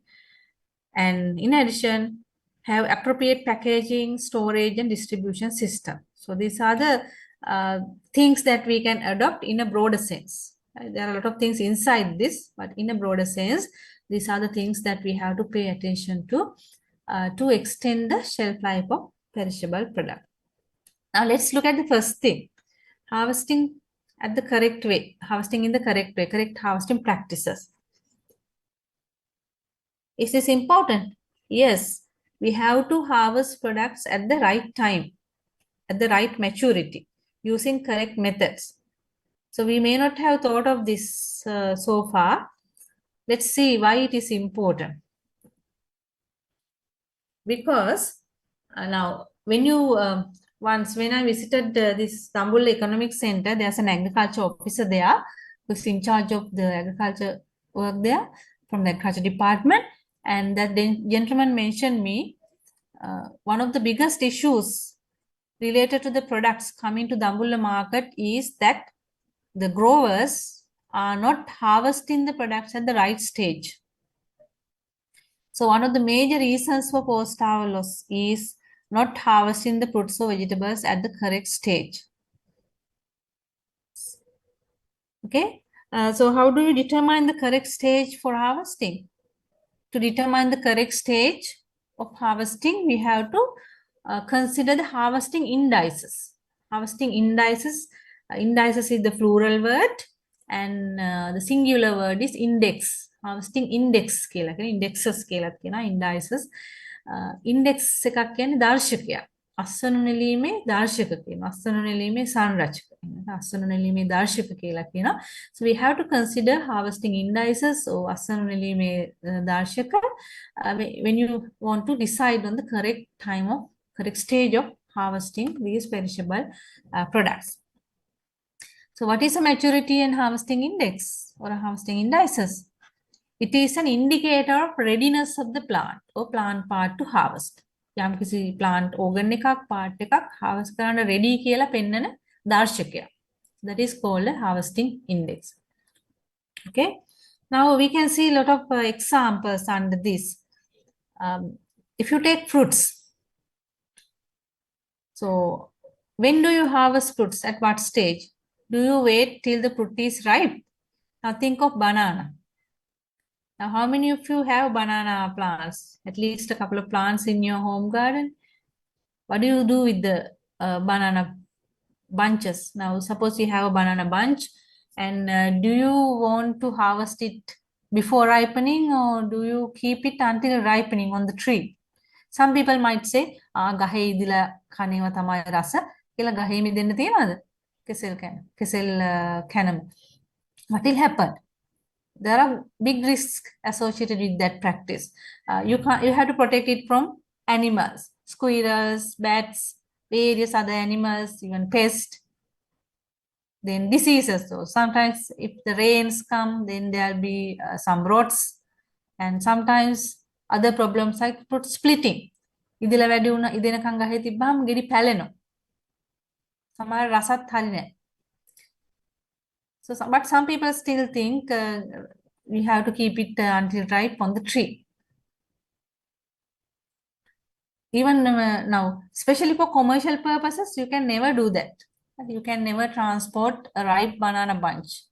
And in addition, have appropriate packaging, storage, and distribution system. So these are the things that we can adopt in a broader sense. There are a lot of things inside this, but in a broader sense, these are the things that we have to pay attention to extend the shelf life of perishable product. Now let's look at the first thing, harvesting at the correct way, harvesting in the correct way, correct harvesting practices. Is this important? Yes, we have to harvest products at the right time, at the right maturity, using correct methods. So we may not have thought of this so far. Let's see why it is important. Because now when you when I visited this Dambulla Economic Center, there's an agriculture officer there who's in charge of the agriculture work there from the agriculture department. And that gentleman mentioned me, one of the biggest issues related to the products coming to Dambulla market is that the growers are not harvesting the products at the right stage. So one of the major reasons for post-harvest loss is not harvesting the fruits or vegetables at the correct stage. Okay, so how do you determine the correct stage for harvesting? To determine the correct stage of harvesting, we have to consider the harvesting indices. Harvesting indices, indices is the plural word and the singular word is index. Harvesting index scale, indexes scale, indices. Index එකක් කියන්නේ දර්ශකයක්. අස්වනු නෙලීමේ දර්ශක කියනවා. අස්වනු නෙලීමේ සංරචක. අස්වනු නෙලීමේ දර්ශක කියලා කියනවා. So we have to consider harvesting indices or අස්වනු නෙලීමේ දර්ශක when you want to decide on the correct time of correct stage of harvesting these perishable products. So what is a maturity and harvesting index or a harvesting indices? it is an indicator of readiness of the plant or plant part to harvest. යම් කිසි plant organ එකක් part එකක් harvest කරන්න ready කියලා පෙන්නන දර්ශකයක්. That is called a harvesting index. Okay. Now we can see a lot of examples under this. If you take fruits, so when do you harvest fruits? At what stage? Do you wait till the fruit is ripe? Now think of banana. Now, how many of you have banana plants? At least a couple of plants in your home garden. What do you do with the banana bunches? Now, suppose you have a banana bunch, and do you want to harvest it before ripening, or do you keep it until ripening on the tree? Some people might say, ගහේ ඉදලා කණේව තමයි රස කියලා ගහේ මිදෙන්න තියනවාද? කෙසෙල් කැනම. What will happen? There are big risks associated with that practice. You have to protect it from animals, squirrels, bats, various other animals, even pests. Then diseases. So sometimes if the rains come, then there'll be some rots, and sometimes other problems like fruit splitting. ඉදලා වැඩි වුණ ඉදෙනකන් ගහේ තිබ්බාම ගෙඩි පැලෙනවා. සමහර රසත් හරි නැහැ. So, but some people still think we have to keep it until ripe on the tree. Even now, especially for commercial purposes, you can never do that. You can never transport a ripe banana bunch.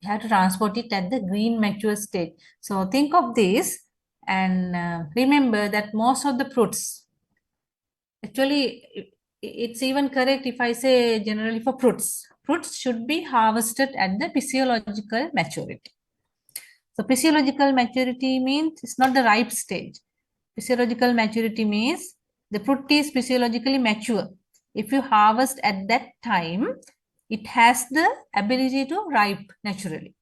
You have to transport it at the green mature stage. So think of this and remember that most of the fruits, actually, it's even correct if I say generally for fruits. Fruits should be harvested at the physiological maturity. So physiological maturity means it's not the ripe stage. Physiological maturity means the fruit is physiologically mature. If you harvest at that time, it has the ability to ripe naturally.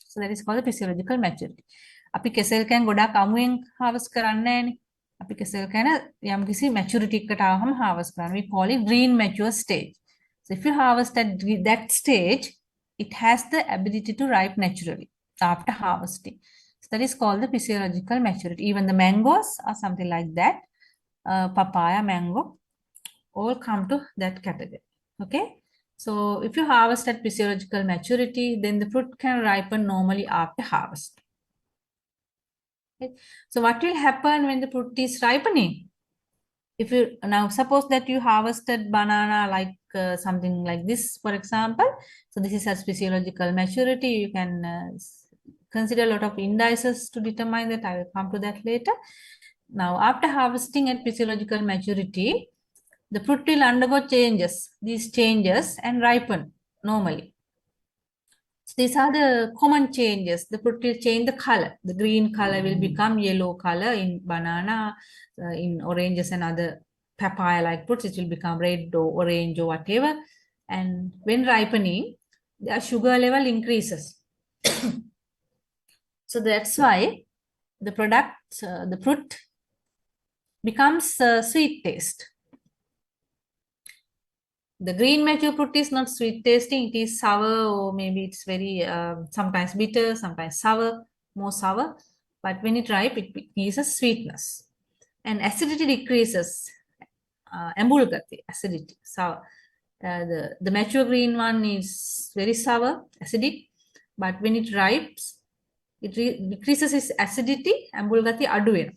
So that is called the physiological maturity. අපි කෙසෙල් can ගොඩක් අමුයෙන් harvest කරන්නේ නැහැනේ. අපි කෙසෙල් කෑන යම් කිසි maturity එකකට ආවම harvest කරනවා. We call it green mature stage. So if you harvest at that stage, it has the ability to ripe naturally after harvesting. So that is called the physiological maturity. Even the mangoes are something like that. Papaya, mango, all come to that category. Okay. So if you harvest at physiological maturity, then the fruit can ripen normally after harvest. Okay. So what will happen when the fruit is ripening? If you now suppose that you harvested banana like something like this, for example. So this is as physiological maturity. You can consider a lot of indices to determine that. I will come to that later. Now, after harvesting at physiological maturity, the fruit will undergo changes, these changes, and ripen normally. So these are the common changes. The fruit will change the color. The green color will become yellow color in banana, in oranges and other papaya-like fruits. It will become red or orange or whatever. And when ripening, the sugar level increases. So that's why the product, the fruit becomes sweet taste. The green mature fruit is not sweet tasting, it is sour, or maybe it's very sometimes bitter, sometimes sour, more sour. But when it ripe, it gives a sweetness. And acidity decreases. Ambulgati, acidity, sour. The mature green one is very sour, acidic. But when it ripes, it decreases its acidity, ambulgati aduven.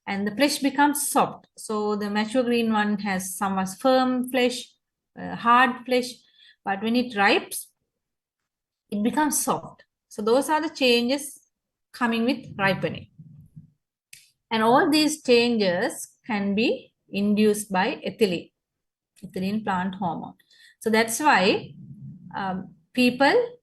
And the flesh becomes soft. So the mature green one has somewhat firm flesh, hard flesh, but when it ripes, it becomes soft. So those are the changes coming with ripening. And all these changes can be induced by ethylene plant hormone. So that's why people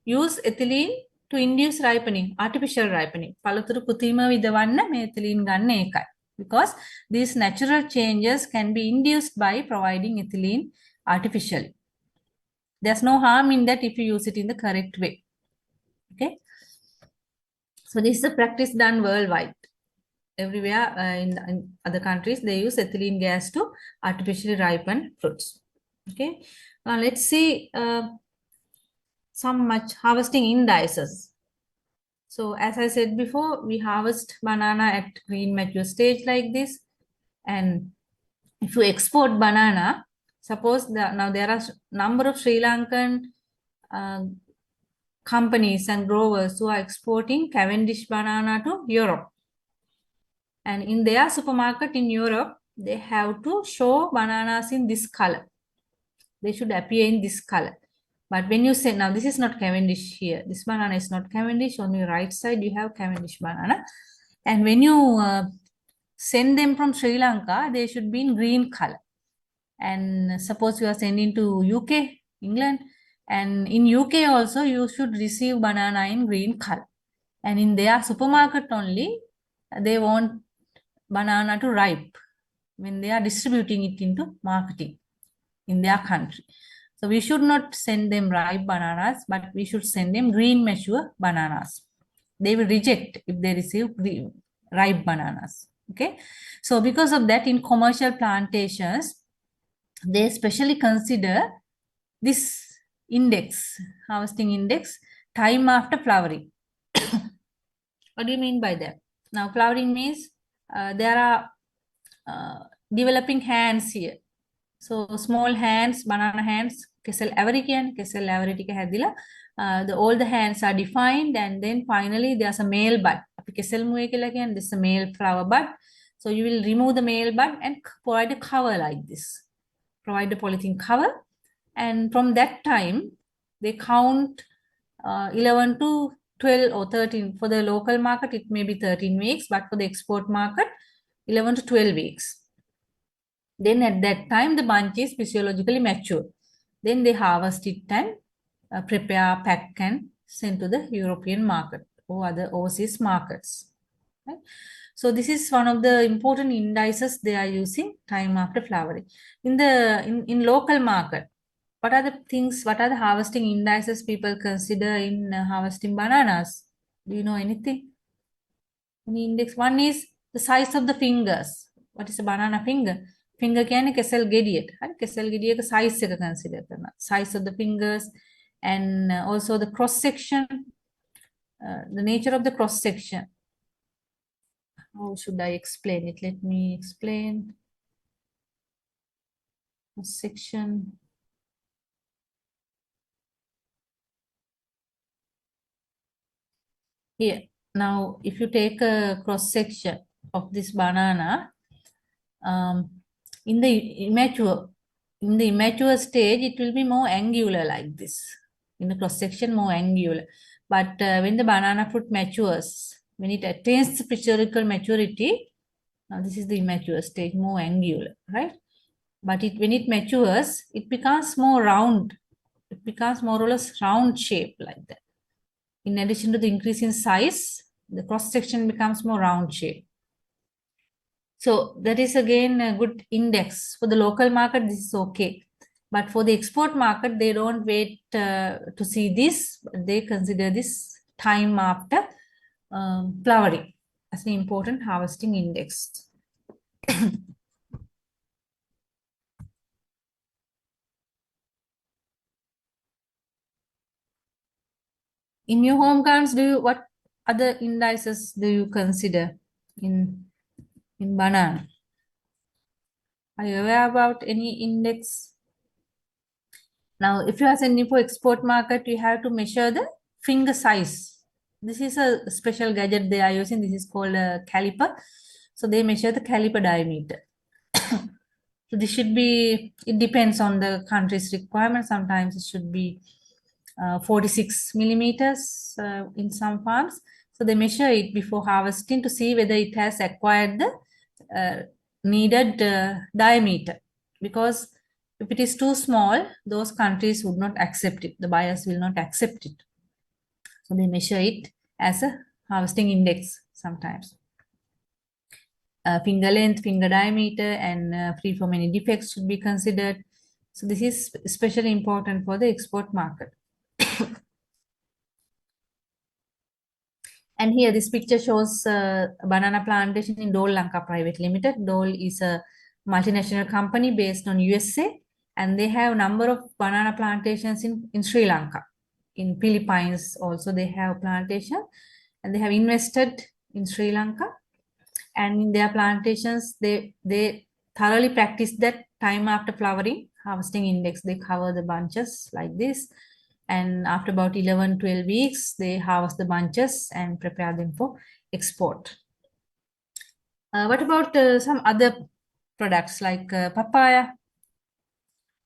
use ethylene to induce ripening, artificial ripening. පළතුරු කෘත්‍රිම විදවන්න මේ ethylene ගන්න ඒකයි. Because these natural changes can be induced by providing ethylene artificially. There's no harm in that if you use it in the correct way. Okay. So this is a practice done worldwide. Everywhere in other countries, they use ethylene gas to artificially ripen fruits. Okay. Now let's see some much harvesting indices. So as I said before, we harvest banana at green mature stage like this. And if you export banana, suppose now there are number of Sri Lankan companies and growers who are exporting Cavendish banana to Europe. And in their supermarket in Europe, they have to show bananas in this color. They should appear in this color. But when you say, now this is not Cavendish here. This banana is not Cavendish. On the right side, you have Cavendish banana. And when you send them from Sri Lanka, they should be in green color. And suppose you are sending to UK, England, and in UK also, you should receive banana in green color. And in their supermarket only, they want banana to ripe when they are distributing it into marketing in their country. So we should not send them ripe bananas, but we should send them green mature bananas. They will reject if they receive ripe bananas. Okay. So because of that, in commercial plantations, they especially consider this index, harvesting index, time after flowering. What do you mean by that? Now, flowering means there are developing hands here. So small hands, banana hands, kesel avarikian, kesel avaritika hadila. All the hands are defined, and then finally there's a male bud. Kesel muye kila kiyan, this is a male flower bud. So you will remove the male bud and provide a cover like this. Provide a polythene cover, and from that time they count 11 to 12 or 13. For the local market, it may be 13 weeks, but for the export market, 11 to 12 weeks. Then at that time, the bunch is physiologically mature. Then they harvest it and prepare, pack, and send to the European market or other overseas markets. Right? So this is one of the important indices they are using, time after flowering. In local market, what are the things, what are the harvesting indices people consider in harvesting bananas? Do you know anything? Any index? One is the size of the fingers. What is a banana finger? Finger කියන්නේ කෙසල් ගෙඩියට. හරි කෙසල් ගෙඩියක size එක consider කරනවා. Size of the fingers and also the cross section, the nature of the cross section. How should I explain it? Let me explain. Cross section. Here. Now, if you take a cross section of this banana, in the immature stage, it will be more angular like this. In the cross section, more angular. But when the banana fruit matures, when it attains the physiological maturity, now this is the immature stage, more angular, right? But when it matures, it becomes more round. It becomes more or less round shape like that. In addition to the increase in size, the cross section becomes more round shape. So that is again a good index. For the local market, this is okay. But for the export market, they don't wait to see this. They consider this time after flowering as an important harvesting index. In your home grounds, what other indices do you consider in banana? Are you aware about any index? Now, if you are sending for export market, you have to measure the finger size. This is a special gadget they are using. This is called a caliper. So they measure the caliper diameter. So this should be, it depends on the country's requirement. Sometimes it should be 46 millimeters in some farms. So they measure it before harvesting to see whether it has acquired the needed diameter. Because if it is too small, those countries would not accept it. The buyers will not accept it. So they measure it as a harvesting index sometimes. Finger length, finger diameter, and free from any defects should be considered. So this is especially important for the export market. And here this picture shows a banana plantation in Dole Lanka Private Limited. Dole is a multinational company based on USA, and they have a number of banana plantations in Sri Lanka. In Philippines also they have plantation, and they have invested in Sri Lanka, and in their plantations, they thoroughly practice that time after flowering harvesting index. They cover the bunches like this, and after about 11-12 weeks, they harvest the bunches and prepare them for export. What about some other products like papaya?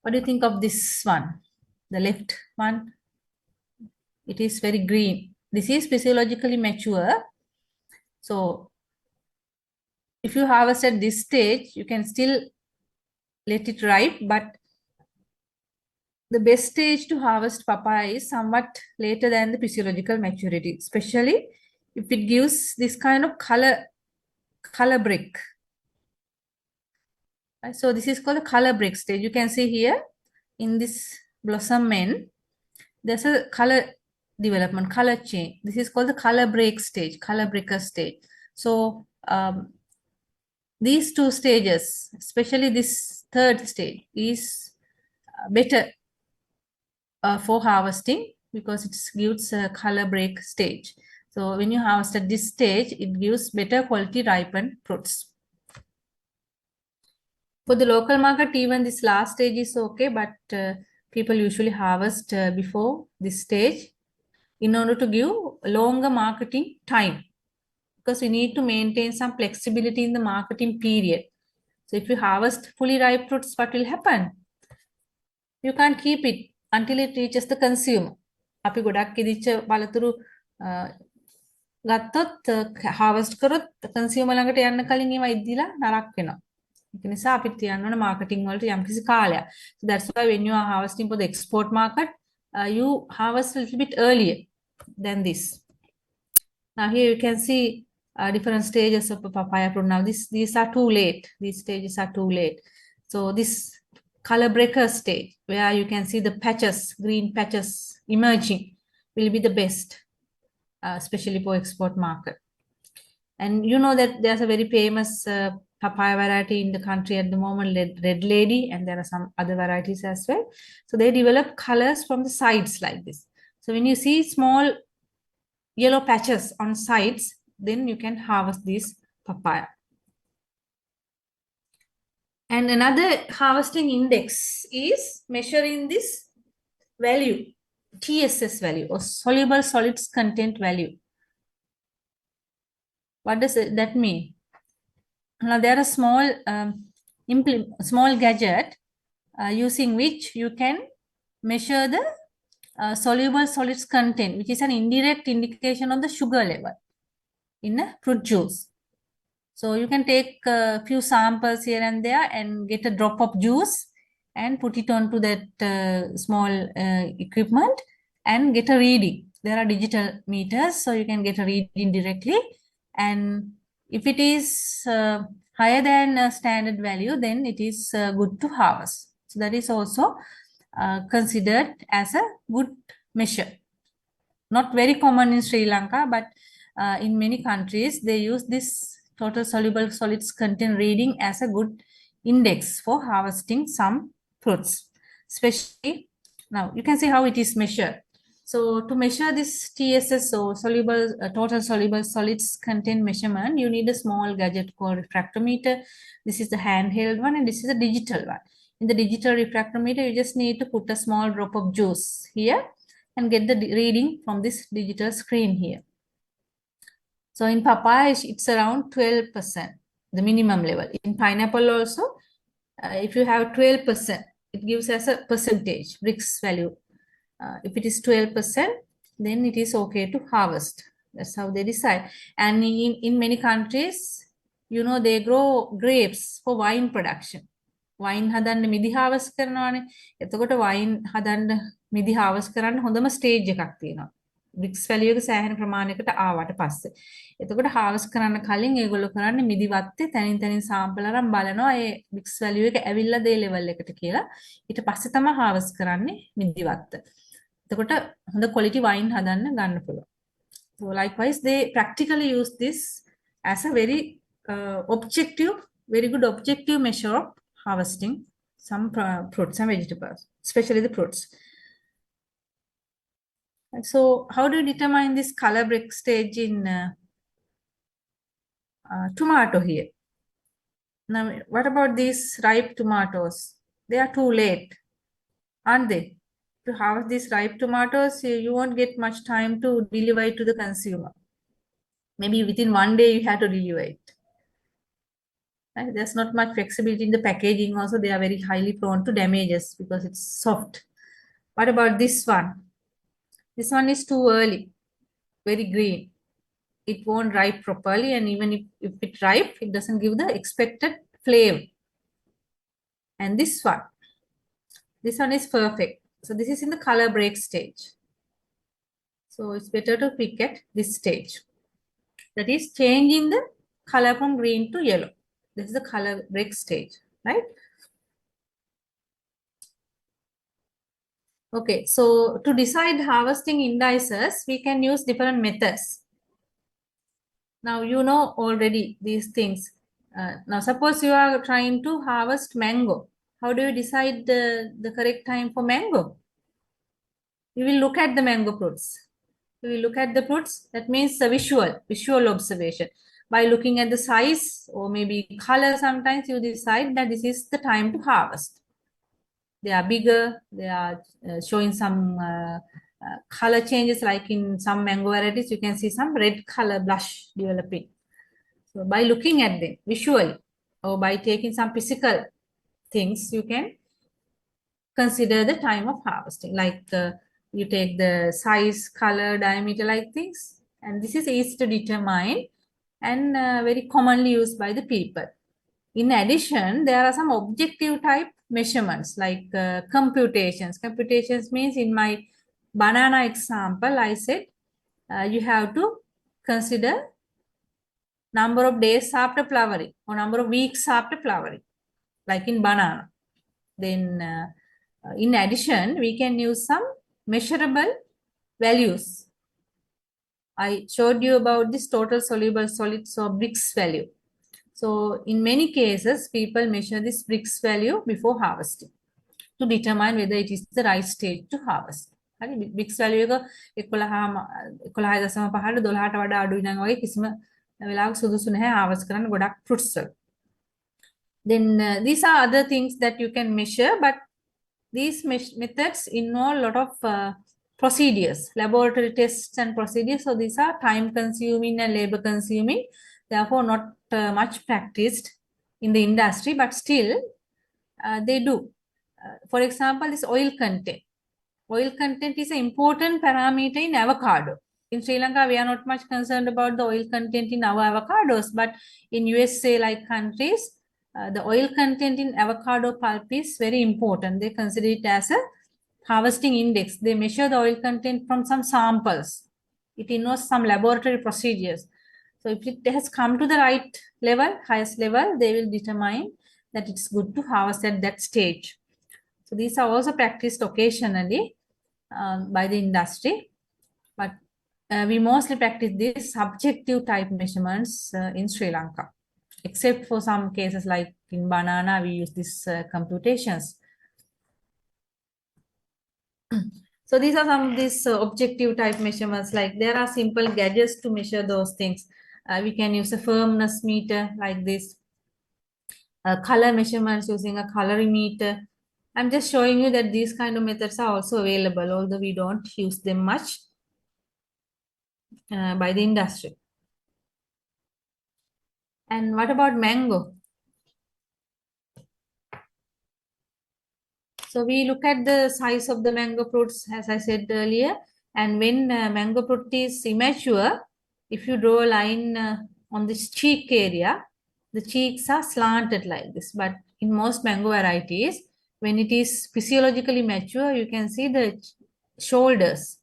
What do you think of this one? The left one? It is very green. This is physiologically mature. So if you harvest at this stage, you can still let it ripe, but the best stage to harvest papaya is somewhat later than the physiological maturity, especially if it gives this kind of color break. Right? So this is called the color break stage. You can see here in this blossom end, there's a color development, color change. This is called the color break stage, color breaker stage. So these two stages, especially this third stage, is better for harvesting because it gives a color break stage. So when you harvest at this stage, it gives better quality ripened fruits. For the local market, even this last stage is okay, but people usually harvest before this stage in order to give longer marketing time, because we need to maintain some flexibility in the marketing period. So if you harvest fully ripe fruits, what will happen? You can't keep it until it reaches the consumer. අපි ගොඩක් ඉදිච්ච බලතුරු ගත්තොත් harvest කරොත් consumer ළඟට යන්න කලින් ඒවා ඉදිලා නරක් වෙනවා. ඒක නිසා අපි තියන්න ඕන marketing වලට යම්කිසි කාලයක්. So that's why when you are harvesting for the export market, you harvest a little bit earlier than this. Now here you can see different stages of papaya fruit. Now these are too late. These stages are too late. So this color breaker stage, where you can see the patches, green patches emerging, will be the best, especially for export market. And you know that there's a very famous papaya variety in the country at the moment, Red Lady, and there are some other varieties as well. So they develop colors from the sides like this. So when you see small yellow patches on sides, then you can harvest this papaya. And another harvesting index is measuring this value, TSS value, or soluble solids content value. What does that mean? Now there are small gadget using which you can measure the soluble solids content, which is an indirect indication of the sugar level in a fruit juice. So you can take a few samples here and there and get a drop of juice and put it onto that small equipment and get a reading. There are digital meters, so you can get a reading directly. And if it is higher than a standard value, then it is good to harvest. So that is also considered as a good measure. Not very common in Sri Lanka, but in many countries, they use this total soluble solids content reading as a good index for harvesting some fruits. Especially, now you can see how it is measured. So to measure this TSS, or total soluble solids content measurement, you need a small gadget called refractometer. This is the handheld one, and this is a digital one. In the digital refractometer, you just need to put a small drop of juice here and get the reading from this digital screen here. So in papaya, it's around 12%, the minimum level. In pineapple also, if you have 12%, it gives us a percentage, Brix value. If it is 12%, then it is okay to harvest. That's how they decide. And in many countries, you know, they grow grapes for wine production. Wine හදන්න මිදි harvest කරනවානේ. එතකොට wine හදන්න මිදි harvest කරන්න හොඳම stage එකක් තියෙනවා. Brix value එක සෑහෙන ප්‍රමාණයකට ආවට පස්සේ. එතකොට harvest කරන්න කලින් ඒගොල්ලෝ කරන්නේ මිදි වත්තේ තනින් තනින් sample අරන් බලනවා ඒ Brix value එක ඇවිල්ලාද ඒ level එකට කියලා. ඊට පස්සේ තමයි harvest කරන්නේ මිදි වත්ත. එතකොට හොඳ quality wine හදන්න ගන්න පුළුවන්. So likewise, they practically use this as a very very good objective measure of harvesting some fruits and vegetables, especially the fruits. So how do you determine this color break stage in tomato here? Now, what about these ripe tomatoes? They are too late, aren't they? To harvest these ripe tomatoes, you won't get much time to deliver it to the consumer. Maybe within one day you have to deliver it. Right? There's not much flexibility in the packaging. Also, they are very highly prone to damages because it's soft. What about this one? This one is too early, very green. It won't ripe properly, and even if it ripe, it doesn't give the expected flavor. And this one is perfect. So this is in the color break stage. So it's better to pick at this stage. That is changing the color from green to yellow. This is the color break stage, right? Okay, so to decide harvesting indices, we can use different methods. Now you know already these things. Now suppose you are trying to harvest mango. How do you decide the correct time for mango? You will look at the mango fruits. You will look at the fruits. That means the visual observation. By looking at the size or maybe color, sometimes you decide that this is the time to harvest. They are bigger. They are showing some color changes, like in some mango varieties, you can see some red color blush developing. So by looking at them visually or by taking some physical things, you can consider the time of harvesting. Like you take the size, color, diameter, like things, and this is easy to determine and very commonly used by the people. In addition, there are some objective type measurements like computations. Computations means in my banana example, I said you have to consider number of days after flowering or number of weeks after flowering, like in banana. Then in addition, we can use some measurable values. I showed you about this total soluble solids or Brix value. So in many cases, people measure this Brix value before harvesting to determine whether it is the right stage to harvest. හරි Brix value එක 11.5 12ට වඩා අඩුයි නම් වගේ කිසිම වෙලාවක සුදුසු නැහැ harvest කරන්න ගොඩක් fruits වල. Then these are other things that you can measure, but these methods involve a lot of procedures, laboratory tests and procedures. So these are time consuming and labor consuming, therefore not much practiced in the industry, but still they do. For example, this oil content. Oil content is an important parameter in avocado. In Sri Lanka, we are not much concerned about the oil content in our avocados, but in USA like countries, the oil content in avocado pulp is very important. They consider it as a harvesting index. They measure the oil content from some samples. It involves some laboratory procedures. So if it has come to the right level, highest level, they will determine that it's good to harvest at that stage. So these are also practiced occasionally by the industry, but we mostly practice these subjective type measurements in Sri Lanka. Except for some cases like in banana, we use these computations. So these are some of these objective type measurements. Like there are simple gadgets to measure those things. We can use a firmness meter like this. Color measurements using a colorimeter. I'm just showing you that these kind of methods are also available, although we don't use them much by the industry. And what about mango? So we look at the size of the mango fruits, as I said earlier. And when mango fruit is immature, if you draw a line on this cheek area, the cheeks are slanted like this. But in most mango varieties, when it is physiologically mature, you can see the shoulders.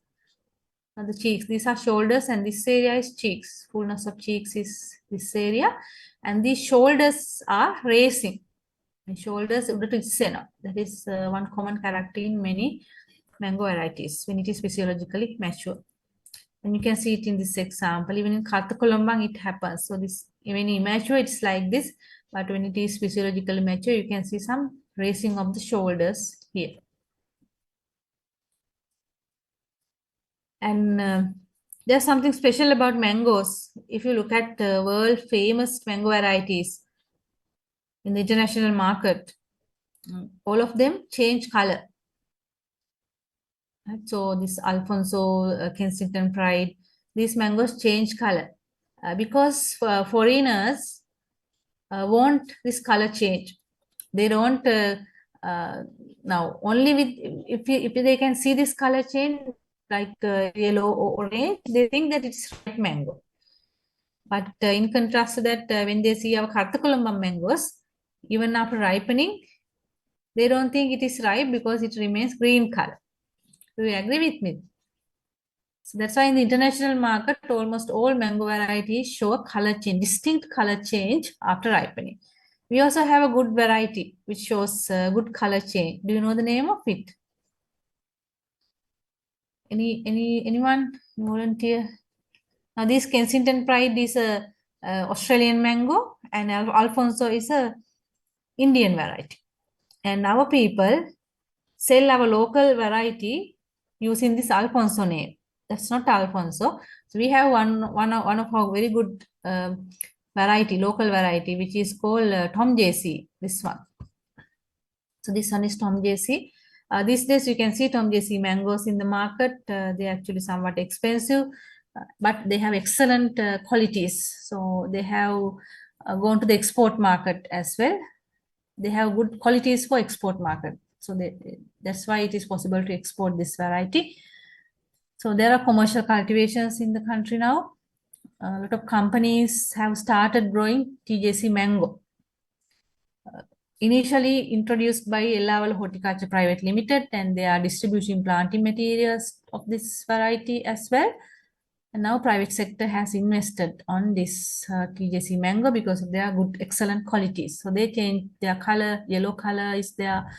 The cheeks, these are shoulders, and this area is cheeks. Fullness of cheeks is this area, and these shoulders are raising. Shoulders උඩට ඉස්සෙනවා. That is one common character in many mango varieties when it is physiologically mature. And you can see it in this example. Even in Kathakolombang, it happens. So this, when immature, it's like this. But when it is physiologically mature, you can see some raising of the shoulders here. And there's something special about mangoes. If you look at world famous mango varieties in the international market, all of them change color. Right? So this Alfonso, Kensington Pride, these mangoes change color because foreigners want this color change. They don't now only with if they can see this color change like yellow or orange, they think that it's ripe mango. But in contrast to that, when they see our Karthakulam mangoes, even after ripening, they don't think it is ripe because it remains green color. Do you agree with me? So that's why in the international market, almost all mango varieties show a color change, distinct color change after ripening. We also have a good variety which shows good color change. Do you know the name of it? Anyone volunteer? Now this Kensington Pride is a Australian mango, and Alfonso is a Indian variety. And our people sell our local variety using this Alfonso name. That's not Alfonso. So we have one of our very good variety, local variety, which is called Tom JC. This one. So this one is Tom JC. These days you can see Tom JC mangoes in the market. They're actually somewhat expensive, but they have excellent qualities. So they have gone to the export market as well. They have good qualities for export market. So that's why it is possible to export this variety. So there are commercial cultivations in the country now. A lot of companies have started growing TJC mango. Initially introduced by Ellawala Horticulture Private Limited, and they are distributing planting materials of this variety as well. And now private sector has invested on this TJC mango because of their good, excellent qualities. So they change their color, yellow color is there.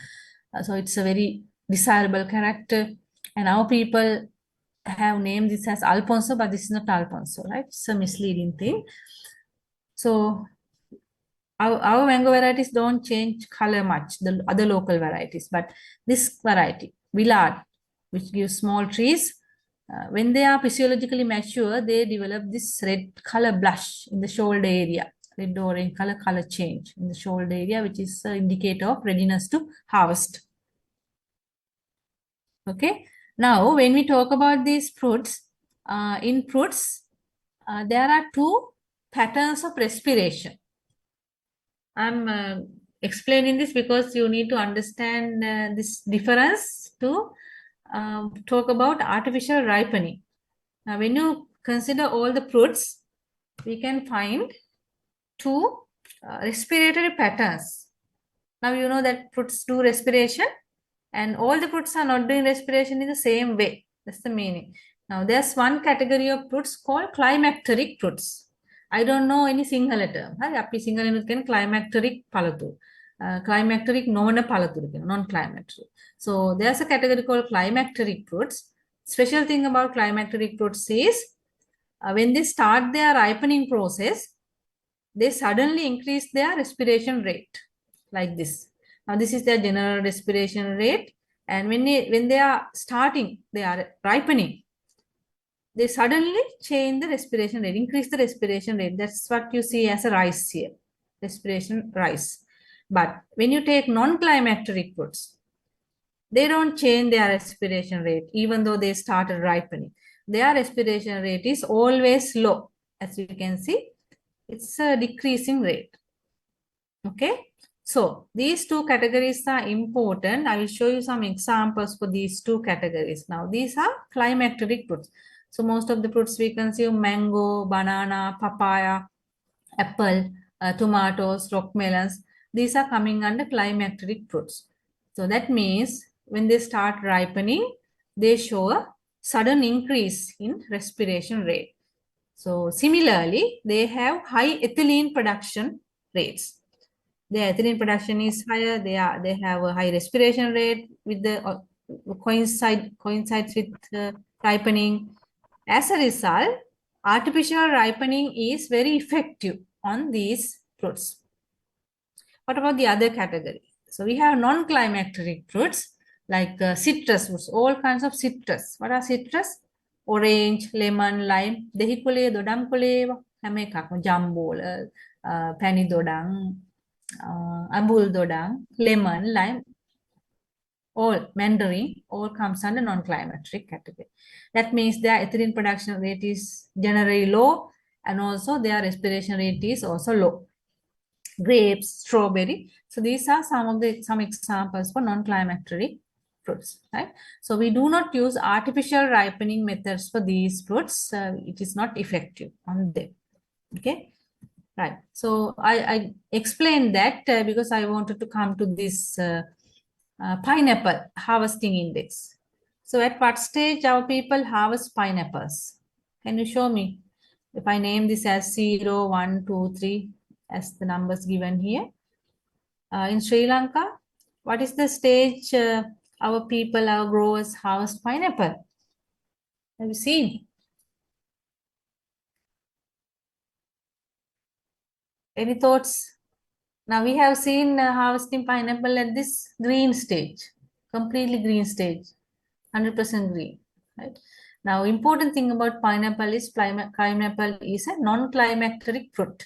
So it's a very desirable character. And our people have named this as Alfonso, but this is not Alfonso, right? It's a misleading thing. So our mango varieties don't change color much, the other local varieties, but this variety, Villard, which gives small trees, when they are physiologically mature, they develop this red color blush in the shoulder area, red orange color change in the shoulder area, which is an indicator of readiness to harvest. Okay. Now, when we talk about these fruits, in fruits, there are two patterns of respiration. I'm explaining this because you need to understand this difference to talk about artificial ripening. Now, when you consider all the fruits, we can find two respiratory patterns. Now, you know that fruits do respiration, and all the fruits are not doing respiration in the same way. That's the meaning. Now, there's one category of fruits called climacteric fruits. I don't know any Sinhala term. Api Sinhala can climacteric palatu. Climacteric novana palatu, non-climacteric. So there's a category called climacteric fruits. Special thing about climacteric fruits is when they start their ripening process, they suddenly increase their respiration rate like this. Now this is their general respiration rate, and when they are starting, they are ripening, they suddenly change the respiration rate, increase the respiration rate. That's what you see as a rise here, respiration rise. But when you take non-climacteric fruits, they don't change their respiration rate even though they started ripening. Their respiration rate is always low. As you can see, it's a decreasing rate. Okay. So these two categories are important. I will show you some examples for these two categories. Now, these are climacteric fruits. So most of the fruits we consume: mango, banana, papaya, apple, tomatoes, rock melons. These are coming under climacteric fruits. So that means when they start ripening, they show a sudden increase in respiration rate. So similarly, they have high ethylene production rates. Their ethylene production is higher. They have a high respiration rate with the coincides with ripening. As a result, artificial ripening is very effective on these fruits. What about the other category? So we have non-climacteric fruits like citrus fruits, all kinds of citrus. What are citrus? orange, lemon, lime, දෙහි කොලේ දොඩම් කොලේ හැම එකක්ම ජම්බෝල, පැණි දොඩම්, අඹුල් දොඩම්, lemon, lime, all mandarin, all comes under non-climateric category. That means their ethylene production rate is generally low and also their respiration rate is also low. Grapes, strawberry. So these are some examples for non-climateric fruits, right? So we do not use artificial ripening methods for these fruits. It is not effective on them. Okay, right. So I explained that because I wanted to come to this pineapple harvesting index. So at what stage our people harvest pineapples? Can you show me? If I name this as 0, 1, 2, 3, as the numbers given here. In Sri Lanka, what is the stage our people, our growers harvest pineapple? Have you seen? Any thoughts? Now we have seen harvesting pineapple at this green stage, completely green stage, 100% green, right? Now, important thing about pineapple is pineapple is a non-climacteric fruit.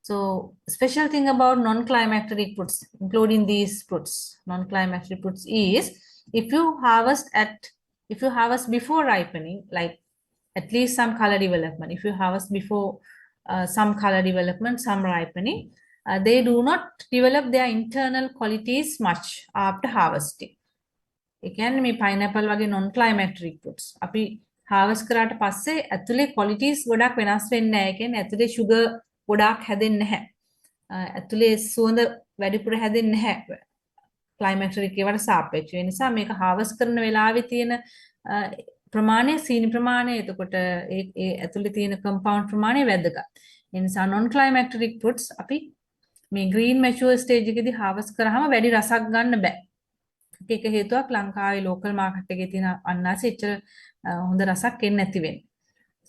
So, special thing about non-climacteric fruits, including these fruits, non-climacteric fruits is if you harvest before ripening, like at least some color development, if you harvest before some color development, some ripening, they do not develop their internal qualities much after harvesting. ඒ කියන්නේ මේ pineapple වගේ non-climateric fruits අපි harvest කරාට පස්සේ ඇතුලේ qualities ගොඩක් වෙනස් වෙන්නේ නැහැ. ඒ කියන්නේ ඇතුලේ sugar ගොඩක් හැදෙන්නේ නැහැ. ඇතුලේ සුවඳ වැඩිපුර හැදෙන්නේ නැහැ. Climateric ඒවට සාපේක්ෂව. ඒ නිසා මේක harvest කරන වෙලාවේ තියෙන ප්‍රමාණය සීනි ප්‍රමාණය එතකොට ඒ ඇතුලේ තියෙන compound ප්‍රමාණය වැදගත්. ඒ නිසා non-climateric fruits අපි මේ green mature stage එකේදී harvest කරාම වැඩි රසක් ගන්න බෑ. ඒක හේතුවක් ලංකාවේ local market එකේ තියෙන අන්නාසෙ එච්චර හොඳ රසක් එන්නේ නැති වෙන්නේ.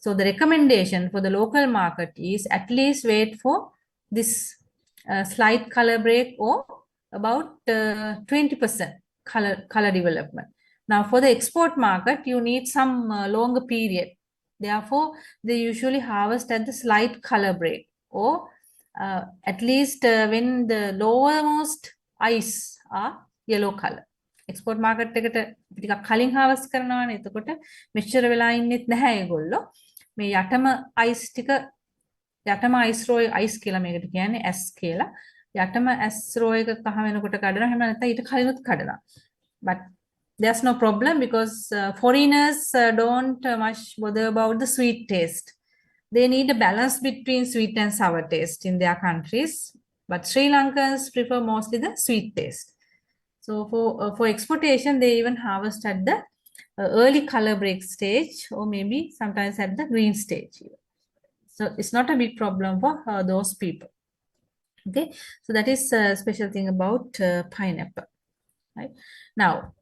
So the recommendation for the local market is at least wait for this slight color break or about 20% color development. Now for the export market, you need some longer period. Therefore, they usually harvest at the slight color break or at least when the lowermost eyes are yellow color. Export market එකට ටිකක් කලින් harvest කරනවානේ. එතකොට මෙච්චර වෙලා ඉන්නෙත් නැහැ ඒගොල්ලෝ. මේ යටම ice ටික යටම ice row ice කියලා මේකට කියන්නේ S කියලා. යටම S row එක කහ වෙනකොට කඩනවා. එහෙම නැත්නම් ඊට කලිනුත් කඩනවා. But there's no problem because foreigners don't much bother about the sweet taste. They need a balance between sweet and sour taste in their countries. But Sri Lankans prefer mostly the sweet taste. So for exportation, they even harvest at the early color break stage or maybe sometimes at the green stage. So it's not a big problem for those people. Okay, so that is a special thing about pineapple. Right now,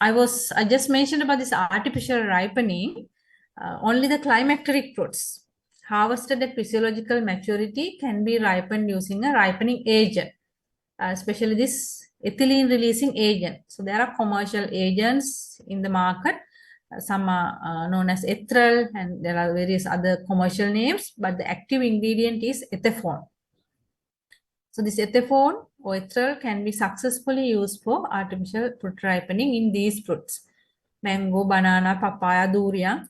I just mentioned about this artificial ripening. Only the climacteric fruits harvested at physiological maturity can be ripened using a ripening agent, especially this ethylene releasing agent. So there are commercial agents in the market. Some are known as ethyl and there are various other commercial names, but the active ingredient is ethaphone. So this ethaphone or ethyl can be successfully used for artificial fruit ripening in these fruits: mango, banana, papaya, durian,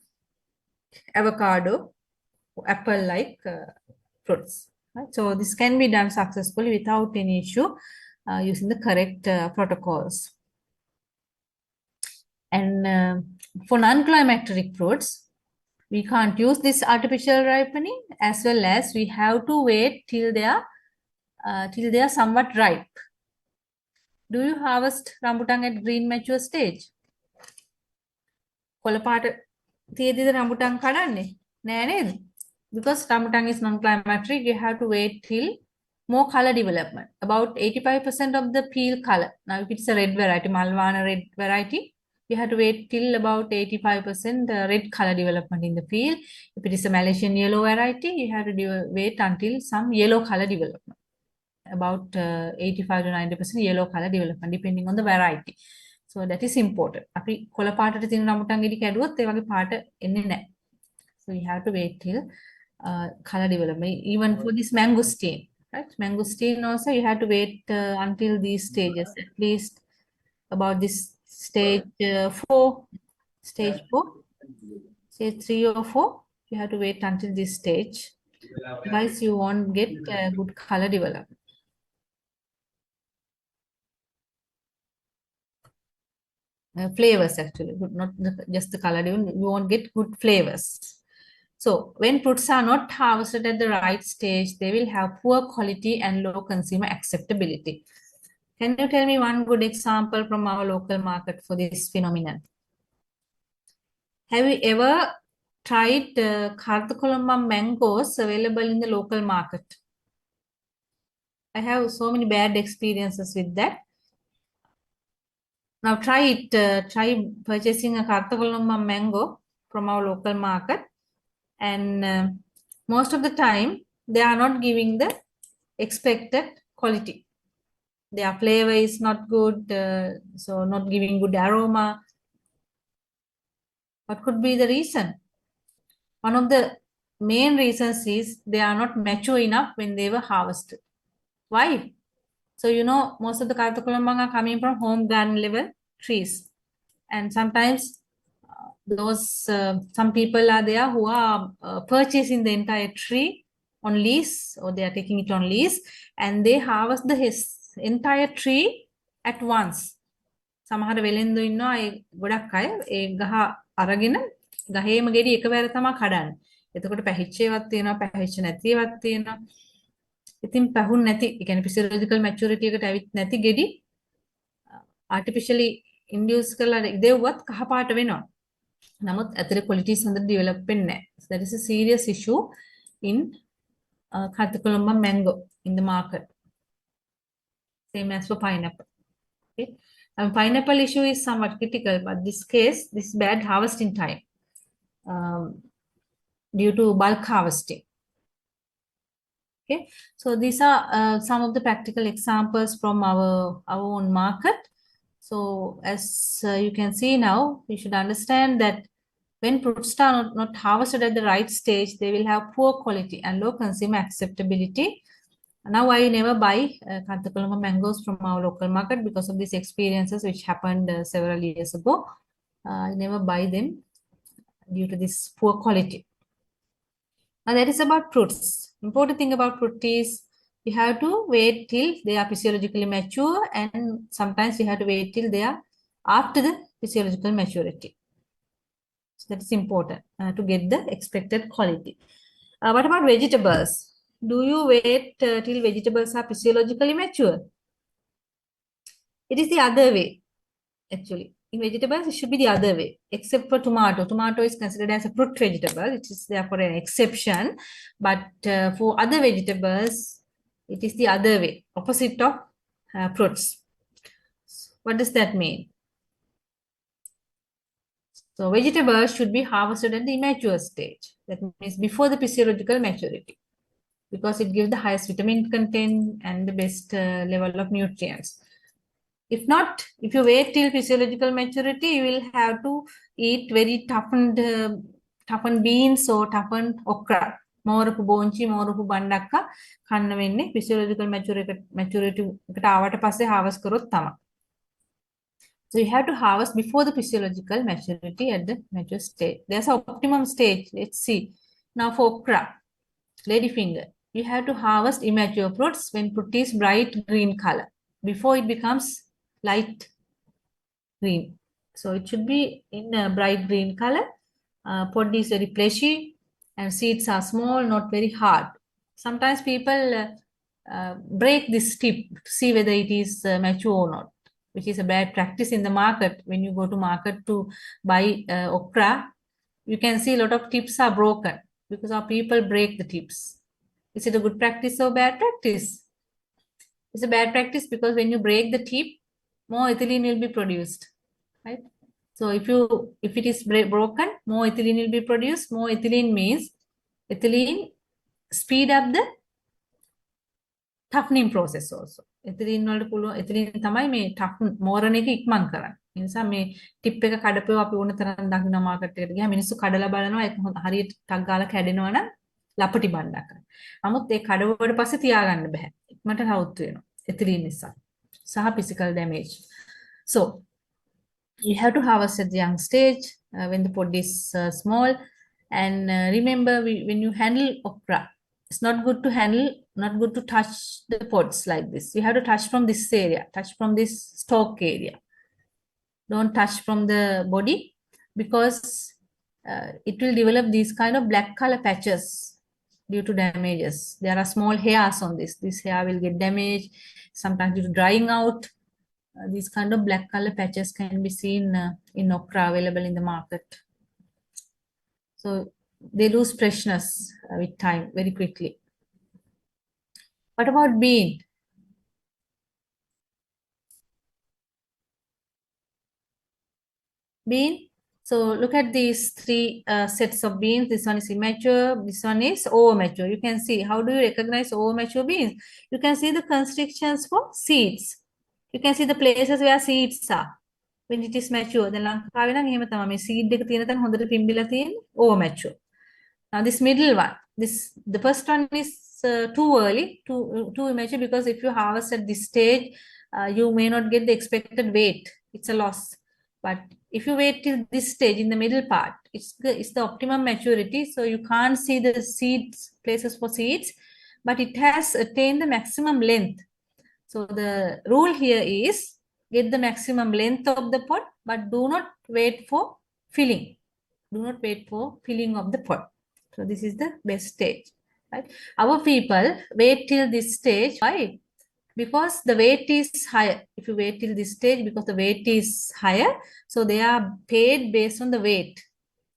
avocado, apple-like fruits. Right? So this can be done successfully without any issue using the correct protocols. And for non-climacteric fruits, we can't use this artificial ripening, as well as we have to wait till they are somewhat ripe. Do you harvest rambutan at green mature stage? කොළ පාට තියෙදිද rambutan කඩන්නේ? නෑ නේද? Because rambutan is non-climacteric, you have to wait till more color development, about 85% of the peel color. Now, if it's a red variety, Malvana red variety, you have to wait till about 85% red color development in the peel. If it is a Malaysian yellow variety, you have to wait until some yellow color development, about 85 to 90% yellow color development, depending on the variety. So that is important. අපි කොළ පාටට තියෙන රඹුටන් ගෙඩි කැඩුවොත් ඒ වගේ පාට එන්නේ නැහැ. So you have to wait till color development. Even for this mangosteen, right? Mangosteen also you have to wait until these stages, at least about this stage 4, stage 4, stage 3 or 4. You have to wait until this stage. Otherwise, you won't get good color development. Flavors actually, not just the color development. You won't get good flavors. So when fruits are not harvested at the right stage, they will have poor quality and low consumer acceptability. Can you tell me one good example from our local market for this phenomenon? Have you ever tried Karthakolamba mangoes available in the local market? I have so many bad experiences with that. Now try it. Try purchasing a Karthakolamba mango from our local market. And most of the time, they are not giving the expected quality. Their flavor is not good, so not giving good aroma. What could be the reason? One of the main reasons is they are not mature enough when they were harvested. Why? So, you know, most of the Karthakolambang are coming from home garden level trees. And sometimes some people are there who are purchasing the entire tree on lease, or they are taking it on lease, and they harvest the entire tree at once. සමහර වෙලෙන්දු ඉන්නවා ඒ ගොඩක් අය ඒ ගහ අරගෙන ගහේම ගෙඩි එකවර තමයි කඩන්නේ. එතකොට පැහිච්ච ඒවාක් තියෙනවා, පැහිච්ච නැති ඒවාක් තියෙනවා. ඉතින් පැහුන් නැති, ඒ කියන්නේ physiological maturity එකට ඇවිත් නැති ගෙඩි artificially induce කරලා දෙව්වත් කහ පාට වෙනවා. නමුත් ඇතර qualities හොඳට develop වෙන්නේ නැහැ. So that is a serious issue in Karthakolamba mango in the market. Same as for pineapple. Okay. Pineapple issue is somewhat critical, but this case, this bad harvesting time due to bulk harvesting. Okay, so these are some of the practical examples from our own market. So as you can see now, you should understand that when fruits are not harvested at the right stage, they will have poor quality and low consumer acceptability. Now I never buy Karthakolamba mangoes from our local market because of these experiences which happened several years ago. I never buy them due to this poor quality. Now that is about fruits. Important thing about fruit is you have to wait till they are physiologically mature, and sometimes you have to wait till they are after the physiological maturity. So that is important to get the expected quality. What about vegetables? Do you wait till vegetables are physiologically mature? It is the other way, actually. In vegetables, it should be the other way, except for tomato. Tomato is considered as a fruit vegetable. It is therefore an exception. But for other vegetables, it is the other way, opposite of fruits. What does that mean? So vegetables should be harvested at the immature stage. That means before the physiological maturity, because it gives the highest vitamin content and the best level of nutrients. If not, if you wait till physiological maturity, you will have to eat very toughened beans or toughened okra. Morapu bonchi, morapu bandakka kanna wenne physiological maturity එකට ආවට පස්සේ harvest කරොත් තමයි. So you have to harvest before the physiological maturity at the mature stage. There's an optimum stage. Let's see. Now for okra, ladyfinger, you have to harvest immature fruits when fruit is bright green color before it becomes light green. So it should be in a bright green color. Pod is very fleshy and seeds are small, not very hard. Sometimes people break this tip to see whether it is mature or not, which is a bad practice in the market. When you go to market to buy okra, you can see a lot of tips are broken because our people break the tips. Is it a good practice or bad practice? It's a bad practice because when you break the tip, more ethylene will be produced, right? So if it is broken, more ethylene will be produced. More ethylene means ethylene speed up the toughening process also. ethylene වලට පුළුවන් ethylene තමයි මේ toughen මෝරණ එක ඉක්මන් කරන්නේ. ඒ නිසා මේ tip එක කඩපුව අපි ඕන තරම් දකින්න මාකට් එකට ගියාම මිනිස්සු කඩලා බලනවා ඒක හරියට ටක් ගාලා කැඩෙනවා නම් ලපටි බණ්ඩක්. නමුත් ඒ කඩවුවට පස්සේ තියාගන්න බෑ. ඉක්මනට රවුත් වෙනවා. එතිලින් නිසා. සහ physical damage. So you have to harvest at the young stage when the pod is small. And remember, when you handle okra, it's not good to handle, not good to touch the pods like this. You have to touch from this area, touch from this stalk area. Don't touch from the body because it will develop these kind of black color patches due to damages. There are small hairs on this. This hair will get damaged, sometimes due to drying out. These kind of black color patches can be seen in okra available in the market. So they lose freshness with time very quickly. What about bean? Bean. So look at these three sets of beans. This one is immature. This one is overmature. You can see, how do you recognize overmature beans? You can see the constrictions for seeds. You can see the places where seeds are when it is mature. The ලංකාවේ නම් එහෙම තමයි මේ seed එක තියෙන තැන හොඳට පිම්බිලා තියෙන්නේ overmature. Now this middle one, the first one is too early, too immature, because if you harvest at this stage, you may not get the expected weight. It's a loss. But if you wait till this stage in the middle part, it's the optimum maturity. So you can't see the seeds, places for seeds, but it has attained the maximum length. So the rule here is get the maximum length of the pod, but do not wait for filling. Do not wait for filling of the pod. So this is the best stage, right? Our people wait till this stage. Why? Because the weight is higher. If you wait till this stage, because the weight is higher, so they are paid based on the weight.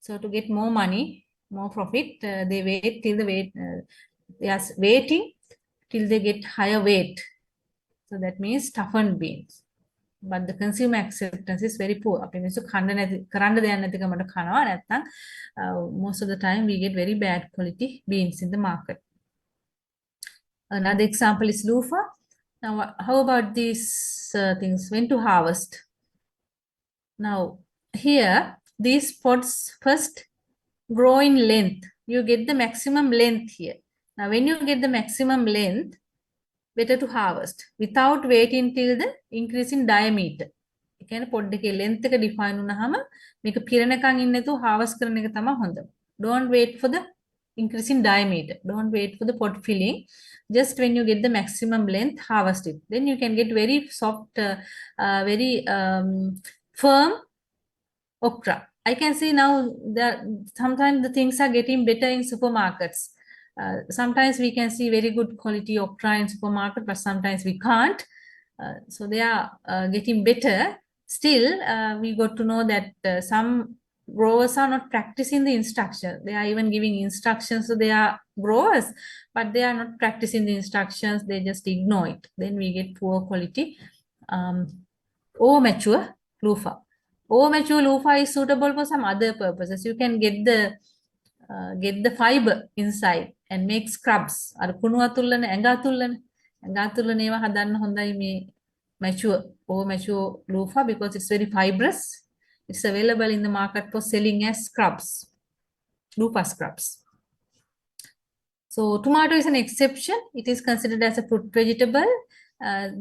So to get more money, more profit, they wait till the weight. They are waiting till they get higher weight. So that means toughened beans. But the consumer acceptance is very poor. අපි මිනිස්සු කරන්න දෙයක් නැතිකමට කනවා නැත්නම් most of the time we get very bad quality beans in the market. Another example is loofah. Now, how about these things? When to harvest? Now, here, these pods first grow in length. You get the maximum length here. Now, when you get the maximum length, better to harvest without waiting till the increase in diameter. ඒ කියන්නේ පොඩ් එකේ length එක define වුණාම මේක පිරෙනකන් ඉන්නේ නැතුව harvest කරන එක තමයි හොඳ. Don't wait for the increase in diameter. Don't wait for the pod filling. Just when you get the maximum length, harvest it. Then you can get very soft, very firm okra. I can see now that sometimes the things are getting better in supermarkets. Sometimes we can see very good quality okra in supermarket, but sometimes we can't. So they are getting better. Still, we got to know that some growers are not practicing the instructions. They are even giving instructions to their growers, but they are not practicing the instructions. They just ignore it. Then we get poor quality overmature loofah. Overmature loofah is suitable for some other purposes. You can get the fiber inside and make scrubs. අර කුණු අතුල්ලන ඇඟ අතුල්ලන ඒවා හදන්න හොඳයි මේ mature overmature loofah because it's very fibrous. It's available in the market for selling as scrubs, loofah scrubs. So tomato is an exception. It is considered as a fruit vegetable.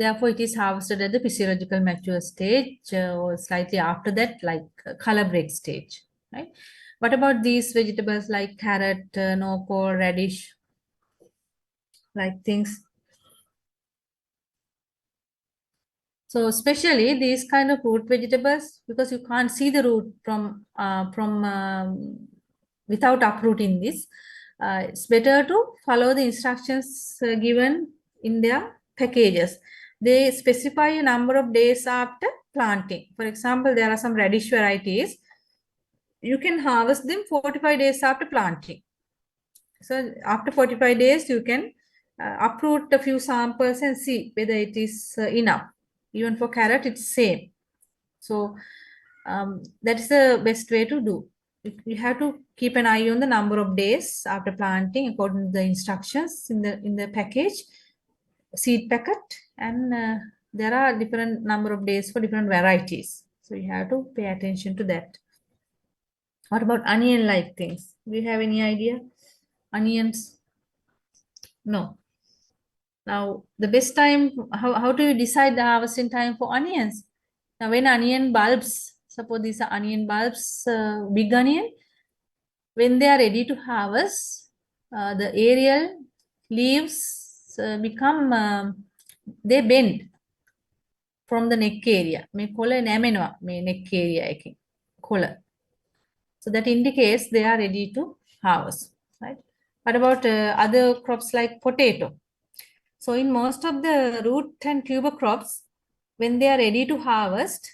Therefore, it is harvested at the physiological mature stage or slightly after that, like color break stage, right? What about these vegetables like carrot, nokol, radish, like things? So especially these kind of root vegetables, because you can't see the root from without uprooting this, it's better to follow the instructions given in their packages. They specify a number of days after planting. For example, there are some radish varieties. You can harvest them 45 days after planting. So after 45 days, you can uproot a few samples and see whether it is enough. Even for carrot, it's same. So that is the best way to do. You have to keep an eye on the number of days after planting according to the instructions in the package, seed packet, and there are different number of days for different varieties. So you have to pay attention to that. What about onion-like things? Do you have any idea? Onions? No. Now, the best time, how do you decide the harvesting time for onions? Now, when onion bulbs, suppose these are onion bulbs, big onion, when they are ready to harvest, the aerial leaves become, they bend from the neck area. මේ කොළ නැමෙනවා මේ neck area එකෙන් කොළ. So that indicates they are ready to harvest, right? What about other crops like potato? So in most of the root and tuber crops, when they are ready to harvest,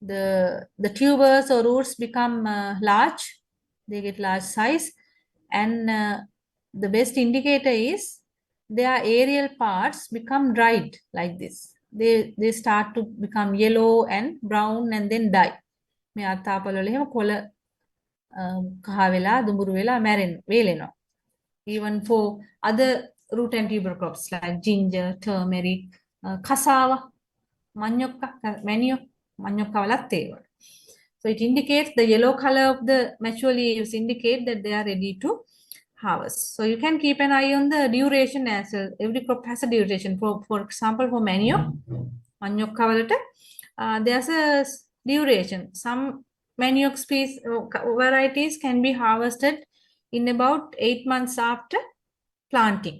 the tubers or roots become large, they get large size, and the best indicator is their aerial parts become dried like this. They start to become yellow and brown and then die. මේ අත්තාපල වල එහෙම කොළ කහ වෙලා දුඹුරු වෙලා වේලෙනවා. Even for other root and tuber crops like ginger, turmeric, cassava, manioka, manioka වලත් ඒ වල. So it indicates the yellow color of the mature leaves indicate that they are ready to harvest. So you can keep an eye on the duration as well. Every crop has a duration. For example, for manioka වලට there's a duration. Some manioc species varieties can be harvested in about 8 months after planting.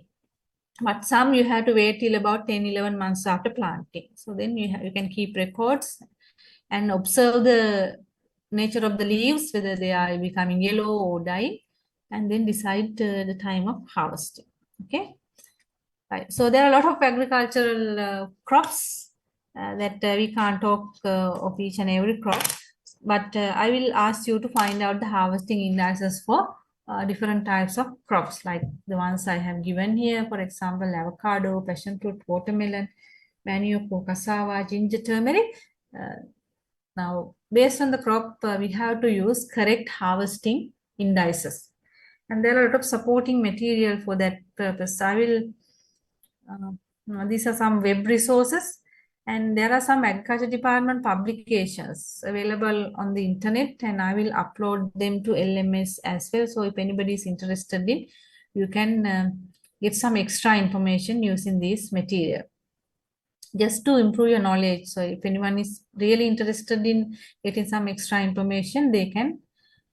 But some you have to wait till about 10-11 months after planting. So then you can keep records and observe the nature of the leaves, whether they are becoming yellow or dying, and then decide the time of harvesting. Okay. Right. So there are a lot of agricultural crops that we can't talk of each and every crop, but I will ask you to find out the harvesting indices for different types of crops, like the ones I have given here. For example, avocado, passion fruit, watermelon, manioc, cassava, ginger, turmeric. Now, based on the crop, we have to use correct harvesting indices. And there are a lot of supporting material for that purpose. I will, these are some web resources, and there are some agriculture department publications available on the internet, and I will upload them to LMS as well. So if anybody is interested in, you can get some extra information using this material, just to improve your knowledge. So if anyone is really interested in getting some extra information, they can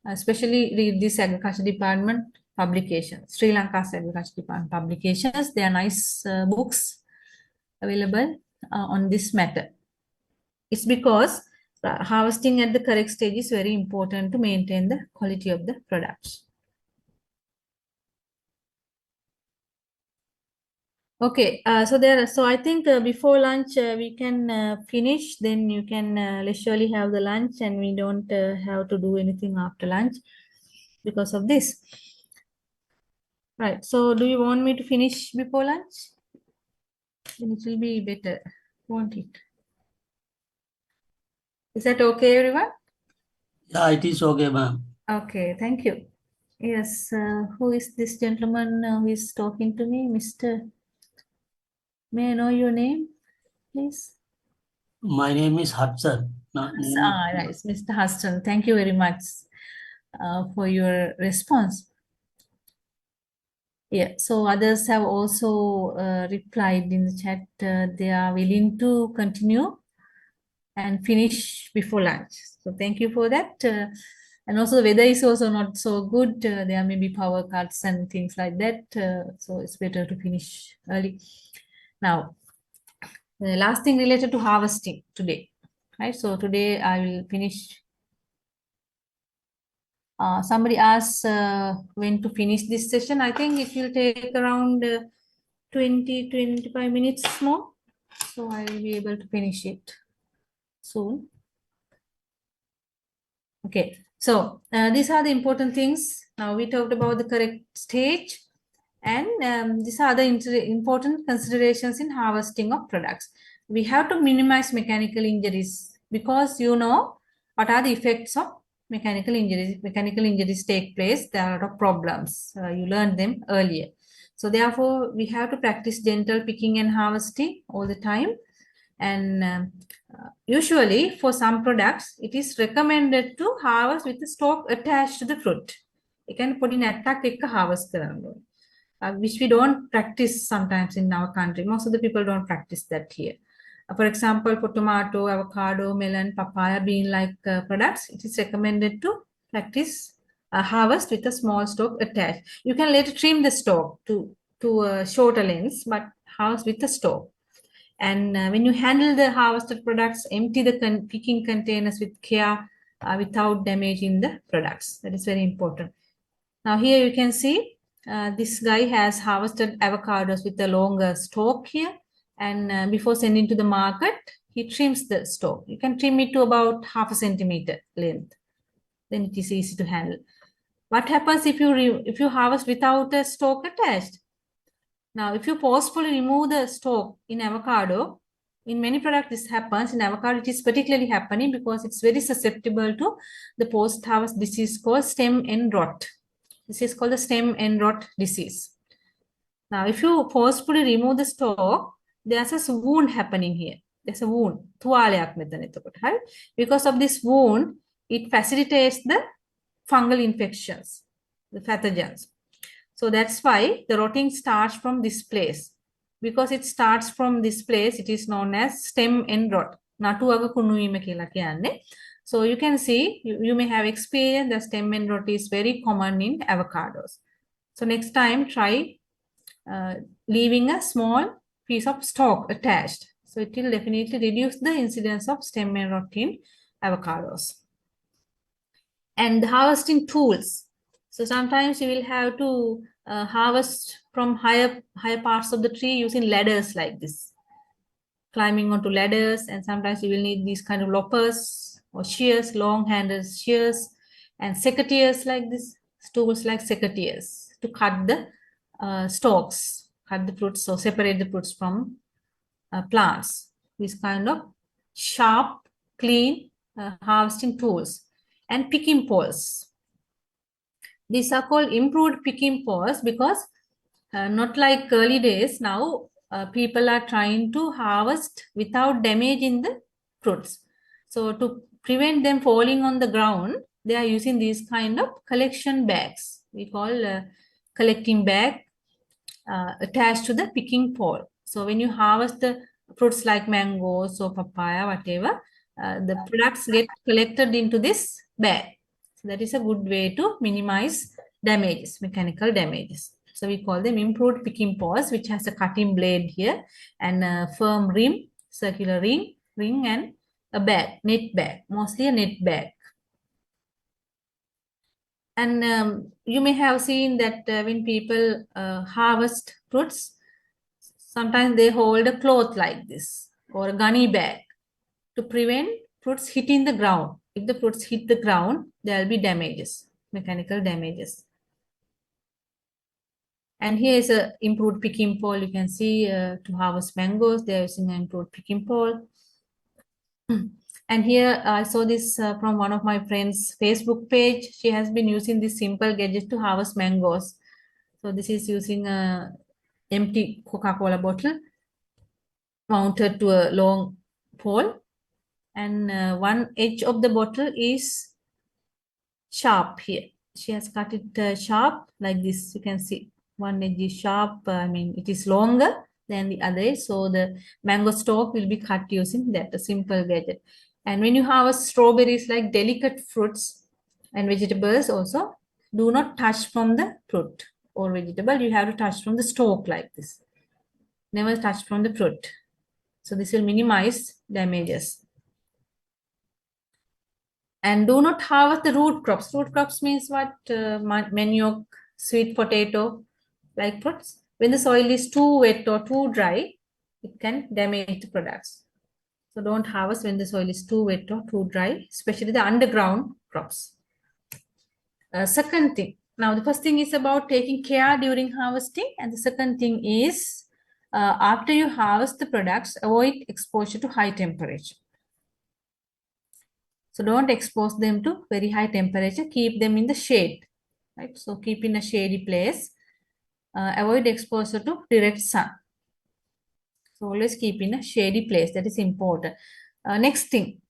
especially read this agriculture department publication, Sri Lanka's agriculture department publications. They are nice books available on this matter. It's because harvesting at the correct stage is very important to maintain the quality of the products. Okay, so I think before lunch we can finish, then you can leisurely have the lunch, and we don't have to do anything after lunch because of this. Right, so do you want me to finish before lunch? Then it will be better, won't it? Is that okay, everyone? Yeah, it is okay, ma'am. Okay, thank you. Yes, who is this gentleman who is talking to me? May I know your name, please? My name is Hudson. Right, Mr. Hudson. Thank you very much for your response. Yeah, so others have also replied in the chat. They are willing to continue and finish before lunch. So thank you for that. And also the weather is also not so good. There may be power cuts and things like that. So it's better to finish early. Now, the last thing related to harvesting today, right? So today I will finish. Somebody asked when to finish this session. I think it will take around 20-25 minutes more. So I will be able to finish it soon. Okay, so these are the important things. Now we talked about the correct stage, and these are the important considerations in harvesting of products. We have to minimize mechanical injuries, because you know what are the effects of mechanical injuries. If mechanical injuries take place, there are a lot of problems. You learned them earlier. So therefore, we have to practice gentle picking and harvesting all the time. And usually for some products, it is recommended to harvest with the stalk attached to the fruit. You can put in attack harvest which we don't practice sometimes in our country. Most of the people don't practice that here. For example, for tomato, avocado, melon, papaya, bean-like products, it is recommended to practice harvest with a small stalk attached. You can later trim the stalk to a shorter lengths, but harvest with a stalk. And when you handle the harvested products, empty the picking containers with care without damaging the products. That is very important. Now here you can see this guy has harvested avocados with a longer stalk here. And before sending to the market, he trims the stalk. You can trim it to about 0.5 centimeter length. Then it is easy to handle. What happens if you harvest without a stalk attached? Now, if you forcefully remove the stalk in avocado, in many products this happens. In avocado, it is particularly happening because it's very susceptible to the post-harvest disease called stem end rot. This is called the stem end rot disease. Now, if you forcefully remove the stalk, there's a wound happening here. There's a wound. Because of this wound, it facilitates the fungal infections, the pathogens. So that's why the rotting starts from this place. Because it starts from this place, it is known as stem end rot. So you can see, you may have experienced the stem end rot is very common in avocados. So next time, try leaving a small piece of stalk attached. So it will definitely reduce the incidence of stem end rot in avocados. And the harvesting tools. So sometimes you will have to harvest from higher parts of the tree using ladders like this. Climbing onto ladders, and sometimes you will need these kind of loppers or shears, long-handled shears, and secateurs like this, tools like secateurs to cut the stalks, cut the fruits, or separate the fruits from plants. These kind of sharp, clean harvesting tools. And picking poles. These are called improved picking poles because not like early days, now people are trying to harvest without damaging the fruits. So to prevent them falling on the ground, they are using these kind of collection bags. We call collecting bag attached to the picking pole. So when you harvest the fruits like mangoes or papaya, whatever, the products get collected into this bag. So that is a good way to minimize damages, mechanical damages. So we call them improved picking poles, which has a cutting blade here and a firm rim, circular ring and a bag, net bag, mostly a net bag. And you may have seen that when people harvest fruits, sometimes they hold a cloth like this or a gunny bag to prevent fruits hitting the ground. If the fruits hit the ground, there will be damages, mechanical damages. And here is an improved picking pole. You can see to harvest mangoes, they are using an improved picking pole. And here I saw this from one of my friends' Facebook page. She has been using this simple gadget to harvest mangoes. So this is using an empty Coca-Cola bottle mounted to a long pole. And one edge of the bottle is sharp here. She has cut it sharp like this. You can see one edge is sharp. It is longer than the other edge. So the mango stalk will be cut using that, a simple gadget. And when you harvest strawberries, like delicate fruits and vegetables also, do not touch from the fruit or vegetable. You have to touch from the stalk like this. Never touch from the fruit. So this will minimize damages. And do not harvest the root crops. Root crops means what? Manioc, sweet potato, like fruits. When the soil is too wet or too dry, it can damage the products. So don't harvest when the soil is too wet or too dry, especially the underground crops. Second thing. Now, the first thing is about taking care during harvesting. And the second thing is, after you harvest the products, avoid exposure to high temperature. So don't expose them to very high temperature. Keep them in the shade, right? So keep in a shady place. Avoid exposure to direct sun. So always keep in a shady place. That is important. Next thing,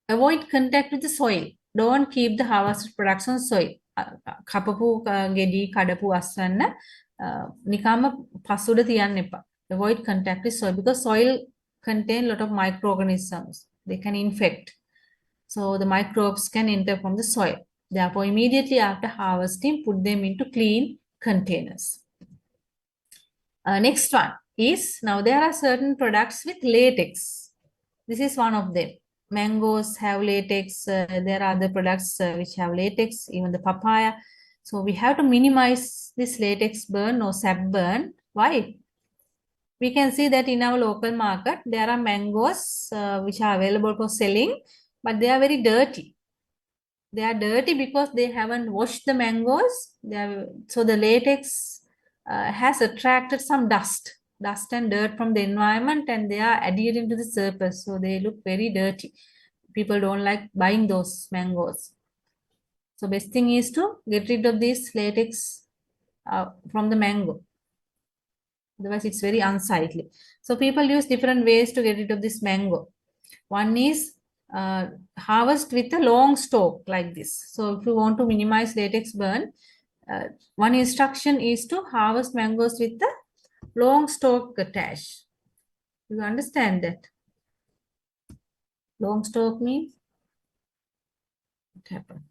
avoid contact with the soil. Don't keep the harvested products on soil. කපපු ගෙඩි කඩපු අස්වැන්න නිකම්ම පසුඩ තියන්න එපා. Avoid contact with soil because soil contain lot of microorganisms. They can infect. So the microbes can enter from the soil. Therefore, immediately after harvesting, put them into clean containers. Next one is, now there are certain products with latex. This is one of them. Mangoes have latex. There are other products which have latex, even the papaya. So we have to minimize this latex burn or sap burn. Why? We can see that in our local market, there are mangoes which are available for selling, but they are very dirty. They are dirty because they haven't washed the mangoes. So the latex has attracted some dust and dirt from the environment, and they are adhering to the surface. So they look very dirty. People don't like buying those mangoes. So best thing is to get rid of this latex from the mango. Otherwise, it's very unsightly. So people use different ways to get rid of this mango. One is harvest with a long stalk like this. So if you want to minimize latex burn, one instruction is to harvest mangoes with the long stalk attached. You understand that? Long stalk means what happened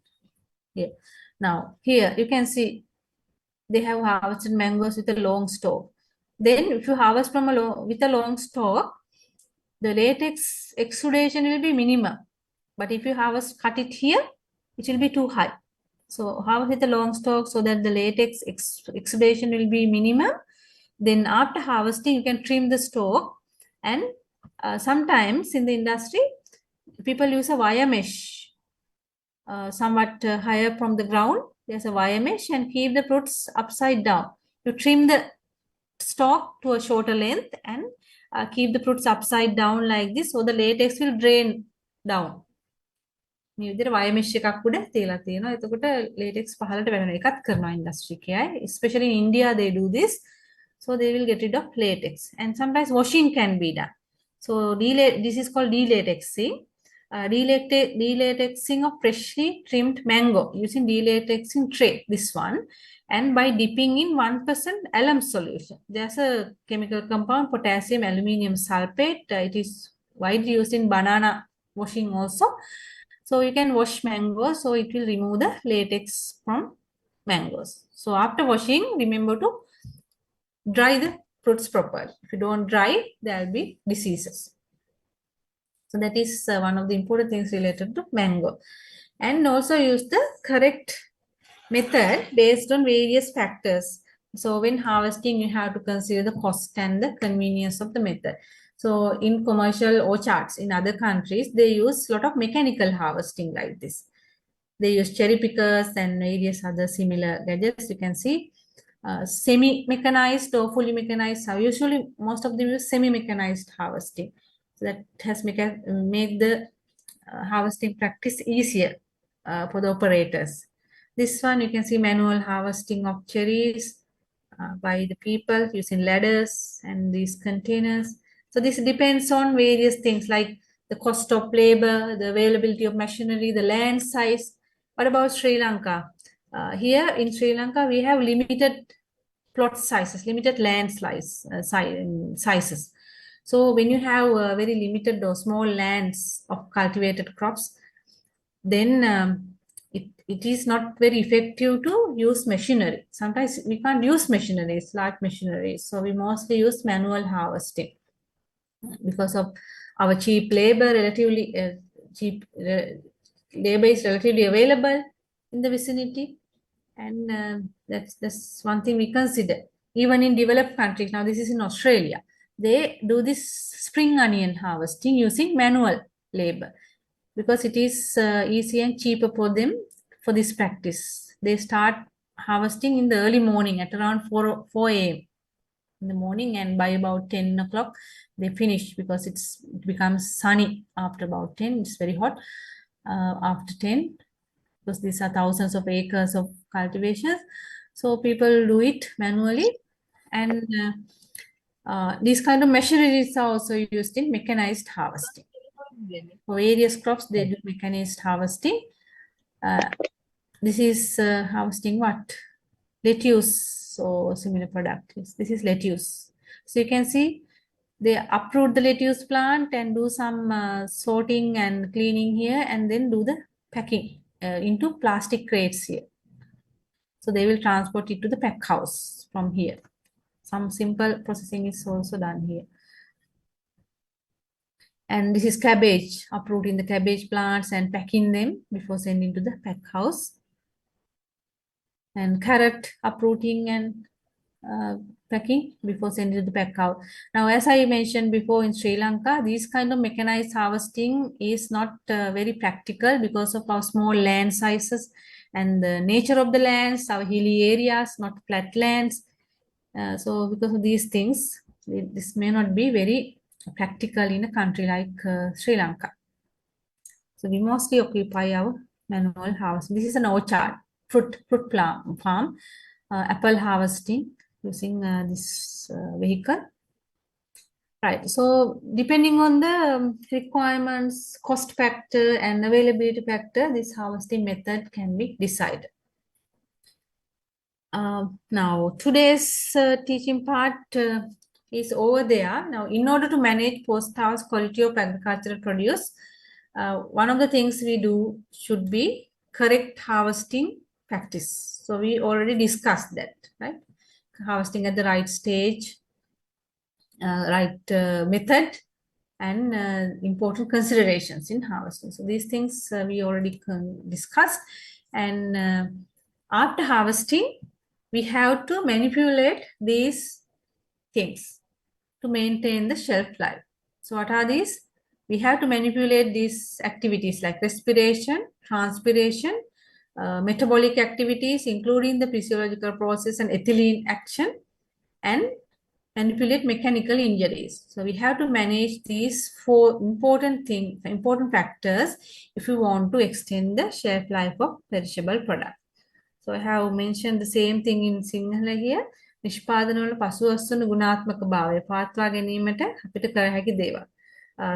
here. Now here you can see they have harvested mangoes with a long stalk. Then if you harvest from with a long stalk, the latex exudation will be minimum. But if you cut it here, it will be too high. So harvest with a long stalk so that the latex exudation will be minimum. Then after harvesting, you can trim the stalk. And sometimes in the industry, people use a wire mesh, somewhat higher from the ground. There's a wire mesh and keep the fruits upside down. You trim the stalk to a shorter length and keep the fruits upside down like this, so the latex will drain down. මේ විදිහට wire mesh එකක් උඩ තියලා තියෙනවා. එතකොට latex පහළට වැටෙන එකත් කරනවා industry එකයි. Especially in India they do this. So they will get rid of latex. And sometimes washing can be done. So this is called delatexing. Delatexing of freshly trimmed mango using delatexing tray, this one. And by dipping in 1% alum solution. There's a chemical compound, potassium aluminium sulfate. It is widely used in banana washing also. So you can wash mangoes, so it will remove the latex from mangoes. So after washing, remember to dry the fruits properly. If you don't dry, there will be diseases. So that is one of the important things related to mango. And also use the correct method based on various factors. So when harvesting, you have to consider the cost and the convenience of the method. So in commercial orchards in other countries, they use a lot of mechanical harvesting like this. They use cherry pickers and various other similar gadgets. You can see semi-mechanized or fully mechanized. Usually, most of them use semi-mechanized harvesting. So that has made the harvesting practice easier for the operators. This one, you can see manual harvesting of cherries by the people using ladders and these containers. So this depends on various things like the cost of labor, the availability of machinery, the land size. What about Sri Lanka? Here in Sri Lanka, we have limited plot sizes, limited land sizes. So when you have very limited or small lands of cultivated crops, then it is not very effective to use machinery. Sometimes we can't use machineries, large machineries. So we mostly use manual harvesting because of our cheap labor, labor is relatively available in the vicinity. And that's one thing we consider. Even in developed countries, now this is in Australia, they do this spring onion harvesting using manual labor because it is easy and cheaper for them for this practice. They start harvesting in the early morning at around 4 a.m. in the morning, and by about 10 o'clock they finish because it becomes sunny after about 10. It's very hot after 10 because these are thousands of acres of cultivations. So people do it manually, and These kind of machineries are also used in mechanized harvesting. For various crops, they do mechanized harvesting. This is harvesting what? Lettuce or similar product. This is lettuce. So you can see they uproot the lettuce plant and do some sorting and cleaning here, and then do the packing into plastic crates here. So they will transport it to the pack house from here. Some simple processing is also done here. And this is cabbage, uprooting the cabbage plants and packing them before sending to the pack house. And carrot uprooting and packing before sending to the pack house. Now, as I mentioned before, in Sri Lanka, this kind of mechanized harvesting is not very practical because of our small land sizes and the nature of the lands, our hilly areas, not flat lands. So because of these things, this may not be very practical in a country like Sri Lanka. So we mostly occupy our manual harvesting. This is an orchard, fruit farm, apple harvesting using this vehicle. Right. So depending on the requirements, cost factor and availability factor, this harvesting method can be decided. Now, today's teaching part is over there. Now, in order to manage post-harvest quality of agricultural produce, one of the things we do should be correct harvesting practice. So we already discussed that, right? Harvesting at the right stage, right method, and important considerations in harvesting. So these things we already discussed. And after harvesting, we have to manipulate these things to maintain the shelf life. So what are these? We have to manipulate these activities like respiration, transpiration, metabolic activities, including the physiological process and ethylene action, and manipulate mechanical injuries. So we have to manage these four important factors if we want to extend the shelf life of perishable product. So I have mentioned the same thing in Sinhala here. නිෂ්පාදනවල පසුවස්සන ගුණාත්මක භාවය පවත්වා ගැනීමට අපිට කර හැකි දේවල්.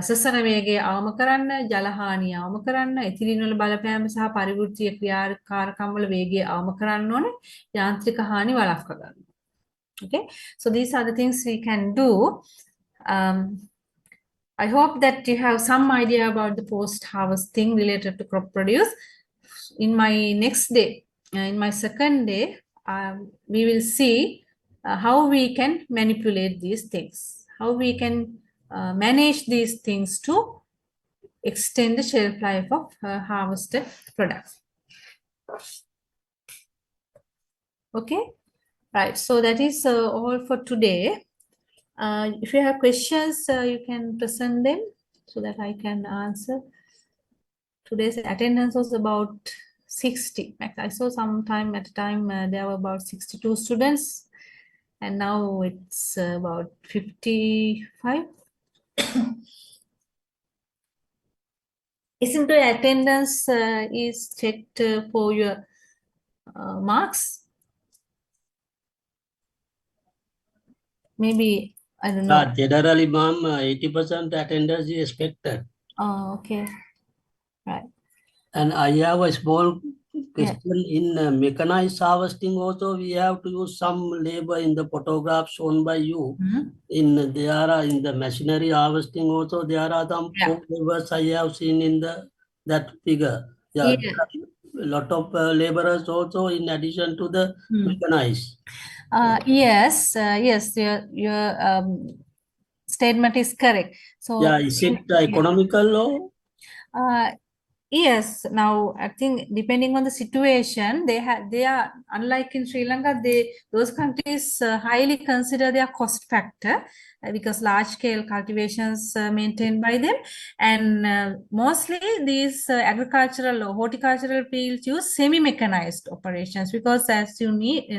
සසන වේගය අවම කරන්න, ජල හානිය අවම කරන්න, එතිලින් වල බලපෑම සහ පරිවෘත්තීය ක්‍රියාකාරකම් වල වේගය අවම කරන්න ඕනේ, යාන්ත්‍රික හානි වළක්වා ගන්න. Okay, so these are the things we can do. I hope that you have some idea about the post-harvesting related to crop produce. In my next day, in my second day, we will see how we can manipulate these things, how we can manage these things to extend the shelf life of harvested products. Okay, right. So that is all for today. If you have questions, you can present them so that I can answer. Today's attendance was about 60. I saw sometime at a time there were about 62 students, and now it's about 55. Isn't the attendance is checked for your marks? Maybe, I don't know. Generally, ma'am, 80% attendance is expected. Oh, okay. Right. And I have a small question. In mechanized harvesting also, we have to use some labor in the photograph shown by you. In the machinery harvesting also, there are some laborers I have seen in that figure. Yeah. A lot of laborers also in addition to the mechanized. Yes, your statement is correct. So yeah, is it economical or? Yes. Now I think depending on the situation, they are unlike in Sri Lanka. Those countries highly consider their cost factor because large scale cultivations maintained by them, and mostly these agricultural or horticultural fields use semi-mechanized operations because, as you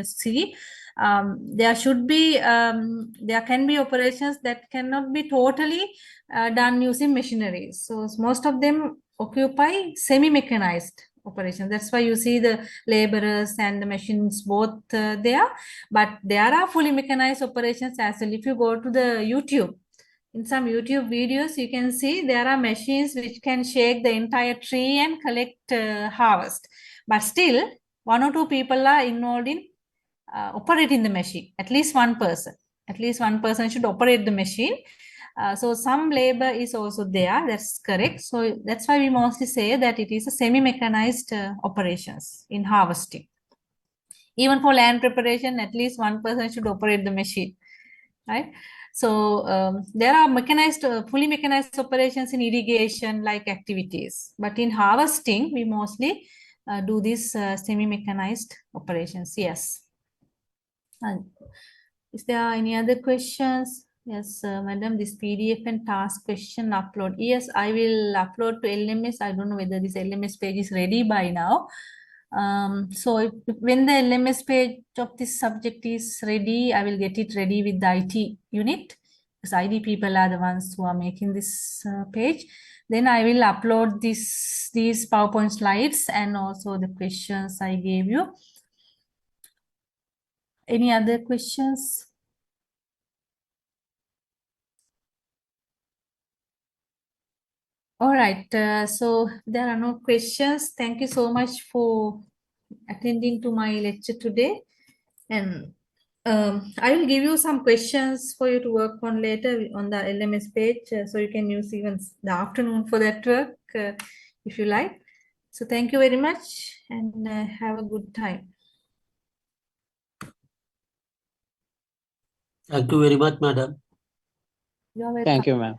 see, there can be operations that cannot be totally done using machineries. So most of them occupy semi-mechanized operations. That's why you see the laborers and the machines both there. But there are fully mechanized operations as well. If you go to the YouTube, in some YouTube videos, you can see there are machines which can shake the entire tree and collect harvest. But still, 1 or 2 people are involved in operating the machine. At least one person. At least one person should operate the machine. So some labor is also there. That's correct. So that's why we mostly say that it is a semi-mechanized operations in harvesting. Even for land preparation, at least one person should operate the machine, right? So there are mechanized, fully mechanized operations in irrigation like activities. But in harvesting, we mostly do these semi-mechanized operations. Yes. Is there any other questions? Yes, madam, this PDF and task question upload. Yes, I will upload to LMS. I don't know whether this LMS page is ready by now. So when the LMS page of this subject is ready, I will get it ready with the IT unit. Because IT people are the ones who are making this page. Then I will upload these PowerPoint slides and also the questions I gave you. Any other questions? All right, so there are no questions. Thank you so much for attending to my lecture today. And I will give you some questions for you to work on later on the LMS page. So you can use even the afternoon for that work if you like. So thank you very much and have a good time. Thank you very much, madam. You're welcome. Thank you, ma'am.